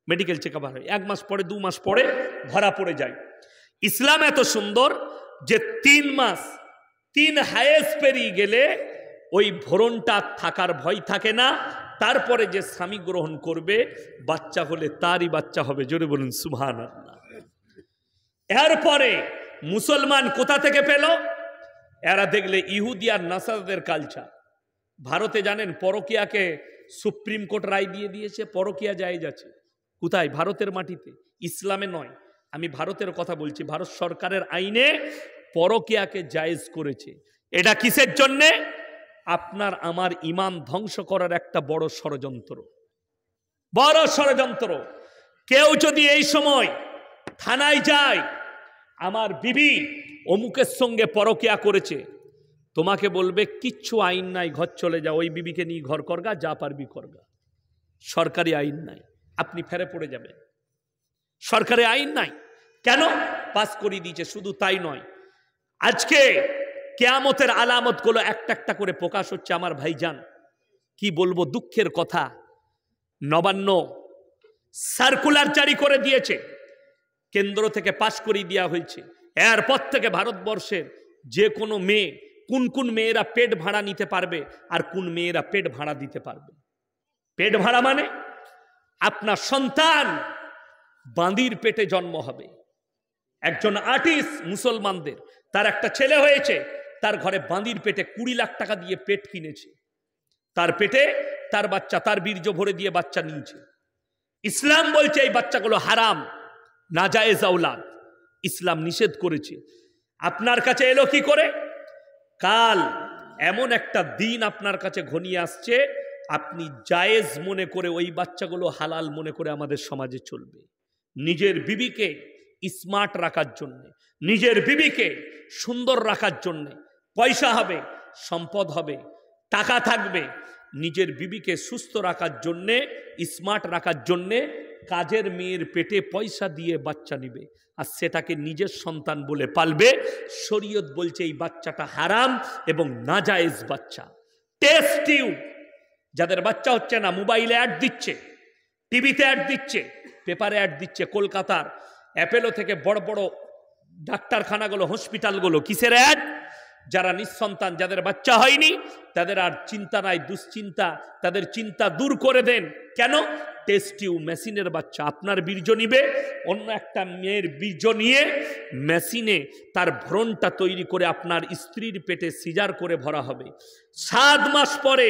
A: মেডিকেল চেকআপ হয় 1 মাস পরে, 2 মাস পরে ধরা পড়ে যায়। ইসলাম এত সুন্দর যে 3 মাস, 3 হায়েস পেরিয়ে গেলে ওই ভ্রূণটা থাকার ভয় থাকে না। তারপরে যে স্বামী গ্রহণ করবে, বাচ্চা হলে তারই বাচ্চা হবে। জোরে বলুন সুবহানাল্লাহ। এরপরে মুসলমান কোথা থেকে পেল? এরা দেখলে ইহুদি আর নাসারাদের কালচার। ভারতে জানেন পরকীয়াকে সুপ্রিম কোর্ট রায় দিয়ে দিয়েছে, পরকীয়া জায়েজ আছে। কোথায়? ভারতের মাটিতে, ইসলামে নয়। আমি ভারতের কথা বলছি, ভারত সরকারের আইনে পরকীয়াকে জায়েজ করেছে। এটা কিসের জন্যে? আপনার আমার ঈমান ধ্বংস করার একটা বড় ষড়যন্ত্র, বড় ষড়যন্ত্র। কেউ যদি এই সময় থানায় যায়, আমার বিবি অমুকের সঙ্গে পরকীয়া করেছে, তোমাকে বলবে কিচ্ছু আইন নাই, ঘর চলে যাও, ওই বিবিকে নিয়ে ঘর করগা, যা পারবি করগা। সরকারি আইন নাই, আপনি ফেরে পড়ে যাবেন। সরকারি আইন নাই, কেন? পাস করিয়ে দিয়েছে। শুধু তাই নয়, আজকে কিয়ামতের আলামতগুলো একটা একটা করে প্রকাশ হচ্ছে। আমার ভাইজান, কি বলবো, দুঃখের কথা, নবান্ন সার্কুলার জারি করে দিয়েছে কেন্দ্র থেকে পাশ করিয়ে দেওয়া হয়েছে। এরপর থেকে ভারতবর্ষের যে কোনো মেয়ে, কোন কোন মেয়েরা পেট ভাড়া নিতে পারবে আর কোন মেয়েরা পেট ভাড়া দিতে পারবে। পেট ভাড়া মানে আপনার সন্তান বাঁদির পেটে জন্ম হবে। একজন আর্টিস্ট মুসলমানদের, তার একটা ছেলে হয়েছে, তার ঘরে বাঁদির পেটে 20 লাখ টাকা দিয়ে পেট কিনেছে, তার পেটে তার বাচ্চা, তার বীর্য ভরে দিয়ে বাচ্চা নিয়েছে। ইসলাম বলছে এই বাচ্চাগুলো হারাম, নাজায়েজ আওলাদ, ইসলাম নিষেধ করেছে। আপনার কাছে এলো কি করে? কাল এমন একটা দিন আপনার কাছে ঘনিয়ে আসছে, আপনি জায়েজ মনে করে ওই বাচ্চাগুলো হালাল মনে করে আমাদের সমাজে চলবে। নিজের বিবিকে স্মার্ট রাখার জন্য, নিজের বিবিকে সুন্দর রাখার জন্য, পয়সা হবে, সম্পদ হবে, টাকা থাকবে, নিজের বিবিকে সুস্থ রাখার জন্যে, স্মার্ট রাখার জন্যে কাজের মেয়ের পেটে পয়সা দিয়ে বাচ্চা নিবে আর সেটাকে নিজের সন্তান বলে পালবে। শরীয়ত বলছে এই বাচ্চাটা হারাম এবং নাজায়েজ বাচ্চা। টেস্ট টিউব যাদের বাচ্চা হচ্ছে না, মোবাইলে অ্যাড দিচ্ছে, টিভিতে অ্যাড দিচ্ছে, পেপারে অ্যাড দিচ্ছে। কলকাতার অ্যাপেলো থেকে বড় বড় ডাক্তারখানাগুলো, হসপিটালগুলো, কিসের অ্যাড? যারা নিঃসন্তান, যাদের বাচ্চা হয়নি, তাদের আর চিন্তা নাই, দুশ্চিন্তা, তাদের চিন্তা দূর করে দেন। কেন? টেস্ট টিউব, মেশিনের বাচ্চা। আপনার বীর্য নিবে, অন্য একটা মেয়ের বীর্য নিয়ে মেশিনে তার ভ্রূণটা তৈরি করে আপনার স্ত্রীর পেটে সিজার করে ভরা হবে। 7 মাস পরে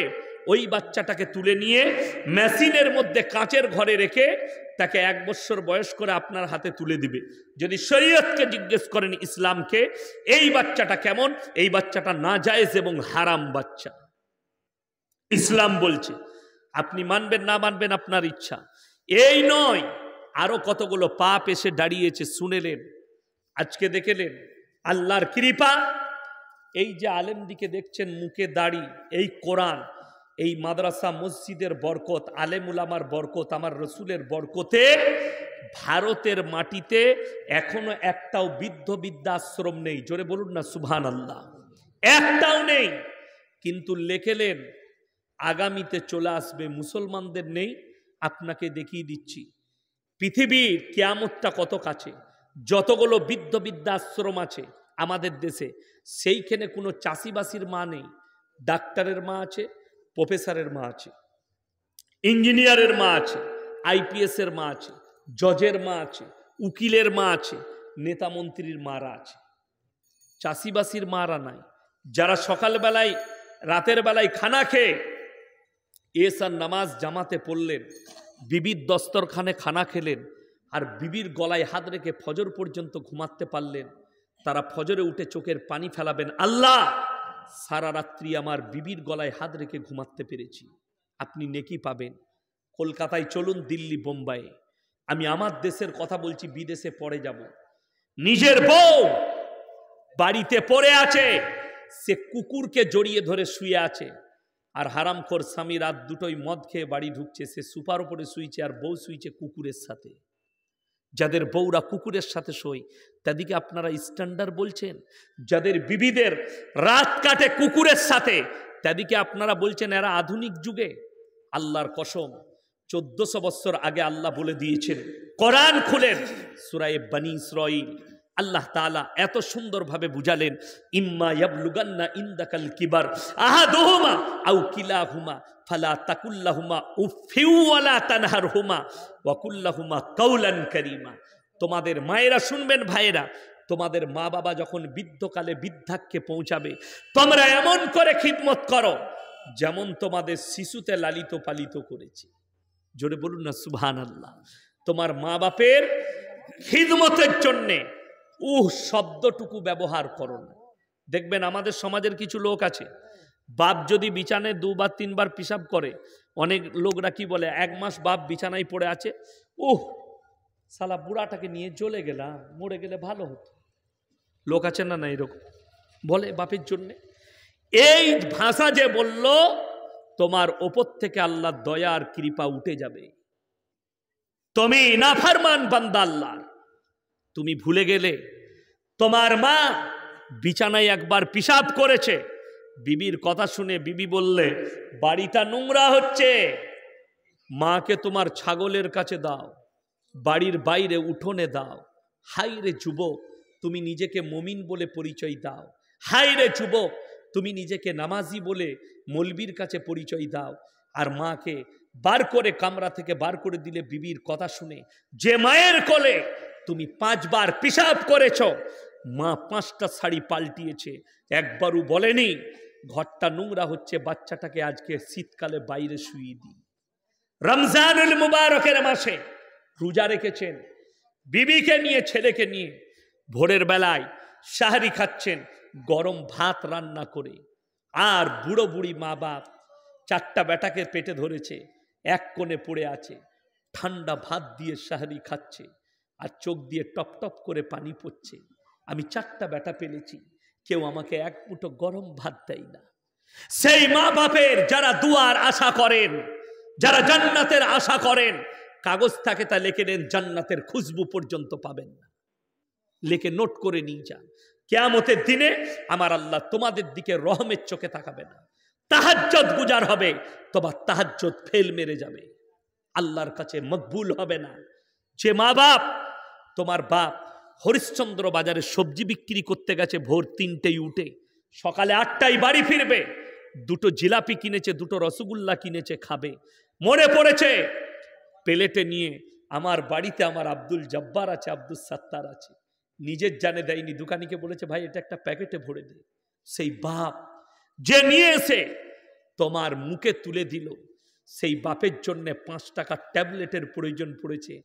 A: ওই বাচ্চাটাকে তুলে নিয়ে মেশিনের মধ্যে কাচের ঘরে রেখে তাকে 1 বছর বয়স করে আপনার হাতে তুলে দিবে। যদি শরীয়তকে জিজ্ঞেস করেন, ইসলামকে, এই বাচ্চাটা কেমন? এই বাচ্চাটা নাজায়েজ এবং হারাম বাচ্চা। ইসলাম বলছে, আপনি মানবেন না মানবেন আপনার ইচ্ছা। এই নয়, আরো কতগুলো পাপ এসে দাঁড়িয়েছে, শুনেলেন, আজকে দেখলেন। আল্লাহর কৃপা, এই যে আলেমদিকে দেখছেন মুখে দাড়ি, এই কোরআন, এই মাদ্রাসা মসজিদের বরকত, আলেম উলামার বরকত, আমার রসুলের বরকতে ভারতের মাটিতে এখনো একটাও বৃদ্ধ বৃদ্ধাশ্রম নেই। জোরে বলুন না সুবহানাল্লাহ। একটাও নেই। কিন্তু লেখেলেন আগামীতে চলে আসবে। মুসলমানদের নেই। আপনাকে দেখিয়ে দিচ্ছি পৃথিবীর কিয়ামতটা কত কাছে। যতগুলো বৃদ্ধ বৃদ্ধাশ্রম আছে আমাদের দেশে, সেইখানে কোনো চাষিবাসীর মা নেই। ডাক্তারের মা আছে, প্রফেসরের মা আছে, ইঞ্জিনিয়ারের মা আছে, আইপিএসের মা আছে, জজের মা আছে, উকিলের মা আছে, নেতা মন্ত্রীর মারা আছে। চাষিবাসীর মারা নাই। যারা সকালবেলায় রাতের বেলায় খানা খেয়ে এসার নামাজ জামাতে পড়লেন, বিবির দস্তরখানে খানা খেলেন আর বিবির গলায় হাত রেখে ফজর পর্যন্ত ঘুমাতে পারলেন, তারা ফজরে উঠে চোখের পানি ফেলাবেন, আল্লাহ সারা রাত্রি আমার বিবির গলায় হাত রেখে ঘুমাতে পেরেছি। আপনি নেকি পাবেন। কলকাতায় চলুন, দিল্লি, বোম্বাইয়ে, আমি আমার দেশের কথা বলছি, বিদেশে পড়ে যাব। নিজের বউ বাড়িতে পড়ে আছে, সে কুকুরকে জড়িয়ে ধরে শুয়ে আছে, আর হারামখোর স্বামী রাত 2টোয় মদ খেয়ে বাড়ি ঢুকছে, সে সুপার উপরে শুইছে আর বউ শুইছে কুকুরের সাথে। যাদের বউরা কুকুরের সাথে শোয় তাদেরকে আপনারা স্ট্যান্ডার্ড বলছেন? যাদের বিবিদের রাত কাটে কুকুরের সাথে তাদেরকে আপনারা বলছেন এরা আধুনিক যুগে? আল্লাহর কসম, 1400 বছর আগে আল্লাহ বলে দিয়েছেন। কোরআন খুলেন, সূরা বনী ইসরাঈল, আল্লাহ তাআলা এত সুন্দরভাবে বুঝালেন, ইম্মা ইয়াবলুগান্না ইনদাকাল কিবার আহাদুহুমা আও কিলাহুমা ফালা তাকুল্লাহুমা উফিউ ওয়ালা তানহারহুমা ওয়া কুল্লাহুমা কাওলান কারীমা। তোমাদের মায়েরা শুনবেন, ভাইয়েরা, তোমাদের মা বাবা যখন বৃদ্ধকালে বৃদ্ধাক্যে পৌঁছাবে, তোমরা এমন করে খিদমত করো যেমন তোমাদের শিশুতে লালিত পালিত করেছে। জোরে বলুন না সুবহানাল্লাহ। তোমার মা বাপের খিদমতের জন্যে শব্দটুকু ব্যবহার করো না। দেখবেন আমাদের সমাজের কিছু লোক আছে, বাপ যদি বিছানায় 2 বার 3 বার পিশাব করে, অনেক লোকরা কি বলে, 1 মাস বাপ বিছানায় পড়ে আছে, শালা বুড়াটাকে নিয়ে চলে গেলাম, মরে গেলে ভালো হতো। লোক আছে না না এরকম বলে বাপের জন্যে। এই ভাষা যে বলল, তোমার ওপর থেকে আল্লাহর দয়া আর কৃপা উঠে যাবে। তুমি নাফরমান বান্দা আল্লাহর, তুমি ভুলে গেলে তোমার মা বিছানায় একবার পিশাব করেছে, বিবির কথা শুনে বিবি বললে বাড়িটা নোংরা হচ্ছে, মাকে তোমার ছাগলের কাছে দাও, বাড়ির বাইরে উঠোনে দাও, হাই রে যুবক, তুমি নিজেকে মুমিন বলে পরিচয় দাও। হাই রে যুবক, তুমি নিজেকে নামাজি বলে মৌলবীর কাছে পরিচয় দাও। আর মাকে বার করে কামরা থেকে বার করে দিলে বিবির কথা শুনে, যে মায়ের কোলে তুমি 5 বার পেশাব করেছ, মা 5টা শাড়ি পাল্টিয়েছে, একবারও বলেনি ঘরটা নোংরা হচ্ছে, বাচ্চাটাকে আজকে শীতকালে বাইরে শুইয়ে দিই। রমজানুল মুবারকের মাসে রোজা রেখেছেন, বিবিকে নিয়ে ছেলেকে নিয়ে ভোরের বেলায় সাহারি খাচ্ছেন গরম ভাত রান্না করে। আর বুড়ো বুড়ি মা বাপ 4টা বেটাকে পেটে ধরেছে, এক কোণে পড়ে আছে, ঠান্ডা ভাত দিয়ে সাহারি খাচ্ছে আর চোখ দিয়ে টপ টপ করে পানি পড়ছে। আমি 4টা বেটা পেলেছি, কেউ আমাকে এক মুঠো গরম ভাত দেয় না। সেই মা বাপের যারা দুয়ার আশা করেন, যারা জান্নাতের আশা করেন, কাগজ থাকে তা লিখে নেন, জান্নাতের খুশবু পর্যন্ত পাবেন না। লিখে নোট করে নিয়ে যান। কিয়ামতের দিনে আমার আল্লাহ তোমাদের দিকে রহমের চোখে তাকাবে না। তাহাজ্জুদ গুজার হবে, তোমার তাহাজ্জুদ ফেল মেরে যাবে, আল্লাহর কাছে মকবুল হবে না। যে মা বাপ, তোমার বাপ হরিশ্চন্দ্র বাজারে সবজি বিক্রি করতে গেছে ভোর 3টেই উঠে, সকালে 8টায় বাড়ি ফিরবে, 2টো জিলাপি কিনেছে, 2টো রসগোল্লা কিনেছে, খাবে। মনে পড়েছে প্লেটে নিয়ে আমার বাড়িতে আমার আব্দুল জব্বার আছে, আব্দুল সাত্তার আছে, নিজের জানে দেয়নি, দোকানিকে বলেছে ভাই এটা একটা প্যাকেটে ভরে দে। সেই বাপ যে নিয়ে এসে তোমার মুখে তুলে দিল, সেই বাপের জন্য 5 টাকার ট্যাবলেটের প্রয়োজন পড়েছে।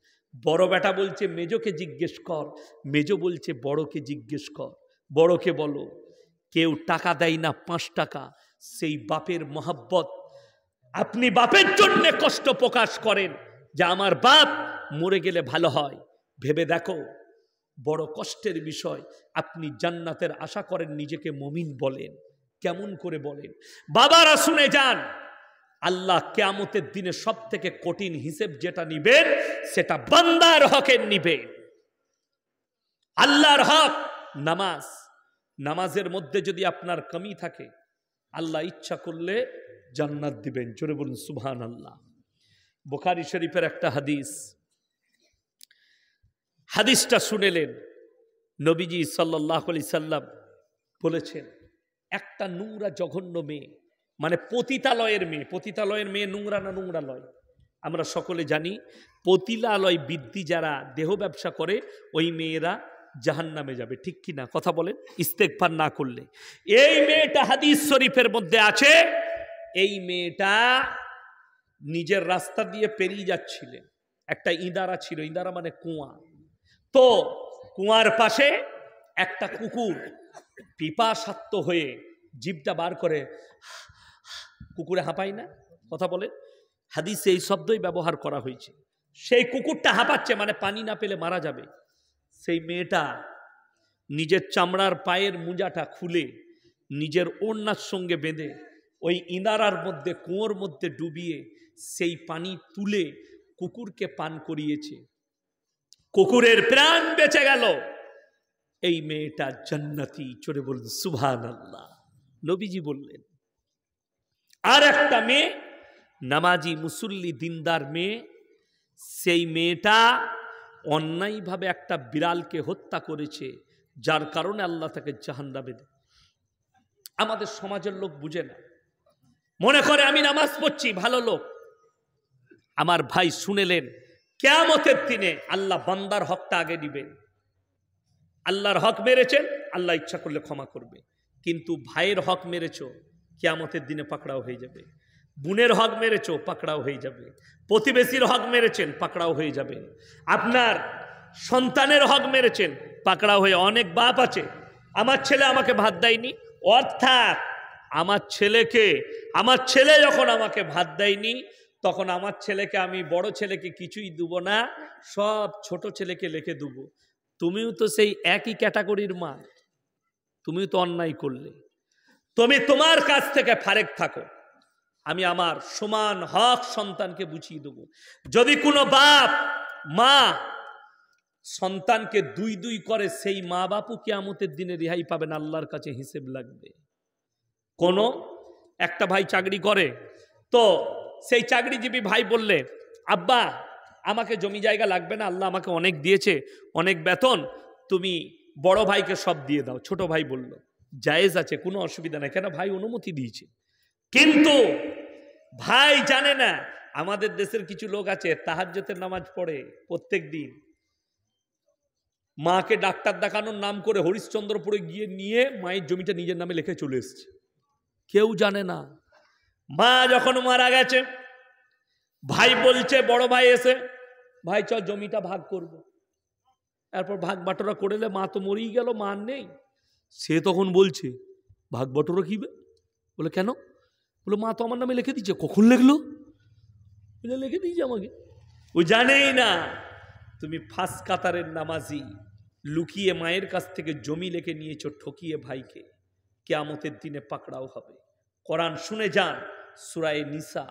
A: বড় বেটা বলছে মেজোকে জিজ্ঞেস কর, মেজো বলছে বড়কে জিজ্ঞেস কর, বড়কে বলো। কেউ টাকা দেয় না 5 টাকা, সেই বাপের মহব্বত। আপনি বাপের জন্য কষ্ট প্রকাশ করেন যে আমার বাপ মরে গেলে ভালো হয়, ভেবে দেখো বড় কষ্টের বিষয়। আপনি জান্নাতের আশা করেন, নিজেকে মুমিন বলেন, কেমন করে বলেন? বাবারা শুনে যান, আল্লাহ কিয়ামতের দিনে সবথেকে কঠিন হিসেব যেটা নিবেন, সেটা বান্দার হকের নিবেন। আল্লাহর হক নামাজ, নামাজের মধ্যে যদি আপনার কমি থাকে, আল্লাহ ইচ্ছা করলে জান্নাত দিবেন। জোরে বলুন সুবহানাল্লাহ। বুখারী শরীফের একটা হাদিস, হাদিসটা শুনেলেন, নবীজি সাল্লাল্লাহু আলাইহি সাল্লাম বলেছেন, একটা নোংরা জঘন্য মেয়ে, মানে পতিতালয়ের মেয়ে, পতিতালয়ের মেয়ে নোংরা না নোংরালয়? আমরা সকলে জানি পতিতালয় বৃদ্ধি যারা দেহ ব্যবসা করে, ওই মেয়েরা জাহান্নামে যাবে, ঠিক কি না? কথা বলেন, ইস্তেগফার না করলে। এই মেয়েটা হাদিস শরীফের মধ্যে আছে, এই মেয়েটা নিজের রাস্তা দিয়ে পেরিয়ে যাচ্ছিলেন, একটা ইঁদারা ছিল, ইঁদারা মানে কুয়া। তো কুয়ার পাশে একটা কুকুর পিপাসার্ত হয়ে জিভটা বার করে, কুকুরে হাঁপায় না? কথা বলে, হাদিসে এই শব্দই ব্যবহার করা হয়েছে। সেই কুকুরটা হাঁপাচ্ছে, মানে পানি না পেলে মারা যাবে। সেই মেয়েটা নিজের চামড়ার পায়ের মোজাটা খুলে নিজের ওড়নার সঙ্গে বেঁধে ওই ইঁদারার মধ্যে, কুয়োর মধ্যে ডুবিয়ে সেই পানি তুলে কুকুরকে পান করিয়েছে। কুকুরের প্রাণ বেঁচে গেল। এই মেয়েটা জান্নাতি। চলে বলুন সুবহানাল্লাহ। নবীজি বললেন, আর একটা মেয়ে নামাজি মুসল্লি দিনদার মেয়ে, সেই মেয়েটা অন্যায়ভাবে একটা বিড়ালকে হত্যা করেছে, যার কারণে আল্লাহ তাকে জাহান্নামে দেবে। আমাদের সমাজের লোক বুঝে না, মনে করে আমি নামাজ পড়ছি, ভালো লোক। আমার ভাই শুনেলেন, কিয়ামতের দিনে আল্লাহ বান্দার হকটা আগে দিবেন। আল্লাহর হক মেরেছেন, আল্লাহ ইচ্ছা করলে ক্ষমা করবে, কিন্তু ভাইয়ের হক মেরেছো, কিয়ামতের দিনে পাকড়াও হয়ে যাবে। বোনের হক মেরেছো, পাকড়াও হয়ে যাবে। প্রতিবেশীর হক মেরেছেন, পাকড়াও হয়ে যাবে। আপনার সন্তানের হক মেরেছেন, পাকড়াও হয়ে। অনেক বাপ আছে, আমার ছেলে আমাকে ভাত দেয়নি, অর্থাৎ আমার ছেলে যখন আমাকে ভাত দেয়নি, তখন আমার ছেলেকে, আমি বড় ছেলেকে কিছুই দেবো না, সব ছোট ছেলেকে লিখে দেবো। তুমিও তো সেই একই ক্যাটাগরির মা, তুমিও তো অন্যায় করলে। তুমি তোমার কাছ থেকে ফারেক থাকো, আমি আমার সমান হক সন্তানকে বুঝিয়ে দেবো। যদি কোনো বাপ মা সন্তানকে দুই দুই করে, সেই মা বাপও কিয়ামতের দিনে রেহাই পাবেন, আল্লাহর কাছে হিসেব লাগবে। কোনো একটা ভাই চাকরি করে, তো সেই চাকরিজীবী ভাই বললে, আব্বা আমাকে জমি জায়গা লাগবে না, আল্লাহ আমাকে অনেক দিয়েছে, অনেক বেতন, তুমি বড় ভাইকে সব দিয়ে দাও। ছোট ভাই বলল জায়েজ আছে, কোনো অসুবিধা নাই, কেন ভাই অনুমতি দিয়েছে। কিন্তু ভাই জানে না আমাদের দেশের কিছু লোক আছে তাহাজ্জুদের নামাজ পড়ে প্রত্যেক দিন, মাকে ডাক্তার দেখানোর নাম করে হরিশ্চন্দ্রপুরে গিয়ে নিয়ে মায়ের জমিটা নিজের নামে লিখে চলে এসছে, কেউ জানে না। মা যখন মারা গেছে, ভাই বলছে বড় ভাই এসে, ভাই চল জমিটা ভাগ করব। এরপর ভাগ বাটোরা করলে মা তো মরেই গেল, মা নেই। সে তখন বলছে ভাগ বাটোরা কি? বলে কেন? বলে মা তো আমার নামে লিখে দিচ্ছে। কখন লিখলো? লিখে দিয়েছে আমাকে। ও জানেই না তুমি ফাঁস কাতারের নামাজি, লুকিয়ে মায়ের কাছ থেকে জমি লিখে নিয়েছো ঠকিয়ে ভাইকে, কিয়ামতের দিনে পাকড়াও হবে। কোরআন শুনে যান, সূরা নিসা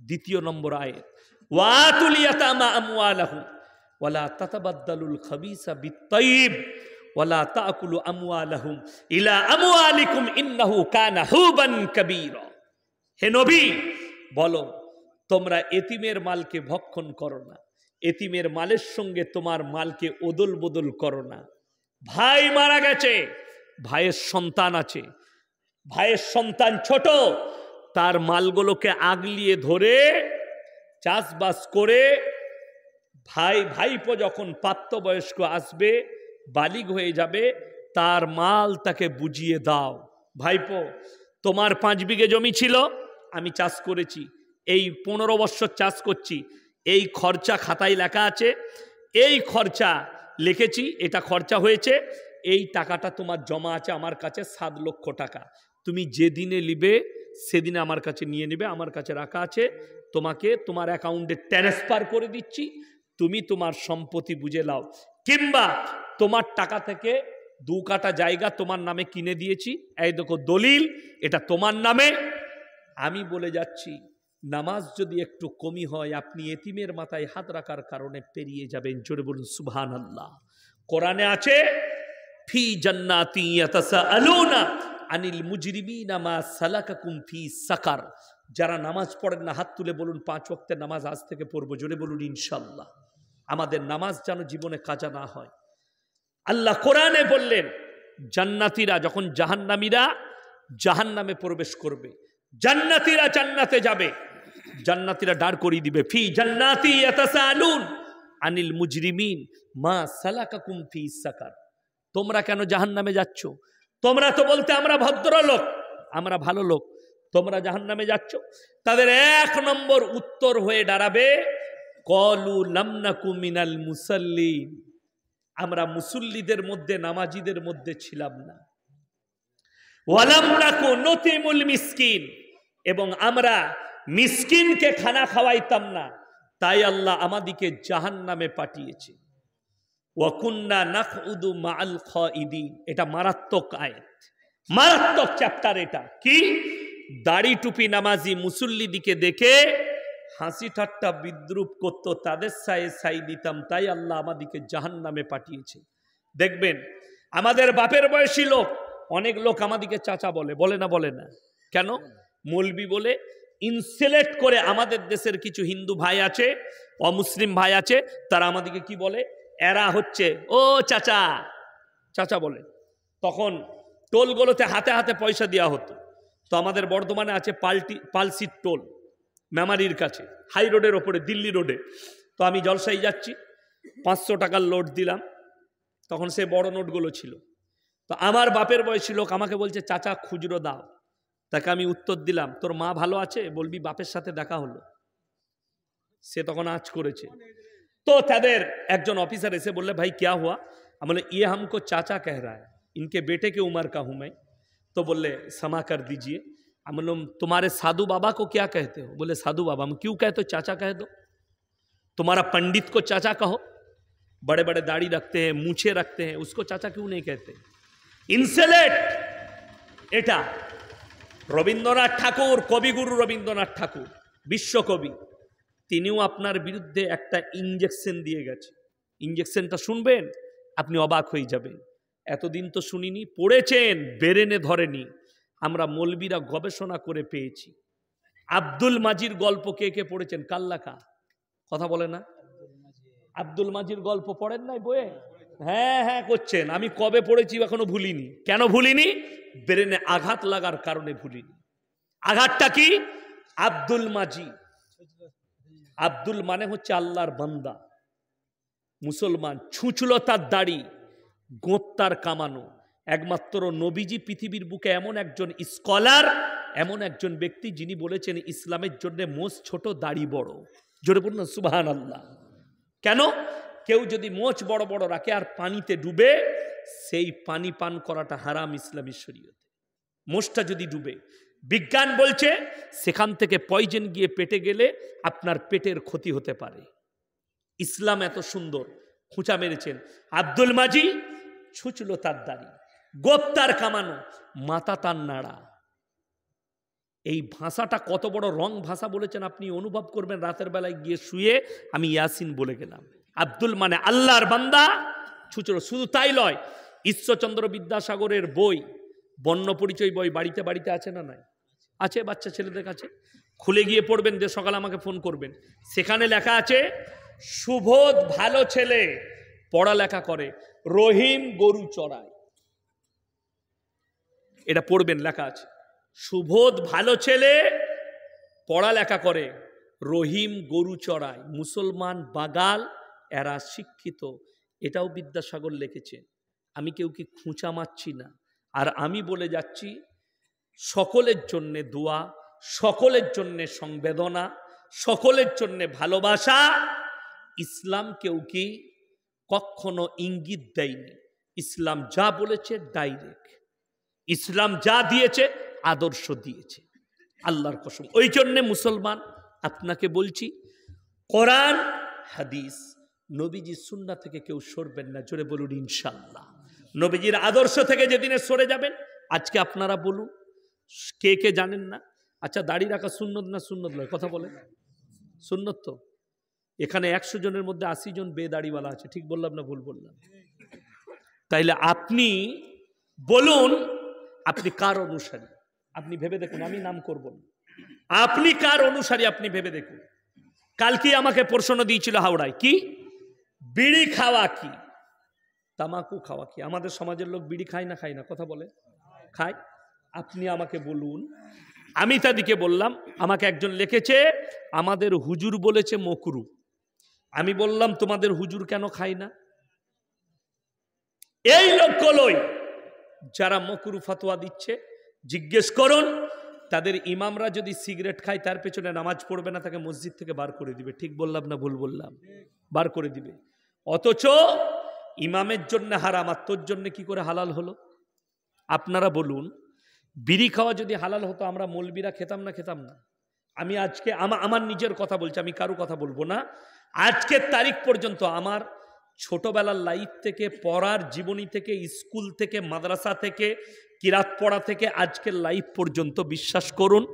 A: 2 নম্বর আয়াত, ওয়াতুল ইয়াতামা আমওয়ালাহুম ওয়ালা তাতাবাদদালুল খাবিসা বিত-তাইয়িব ওয়ালা তাকুলু আমওয়ালাহুম ইলা আমওয়ালিকুম ইন্নাহু কানা হুবান কাবীরা। হে নবী বলো, তোমরা এতিমের মালকে ভক্ষণ করো না, এতিমের মালের সঙ্গে তোমার মালকে ওদল বদল করো না। ভাই মারা গেছে, ভাইয়ের সন্তান আছে, ভাইয়ের সন্তান ছোট, তার মালগুলোকে আগলিয়ে ধরে চাষবাস করে ভাইপো যখন প্রাপ্তবয়স্ক আসবে, বালিগ হয়ে যাবে, তার মাল তাকে বুঝিয়ে দাও। ভাইপো তোমার 5 বিঘে জমি ছিল, আমি চাষ করেছি, এই 15 বছর চাষ করছি, এই খরচা খাতায় লেখা আছে, এই খরচা লিখেছি, এটা খরচা হয়েছে, এই টাকাটা তোমার জমা আছে আমার কাছে 7 লক্ষ টাকা, তুমি যেদিনে নিবে সেদিনে আমার কাছে নিয়ে নেবে, আমার কাছে রাখা আছে, তোমাকে তোমার অ্যাকাউন্টে ট্রান্সফার করে দিচ্ছি, তুমি তোমার সম্পত্তি বুঝে নাও। কিংবা তোমার টাকা থেকে 2 কাঠা জায়গা তোমার নামে কিনে দিয়েছি, এই দেখো দলিল, এটা তোমার নামে। আমি বলে যাচ্ছি, নামাজ যদি একটু কমি হয়, আপনি এতিমের মাথায় হাত রাখার কারণে পেরিয়ে যাবেন। জোরে বলুন সুবহানাল্লাহ। কোরআনে আছে, ফি জান্নাতি ইয়াতাসাআলুনা আনিল মুজরিমিনা মা সালাকাকুম ফি সাকার। যারা নামাজ পড়েন না হাত তুলে বলুন 5 ওয়াক্তের নামাজ আজ থেকে পড়বো। জোরে বলুন ইনশাআল্লাহ। আমাদের নামাজ যেন জীবনে কাজা না হয়। আল্লাহ কোরআনে বললেন, জান্নাতীরা যখন জাহান্নামীরা জাহান্নামে প্রবেশ করবে, জান্নাতীরা জান্নাতে যাবে, জান্নাতীরা দাঁড় করিয়ে দিবে, ফি জান্নাতি ইয়াতাসাআলুন আনিল মুজরিমিন মা সালাকাকুম ফি সাকার। তোমরা কেন জাহান্নামে যাচ্ছ? তোমরা তো বলতে আমরা ভদ্রলোক, আমরা ভালো লোক, তোমরা জাহান্নামে যাচ্ছ। তাদের 1 নম্বর উত্তর হয়ে দাঁড়াবে, ক্বালু লাম নাকু মিনাল মুসাল্লিন, আমরা মুসল্লিদের মধ্যে, নামাজীদের মধ্যে ছিলাম না। ওয়ালাম নাকু নুতিমুল মিসকিন, এবং আমরা মিসকিনকে খানা খাওয়াইতাম না, তাই আল্লাহ আমাদিকে জাহান্নামে পাঠিয়েছে। ওয়া কুন্না নাকউদু মাআল খাইদিন, এটা মারাত্মক আয়াত, মারাত্মক চ্যাপ্টার। এটা কি? দাড়ি টুপি নামাজি মুসল্লিদিকে দেখে হাসি ঠাট্টা বিদ্রুপ করত, তাদের সায়ে সাই দিতাম, তাই আল্লাহ আমাদিকে জাহান্নামে পাঠিয়েছে। দেখবেন আমাদের বাপের বয়সী লোক, অনেক লোক আমাদিকে চাচা বলে, বলে না? বলে না কেন? মৌলবি বলে ইনসেলেক্ট করে। আমাদের দেশের কিছু হিন্দু ভাই আছে, অমুসলিম ভাই আছে, তারা আমাদিকে কি বলে? এরা হচ্ছে ও চাচা, চাচা বলে। তখন টোলগুলোতে হাতে হাতে পয়সা দেওয়া হতো। তো আমাদের বর্ধমানে আছে পালসির টোল, মেমারির কাছে, হাই রোডের ওপরে, দিল্লি রোডে। তো আমি জলসাই যাচ্ছি, 500 টাকার নোট দিলাম, তখন সে বড় নোটগুলো ছিল। তো আমার বাপের বয়সী লোক আমাকে বলছে, চাচা খুচরো দাও। তাকে আমি উত্তর দিলাম, তোর মা ভালো আছে? বলবি বাপের সাথে দেখা হলো। সে তখন আঁচ করেছে। তো তাদের একজন অফিসার এসে বললে, ভাই क्या हुआ? আমি বলে, ये हमको चाचा कह रहा है, इनके बेटे की उम्र का हूं मैं। तो बोले क्षमा कर दीजिए। আমি বললাম, तुम्हारे साधु बाबा को क्या कहते हो? बोले साधु बाबा। हम क्यों कहते हो? चाचा कह दो। तुम्हारा पंडित को चाचा कहो, बड़े बड़े दाढ़ी रखते हैं, मूछे रखते हैं, उसको चाचा क्यों नहीं कहते? इनसेलेट। এটা রবীন্দ্রনাথ ঠাকুর, কবিগুরু রবীন্দ্রনাথ ঠাকুর, বিশ্বকবি, তিনিও আপনার বিরুদ্ধে একটা ইঞ্জেকশন দিয়ে গেছে। ইঞ্জেকশনটা শুনবেন, আপনি অবাক হয়ে যাবেন। এতদিন তো শুনিনি, পড়েছেন, বেরেনে ধরেনি। আমরা মৌলবীরা গবেষণা করে পেয়েছি। আব্দুল মাজির গল্প কে কে পড়েছেন? কাল্লাকা কথা বলে না? আব্দুল মাজির গল্প পড়েন নাই বইয়ে? হ্যাঁ হ্যাঁ করছেন, আমি কবে পড়েছি এখনো ভুলিনি। কেন ভুলিনি? ব্রেনে আঘাত লাগার কারণে ভুলিনি। আঘাতটা কি? আব্দুল মাজি, আব্দুল মানে হচ্ছে আল্লাহর বান্দা, মুসলমান, ছুঁচলো তার দাড়ি, গোঁত্তার কামানো। একমাত্র নবীজি পৃথিবীর বুকে এমন একজন স্কলার, এমন একজন ব্যক্তি যিনি বলেছেন ইসলামের জন্য মোষ ছোট দাড়ি বড়। জোরে বলুন সুবহানাল্লাহ। কেন? কেউ যদি মোচ বড় বড় রাখে আর পানিতে ডুবে, সেই পানি পান করাটা হারাম ইসলামী শরীয়তে। মোষটা যদি ডুবে, বিজ্ঞান বলছে সেখান থেকে পয়জন গিয়ে পেটে গেলে আপনার পেটের ক্ষতি হতে পারে। ইসলাম এত সুন্দর, খুঁচা মেরেছেন। আব্দুল মাজি, ছুঁচলো তার দাড়ি, গোপ্তার কামানো, মাথা তার নাড়া। এই ভাষাটা কত বড় রং ভাষা বলেছেন আপনি অনুভব করবেন। রাতের বেলায় গিয়ে শুয়ে আমি ইয়াসিন বলে গেলাম। আব্দুল মানে আল্লাহর বান্দা, ছুঁচলো। শুধু তাই নয়, ঈশ্বরচন্দ্র বিদ্যাসাগরের বই, বর্ণ পরিচয় বই বাড়িতে বাড়িতে আছে না নাই? আছে, বাচ্চা ছেলেদের কাছে। খুলে গিয়ে পড়বেন, যে সকালে আমাকে ফোন করবেন। সেখানে লেখা আছে সুবোধ ভালো ছেলে, পড়ালেখা করে, রহিম গরু চড়ায়। এটা পড়বেন, লেখা আছে সুবোধ ভালো ছেলে, পড়ালেখা করে, রহিম গরু চড়ায়। মুসলমান বাগাল, এরা শিক্ষিত। এটাও বিদ্যাসাগর লিখেছে। আমি কেউ কি খুঁচা মারছি না। আর আমি বলে যাচ্ছি সকলের জন্যে দোয়া, সকলের জন্যে সংবেদনা, সকলের জন্যে ভালোবাসা। ইসলাম কেউ কি কখনো ইঙ্গিত দেয়নি। ইসলাম যা বলেছে ডাইরেক্ট, ইসলাম যা দিয়েছে আদর্শ দিয়েছে, আল্লাহর কসম। ওই জন্যে মুসলমান আপনাকে বলছি, কোরআন হাদিস নবীজির সুন্নাহ থেকে কেউ সরবেন না। জোরে বলুন ইনশাআল্লাহ। নবীজির আদর্শ থেকে যেদিনে সরে যাবেন, আজকে আপনারা বলুন কে কে জানেন না? আচ্ছা, দাড়ি রাখা সুন্নত না সুন্নত নয়? কথা বলেন। সুন্নত তো। এখানে 100 জনের মধ্যে 80 জন বেদাড়িওয়ালা আছে, ঠিক বললাম না ভুল বললাম? তাইলে আপনি বলুন আপনি কার অনুসারী? আপনি ভেবে দেখুন, আমি নাম করব না। আপনি কার অনুসারী আপনি ভেবে দেখুন। কালকে আমাকে প্রশ্ন দিয়েছিল হাওড়ায়, কি বিড়ি খাওয়া কি তামাকু খাওয়া কি? আমাদের সমাজের লোক বিড়ি খায় না খায় না? কথা বলে খায়। আপনি আমাকে বলুন। আমি তাদিকে বললাম, আমাকে একজন লিখেছে আমাদের হুজুর বলেছে মকরু। আমি বললাম তোমাদের হুজুর কেন খায় না? এই লোকগুলোই যারা মকরু ফতোয়া দিচ্ছে, জিজ্ঞেস করুন তাদের ইমামরা যদি সিগারেট খায় তার পেছনে নামাজ পড়বে না, তাকে মসজিদ থেকে বার করে দিবে। ঠিক বললাম না ভুল বললাম? বার করে দিবে। অথচ ইমামের জন্য হারাম, আর তোর জন্য কি করে হালাল হলো? আপনারা বলুন, বিড়ি খাওয়া যদি হালাল হতো আমরা মৌলবীরা খেতাম না খেতাম না? আমি আজকে আমার নিজের কথা বলছি, আমি কারো কথা বলবো না। আজকের তারিখ পর্যন্ত আমার ছোটবেলার লাইফ থেকে, পড়ার জীবনী থেকে, স্কুল থেকে, মাদ্রাসা থেকে, কিরাত পড়া থেকে আজকের লাইফ পর্যন্ত, বিশ্বাস করুন,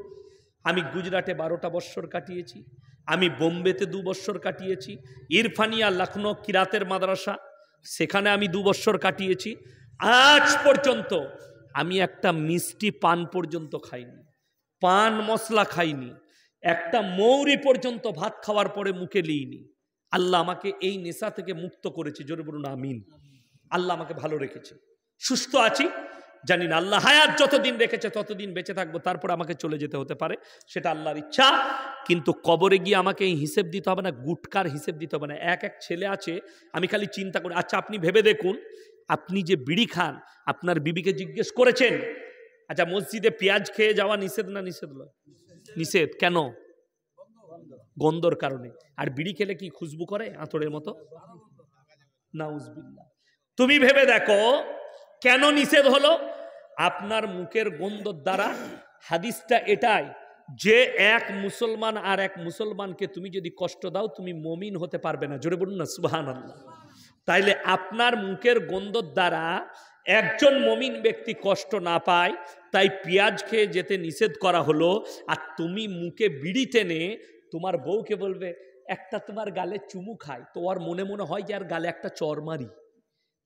A: আমি গুজরাটে 12টা বৎসর কাটিয়েছি, আমি বোম্বেতে 2 বৎসর কাটিয়েছি, ইরফানিয়া লখনৌ কিরাতের মাদ্রাসা সেখানে আমি 2 বৎসর কাটিয়েছি। আজ পর্যন্ত আমি একটা মিষ্টি পান পর্যন্ত খাইনি, পান মশলা খাইনি, একটা মৌরি পর্যন্ত ভাত খাওয়ার পরে মুখে লিইনি। আল্লাহ আমাকে এই নেশা থেকে মুক্ত করেছে। জোরে বলুন আমিন। আল্লাহ আমাকে ভালো রেখেছে, সুস্থ আছি। জানি না আল্লাহ হায়াত যতদিন রেখেছে ততদিন বেঁচে থাকবো, তারপর আমাকে চলে যেতে হতে পারে, সেটা আল্লাহর ইচ্ছা। কিন্তু কবরে গিয়ে আমাকে এই হিসেব দিতে হবে না, গুটকার হিসেব দিতে হবে না। এক ছেলে আছে, আমি খালি চিন্তা করি, আচ্ছা আপনি ভেবে দেখুন, আপনি যে বিড়ি খান আপনার বিবিকে জিজ্ঞেস করেছেন? আচ্ছা, মসজিদে পেঁয়াজ খেয়ে যাওয়া নিষেধ না নিষেধ? নিষেধ। কেন? গন্ধর কারণে। আর বিড়ি খেলে কি খুশবু করে আতরের মতো? নাউজুবিল্লাহ। তুমি ভেবে দেখো কেন নিষেধ হলো? আপনার মুখের গন্ধর দ্বারা। হাদিসটা এটাই যে এক মুসলমান আর এক মুসলমানকে তুমি যদি কষ্ট দাও তুমি মুমিন হতে পারবে না। জোরে বলুন না সুবহানাল্লাহ। তাইলে আপনার মুখের গন্ধর দ্বারা একজন মুমিন ব্যক্তি কষ্ট না পায়, তাই পেঁয়াজ খেয়ে যেতে নিষেধ করা হলো। আর তুমি মুখে বিড়ি টেনে তোমার বউকে বলবে একটা তোমার গালে চুমু খায়, তো আর মনে মনে হয় যে আর গালে একটা চর মারি,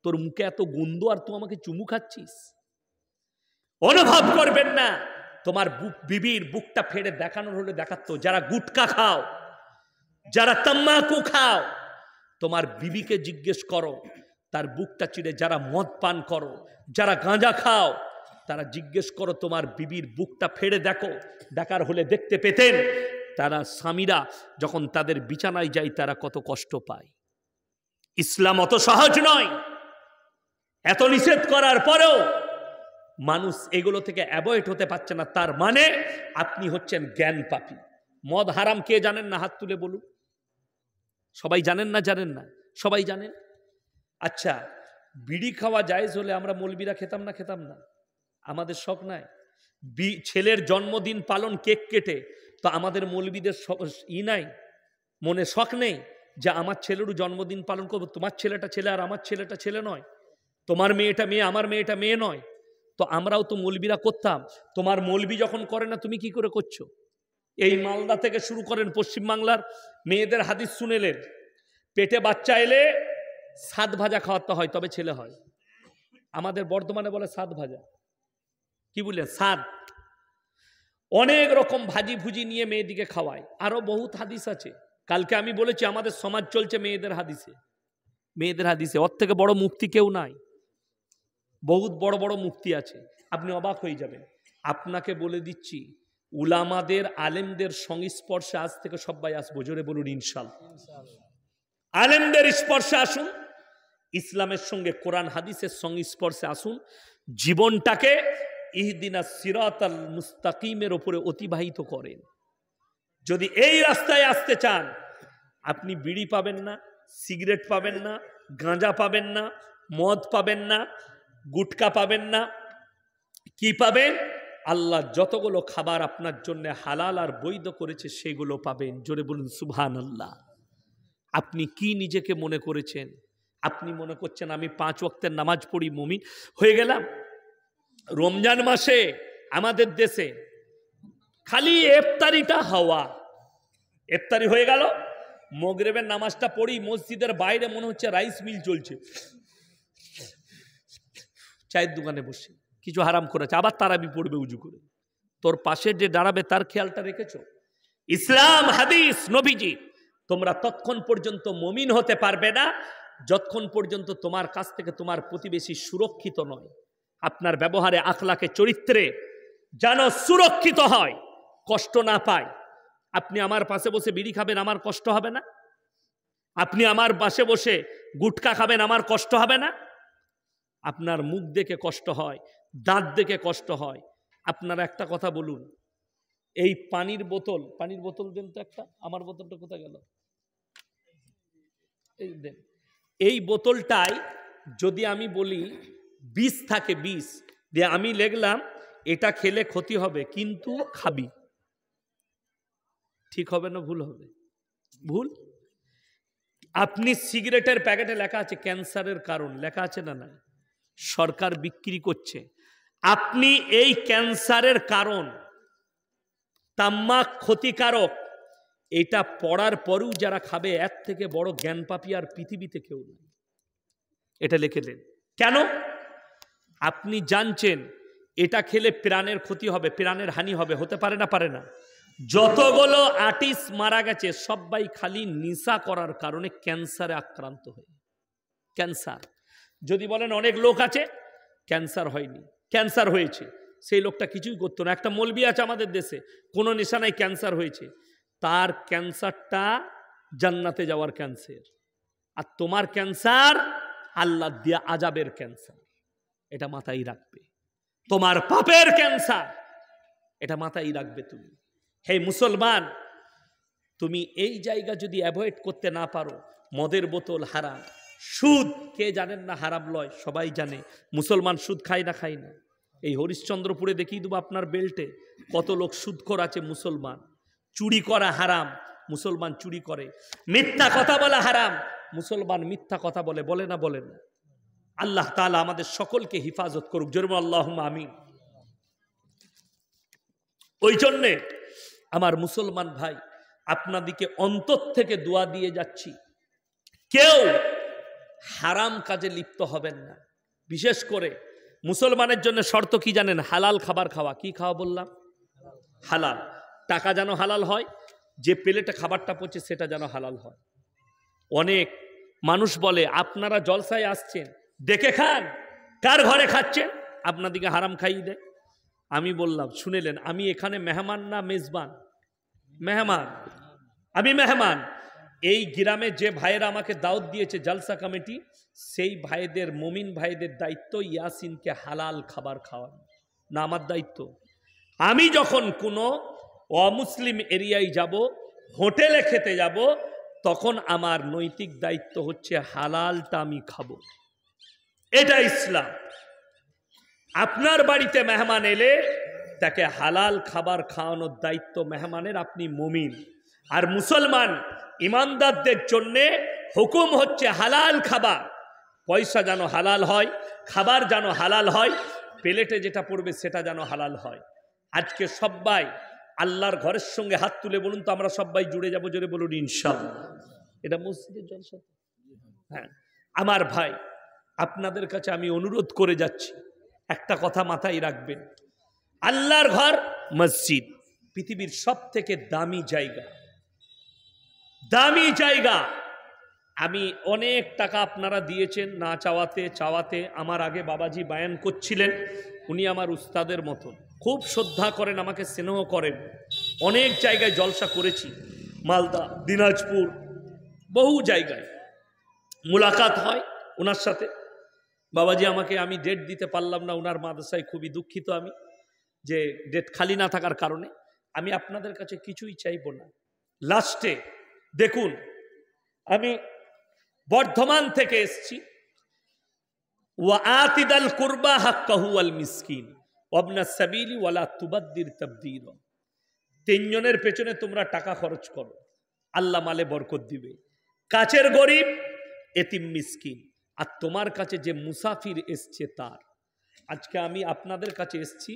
A: তোর মুখে এত গন্ধ আর তুই আমাকে চুমু খাচ্ছিস। অনুভব করবেন না? তোমার বিবির বুকটা ফেড়ে দেখানোর হলে দেখাতো। যারা গুটকা খাও, যারা তাম্বাকু খাও, তোমার বিবিকে জিজ্ঞেস করো, তার বুকটা চিড়ে, যারা মদ পান করো, যারা গাঁজা খাও, তারা জিজ্ঞেস করো তোমার বিবির বুকটা ফেড়ে দেখো। দেখার হলে দেখতে পেতেন তারা স্বামীরা যখন তাদের বিছানায় যায় তারা কত কষ্ট পায়। ইসলাম অত সহজ নয়। এত নিষেধ করার পরেও মানুষ এগুলো থেকে অ্যাভয়েড হতে পারছে না, তার মানে আপনি হচ্ছেন জ্ঞান পাপী। মদ হারাম কে জানেন না? হাত তুলে বলুন। সবাই জানেন না? জানেন না? সবাই জানেন। আচ্ছা, বিড়ি খাওয়া জায়েজ হলে আমরা মৌলবীরা খেতাম না? খেতাম না? আমাদের শখ নাই? ছেলের জন্মদিন পালন কেক কেটে, তো আমাদের মৌলবীদের নাই, মনে শখ নেই যে আমার ছেলেরও জন্মদিন পালন করবো? তোমার ছেলেটা ছেলে আর আমার ছেলেটা ছেলে নয়, তোমার মেয়েটা মেয়ে আমার মেয়েটা মেয়ে নয়? তো আমরাও তো মৌলবীরা করতাম। তোমার মৌলবী যখন করে না, তুমি কি করে করছো? এই মালদা থেকে শুরু করেন পশ্চিমবাংলার মেয়েদের হাদিস শুনেলেন, পেটে বাচ্চা এলে 7 ভাজা খাওয়াতে হয় তবে ছেলে হয়। আমাদের বর্ধমানে বলে 7 ভাজা, কি বললেন? 7। অনেক রকম ভাজি ভুজি নিয়ে মেয়েদিকে খাওয়ায়। আরো বহুত হাদিস আছে। কালকে আমি বলেছি আমাদের সমাজ চলছে মেয়েদের হাদিসে, মেয়েদের হাদিসে। ওর থেকে বড় মুক্তি কেউ নাই। বহুত বড় বড় মুক্তি আছে, আপনি অবাক হয়ে যাবেন। আপনাকে বলে দিচ্ছি, উলামাদের আলেমদের সংস্পর্শে আজ থেকে সবাই আসবো। জোরে বলুন ইনশাআল্লাহ। আলেমদের স্পর্শে আসুন, ইসলামের সঙ্গে কোরআন হাদিসের সংস্পর্শে আসুন, জীবনটাকে ইহদিনাস সিরাতাল মুস্তাকিমের উপরে অতিবাহিত করেন। যদি এই রাস্তায় আসতে চান, আপনি বিড়ি পাবেন না, সিগারেট পাবেন না, গাঁজা পাবেন না, মদ পাবেন না, গুটকা পাবেন না। কি পাবেন? আল্লাহ যতগুলো খাবার আপনার জন্য হালাল আর বৈধ করেছে সেগুলো পাবেন। জোরে বলুন সুবহানাল্লাহ। আপনি কি নিজেকে মনে করেছেন? আপনি মনে করছেন আমি 5 ওয়াক্তের নামাজ পড়ি, মুমিন হয়ে গেলাম? রমজান মাসে আমাদের দেশে খালি ইফতারিটা হওয়া, ইফতারি হয়ে গেল, মাগরিবের নামাজটা পড়ি, মসজিদের বাইরে মনে হচ্ছে রাইস মিল চলছে, চায়ের দোকানে বসে কিছু হারাম করেছে, আবার তারাবি পড়বে উজু করে। তোর পাশে যে দাঁড়াবে তার খেয়ালটা রেখেছো? ইসলাম, হাদিস, নবীজি, তোমরা ততক্ষণ পর্যন্ত মুমিন হতে পারবে না যতক্ষণ পর্যন্ত তোমার কাছ থেকে তোমার প্রতিবেশী সুরক্ষিত নয়। আপনার ব্যবহারে, আখলাকে, চরিত্রে যেন সুরক্ষিত হয়, কষ্ট না পায়। আপনি আমার পাশে বসে বিড়ি খাবেন, আমার কষ্ট হবে না? আপনি আমার পাশে বসে গুটকা খাবেন, আমার কষ্ট হবে না? আপনার মুখ দেখে কষ্ট হয়, দাঁত দেখে কষ্ট হয়। আপনারা একটা কথা বলুন, এই পানির বোতল দেন তো একটা, আমার বোতলটা কোথায় গেল? এই দেন। এই বোতলটায় যদি আমি বলি বিষ থাকে, বিষ দিয়ে আমি লিখলাম এটা খেলে ক্ষতি হবে, কিন্তু খাবি, ঠিক হবে না ভুল হবে? ভুল। আপনি সিগারেটের প্যাকেটে লেখা আছে ক্যান্সারের কারণ, লেখা আছে না? নাই, সরকার বিক্রি করছে। আপনি এই ক্যান্সারের কারণ, তামাক ক্ষতিকারক, এটা পড়ার পরেও যারা খাবে, এর থেকে বড় জ্ঞান পাপী আর পৃথিবীতে কেউ নেই। এটা লিখে দেন। কেন? আপনি জানছেন এটা খেলে প্রাণের ক্ষতি হবে, প্রাণের হানি হবে, হতে পারে না? পারে না? যতগুলো আর্টিস্ট মারা গেছে সবাই খালি নেশা করার কারণে ক্যান্সারে আক্রান্ত হয়ে। ক্যান্সার যদি বলেন অনেক লোক আছে ক্যান্সার হয়নি, ক্যান্সার হয়েছে, সেই লোকটা কিছুই করতো না। একটা মৌলবি আছে আমাদের দেশে, কোনো নেশা নাই, ক্যান্সার হয়েছে, তার ক্যান্সারটা জান্নাতে যাওয়ার ক্যান্সার, আর তোমার ক্যান্সার আল্লাহ দিয়া আজাবের ক্যান্সার। এটা মাথায় রাখবে। তোমার পাপের ক্যান্সার, এটা মাথায় রাখবে তুমি। হে মুসলমান, তুমি এই জায়গা যদি অ্যাভয়েড করতে না পারো, মদের বোতল হারাম, সুদ কে জানেন না হারাম লয়? সবাই জানে। মুসলমান সুদ খায় না? খায় না? এই হরিশ্চন্দ্রপুরে দেখিয়ে দেবো আপনার বেল্টে কত লোক সুদখোর আছে মুসলমান। চুরি করা হারাম, মুসলমান চুরি করে। মিথ্যা কথা বলা হারাম, মুসলমান মিথ্যা কথা বলে। বলে না? বলে না? আল্লাহ তাআলা আমাদের সকলকে হিফাজত করুক। জোরে আল্লাহুম্মা আমিন। ওই জন্যে আমার মুসলমান ভাই, আপনাদিকে অন্তর থেকে দোয়া দিয়ে যাচ্ছি, কেউ হারাম কাজে লিপ্ত হবেন না। বিশেষ করে মুসলমানের জন্য শর্ত কি জানেন? হালাল খাবার খাওয়া। কি খাওয়া বললাম? হালাল। টাকা যেন হালাল হয়, যে প্লেটে খাবারটা পড়ছে সেটা যেন হালাল হয়। অনেক মানুষ বলে আপনারা জলসায় আসছেন, দেখে খান, কার ঘরে খাচ্ছেন, আপনাদিকে হারাম খাইয়ে দেয়। আমি বললাম শুনেলেন, আমি এখানে মেহমান না মেজবান? মেহমান, আমি মেহমান। এই গ্রামে যে ভাইয়েরা আমাকে দাওয়াত দিয়েছে জলসা কমিটি, সেই ভাইদের, মুমিন ভাইদের দায়িত্ব ইয়াসিনকে হালাল খাবার খাওয়ানো, না আমার দায়িত্ব? আমি যখন কোনো অমুসলিম এরিয়ায় যাব, হোটেলে খেতে যাব, তখন আমার নৈতিক দায়িত্ব হচ্ছে হালালটা আমি খাবো। এটা ইসলাম। আপনার বাড়িতে মেহমান এলে তাকে হালাল খাবার খাওয়ানোর দায়িত্ব মেহমানের, আপনি মুমিন। আর মুসলমান ইমানদারদের জন্যে হুকুম হচ্ছে হালাল খাবার, পয়সা যেন হালাল হয়, খাবার যেন হালাল হয়, প্লেটে যেটা পড়বে সেটা যেন হালাল হয়। আজকে সবাই আল্লাহর ঘরের সঙ্গে হাত তুলে বলুন তো, আমরা সবাই জুড়ে যাবো, জোরে বলুন ইনশাআল্লাহ। এটা মসজিদের জলসা। হ্যাঁ, আমার ভাই, আপনাদের কাছে আমি অনুরোধ করে যাচ্ছি, একটা কথা মাথায় রাখবেন, আল্লাহর ঘর মসজিদ পৃথিবীর সব থেকে দামি জায়গা, দামি জায়গা। আমি অনেক টাকা আপনারা দিয়েছেন না চাওয়াতে চাওয়াতে। আমার আগে বাবাজি বায়ান করছিলেন, উনি আমার উস্তাদের মতন, খুব শ্রদ্ধা করেন, আমাকে স্নেহ করেন। অনেক জায়গায় জলসা করেছি, মালদা, দিনাজপুর, বহু জায়গায় মুলাকাত হয় ওনার সাথে। বাবাজি আমাকে, আমি ডেট দিতে পারলাম না ওনার মাদ্রাসায়, খুবই দুঃখিত আমি যে ডেট খালি না থাকার কারণে। আমি আপনাদের কাছে কিছুই চাইব না। লাস্টে দেখুন, আমি বর্ধমান থেকে এসছি। ওয়া আতিদাল কুরবা হাক্কাহু আল মিসকিন ওয়াবনা সাবিলি ওয়ালা তুবাদ্দির তাবদীরা। তিনজনের পেছনে তোমরা টাকা খরচ করো, আল্লাহ মালে বরকত দিবে। কাছের গরিব, এতিম, মিসকিন, আর তোমার কাছে যে মুসাফির এসছে তার। আজকে আমি আপনাদের কাছে এসছি,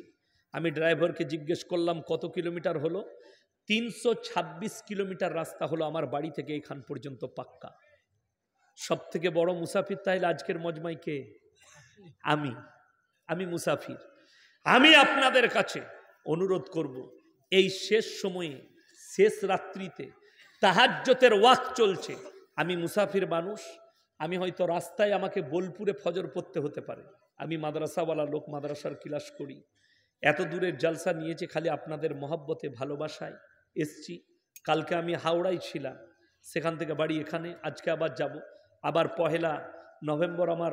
A: আমি ড্রাইভারকে জিজ্ঞেস করলাম কত কিলোমিটার হলো, 326 কিলোমিটার রাস্তা হলো আমার বাড়ি থেকে এখান পর্যন্ত পাক্কা। সব থেকে বড় মুসাফির তাহলে আজকের মজমাই কে? আমি মুসাফির। আমি আপনাদের কাছে অনুরোধ করব, এই শেষ সময়ে, শেষ রাত্রিতে তাহাজ্জুদের ওয়াক্ত চলছে, আমি মুসাফির মানুষ, আমি হয়তো রাস্তায় আমাকে বোলপুরে ফজর পড়তে হতে পারে। আমি মাদ্রাসাওয়ালা লোক, মাদ্রাসার ক্লাস করি, এত দূরের জলসা নিয়েছে খালি আপনাদের মহব্বতে, ভালোবাসায় এসছি। কালকে আমি হাওড়ায় ছিলাম, সেখান থেকে বাড়ি এখানে, আজকে আবার যাব। আবার 1 নভেম্বর আমার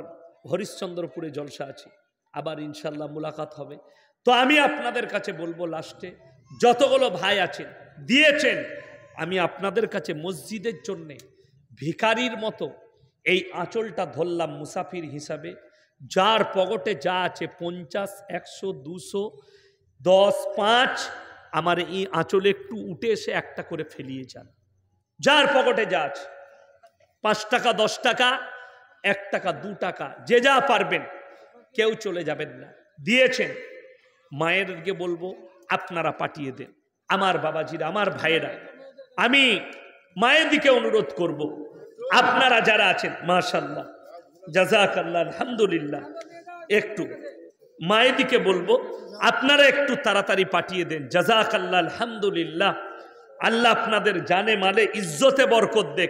A: হরিশ্চন্দ্রপুরে জলসা আছে, আবার ইনশাল্লাহ মুলাকাত হবে। তো আমি আপনাদের কাছে বলবো, লাস্টে যতগুলো ভাই আছেন দিয়েছেন, আমি আপনাদের কাছে মসজিদের জন্যে ভিখারির মতো এই আঁচলটা ধরলাম মুসাফির হিসাবে। যার পকেটে যা আছে 50, 100, 200, 10, 5, আমার এই আঁচলে একটু উঠে এসে একটা করে ফেলিয়ে যান। যার পকেটে যা আছে, 5 টাকা, 10 টাকা, 1 টাকা, 2 টাকা, যে যা পারবেন, কেউ চলে যাবেন না। দিয়েছেন, মায়েরকে বলবো আপনারা পাঠিয়ে দেন। আমার বাবাজিরা, আমার ভাইয়েরা, আমি মায়ের দিকে অনুরোধ করব, আপনারা যারা আছেন, মাশাআল্লাহ, জাযাকাল্লাহ, আলহামদুলিল্লাহ, একটু মায়ের দিকে বলবো আপনারা একটু তাড়াতাড়ি পাঠিয়ে দেন। জাযাকাল্লাহ, আলহামদুলিল্লাহ। আল্লাহ আপনাদের জানে মালে ইজ্জতে বরকত দেখ।